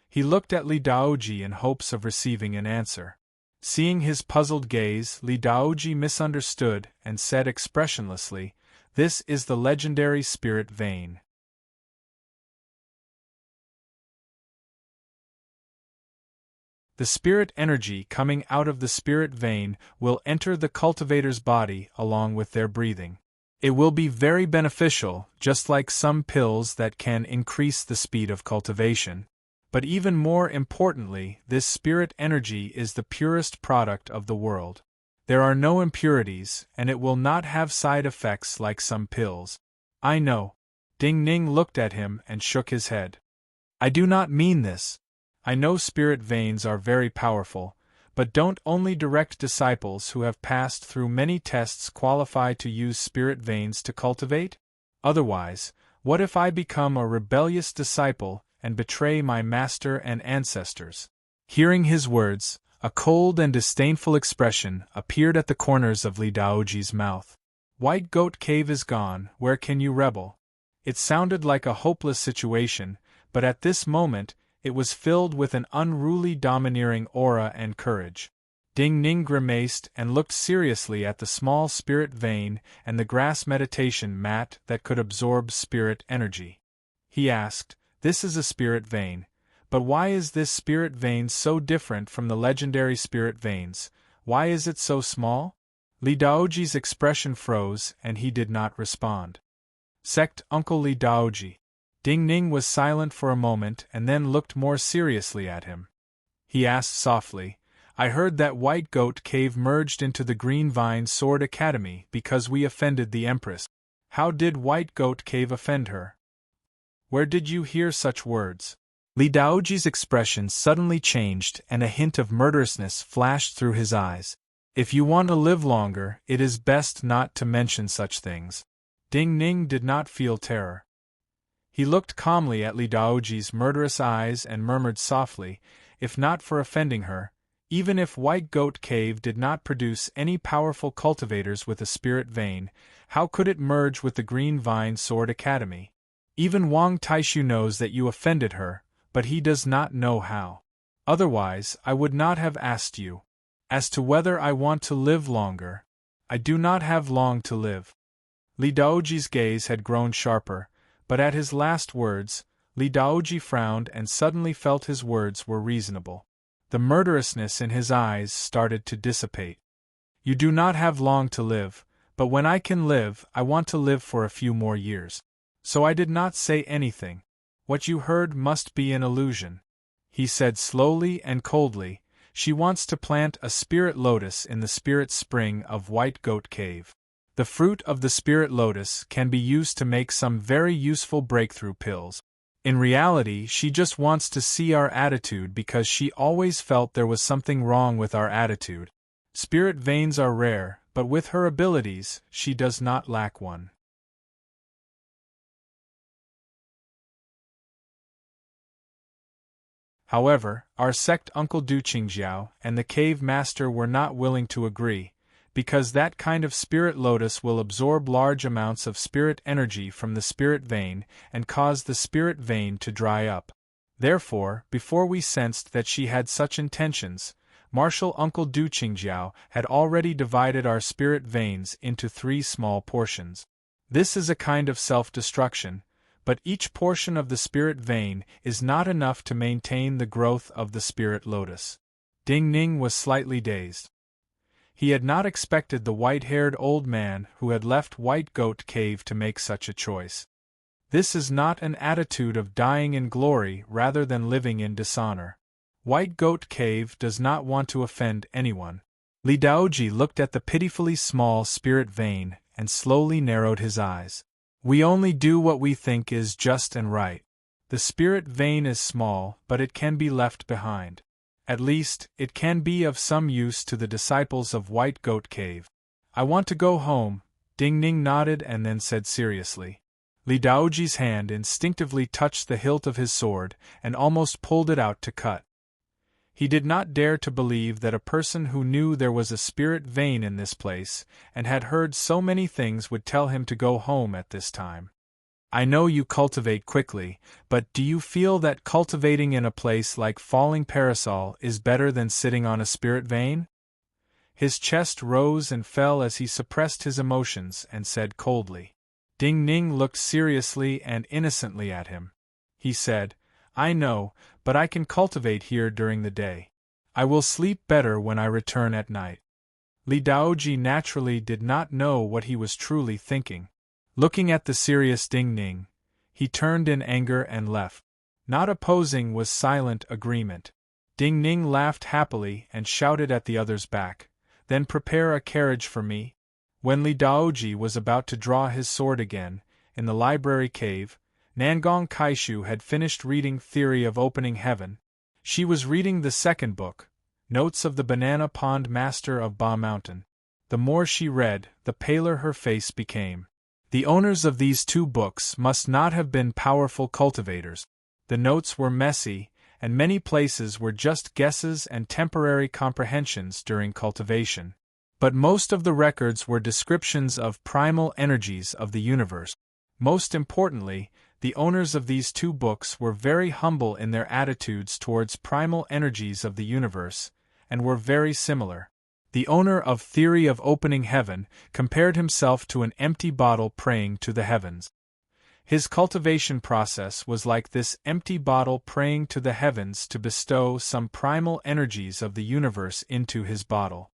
He looked at Li Daoji in hopes of receiving an answer. Seeing his puzzled gaze, Li Daoji misunderstood and said expressionlessly, "This is the legendary spirit vein." The spirit energy coming out of the spirit vein will enter the cultivator's body along with their breathing. It will be very beneficial, just like some pills that can increase the speed of cultivation. But even more importantly, this spirit energy is the purest product of the world. There are no impurities, and it will not have side effects like some pills. I know. Ding Ning looked at him and shook his head. I do not mean this. I know spirit veins are very powerful, but don't only direct disciples who have passed through many tests qualify to use spirit veins to cultivate? Otherwise, what if I become a rebellious disciple and betray my master and ancestors? Hearing his words, a cold and disdainful expression appeared at the corners of Li Daoji's mouth. White Goat Cave is gone, where can you rebel? It sounded like a hopeless situation, but at this moment, it was filled with an unruly domineering aura and courage. Ding Ning grimaced and looked seriously at the small spirit vein and the grass meditation mat that could absorb spirit energy. He asked, "This is a spirit vein, but why is this spirit vein so different from the legendary spirit veins? Why is it so small?" Li Daoji's expression froze and he did not respond. Sect Uncle Li Daoji. Ding Ning was silent for a moment and then looked more seriously at him. He asked softly, "I heard that White Goat Cave merged into the Green Vine Sword Academy because we offended the Empress. How did White Goat Cave offend her? Where did you hear such words?" Li Daoji's expression suddenly changed and a hint of murderousness flashed through his eyes. "If you want to live longer, it is best not to mention such things." Ding Ning did not feel terror. He looked calmly at Li Daoji's murderous eyes and murmured softly, "If not for offending her, even if White Goat Cave did not produce any powerful cultivators with a spirit vein, how could it merge with the Green Vine Sword Academy? Even Wang Taishu knows that you offended her, but he does not know how. Otherwise, I would not have asked you. As to whether I want to live longer, I do not have long to live." Li Daoji's gaze had grown sharper, but at his last words, Li Daoji frowned and suddenly felt his words were reasonable. The murderousness in his eyes started to dissipate. "You do not have long to live, but when I can live, I want to live for a few more years. So I did not say anything. What you heard must be an illusion." He said slowly and coldly, "She wants to plant a spirit lotus in the spirit spring of White Goat Cave. The fruit of the spirit lotus can be used to make some very useful breakthrough pills. In reality, she just wants to see our attitude because she always felt there was something wrong with our attitude. Spirit veins are rare, but with her abilities, she does not lack one." However, our sect Uncle Du Qingjiao and the cave master were not willing to agree, because that kind of spirit lotus will absorb large amounts of spirit energy from the spirit vein and cause the spirit vein to dry up. Therefore, before we sensed that she had such intentions, Martial Uncle Du Qingjiao had already divided our spirit veins into 3 small portions. This is a kind of self-destruction, but each portion of the spirit vein is not enough to maintain the growth of the spirit lotus. Ding Ning was slightly dazed. He had not expected the white-haired old man who had left White Goat Cave to make such a choice. This is not an attitude of dying in glory rather than living in dishonor. White Goat Cave does not want to offend anyone. Li Daoji looked at the pitifully small spirit vein and slowly narrowed his eyes. We only do what we think is just and right. The spirit vein is small, but it can be left behind. At least, it can be of some use to the disciples of White Goat Cave. I want to go home, Ding Ning nodded and then said seriously. Li Daoji's hand instinctively touched the hilt of his sword and almost pulled it out to cut. He did not dare to believe that a person who knew there was a spirit vein in this place and had heard so many things would tell him to go home at this time. I know you cultivate quickly, but do you feel that cultivating in a place like Falling Parasol is better than sitting on a spirit vein? His chest rose and fell as he suppressed his emotions and said coldly. Ding Ning looked seriously and innocently at him. He said, I know, but I can cultivate here during the day. I will sleep better when I return at night. Li Daoji naturally did not know what he was truly thinking. Looking at the serious Ding Ning, he turned in anger and left. Not opposing was silent agreement. Ding Ning laughed happily and shouted at the other's back, Then prepare a carriage for me. When Li Daoji was about to draw his sword again, in the library cave, Nangong Kaishu had finished reading Theory of Opening Heaven. She was reading the 2nd book, Notes of the Banana Pond Master of Ba Mountain. The more she read, the paler her face became. The owners of these 2 books must not have been powerful cultivators. The notes were messy, and many places were just guesses and temporary comprehensions during cultivation. But most of the records were descriptions of primal energies of the universe. Most importantly, the owners of these 2 books were very humble in their attitudes towards primal energies of the universe, and were very similar. The owner of Theory of Opening Heaven compared himself to an empty bottle praying to the heavens. His cultivation process was like this empty bottle praying to the heavens to bestow some primal energies of the universe into his bottle.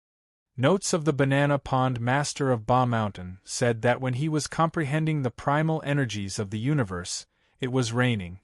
Notes of the Banana Pond Master of Ba Mountain said that when he was comprehending the primal energies of the universe, it was raining.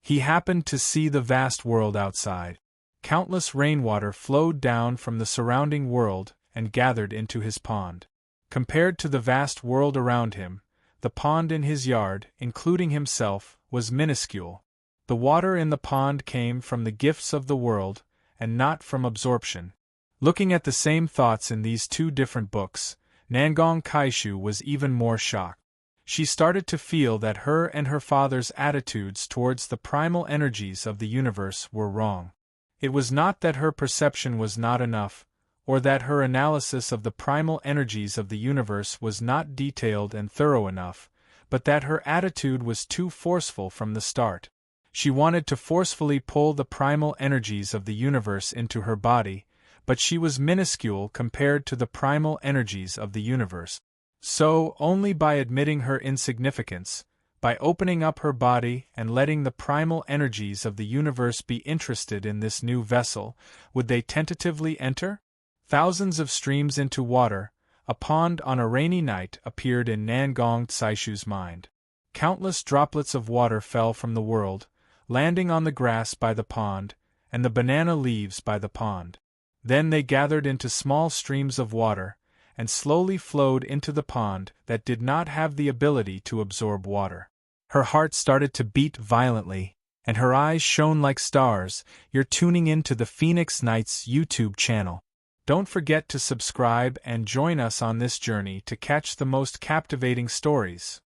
He happened to see the vast world outside. Countless rainwater flowed down from the surrounding world and gathered into his pond. Compared to the vast world around him, the pond in his yard, including himself, was minuscule. The water in the pond came from the gifts of the world, and not from absorption. Looking at the same thoughts in these 2 different books, Nangong Kaishu was even more shocked. She started to feel that her and her father's attitudes towards the primal energies of the universe were wrong. It was not that her perception was not enough, or that her analysis of the primal energies of the universe was not detailed and thorough enough, but that her attitude was too forceful from the start. She wanted to forcefully pull the primal energies of the universe into her body, but she was minuscule compared to the primal energies of the universe. So, only by admitting her insignificance, by opening up her body and letting the primal energies of the universe be interested in this new vessel, would they tentatively enter? Thousands of streams into water, a pond on a rainy night appeared in Nangong Tsaishu's mind. Countless droplets of water fell from the world, landing on the grass by the pond, and the banana leaves by the pond. Then they gathered into small streams of water, and slowly flowed into the pond that did not have the ability to absorb water. Her heart started to beat violently, and her eyes shone like stars. You're tuning in to the Phoenix Nights YouTube channel. Don't forget to subscribe and join us on this journey to catch the most captivating stories.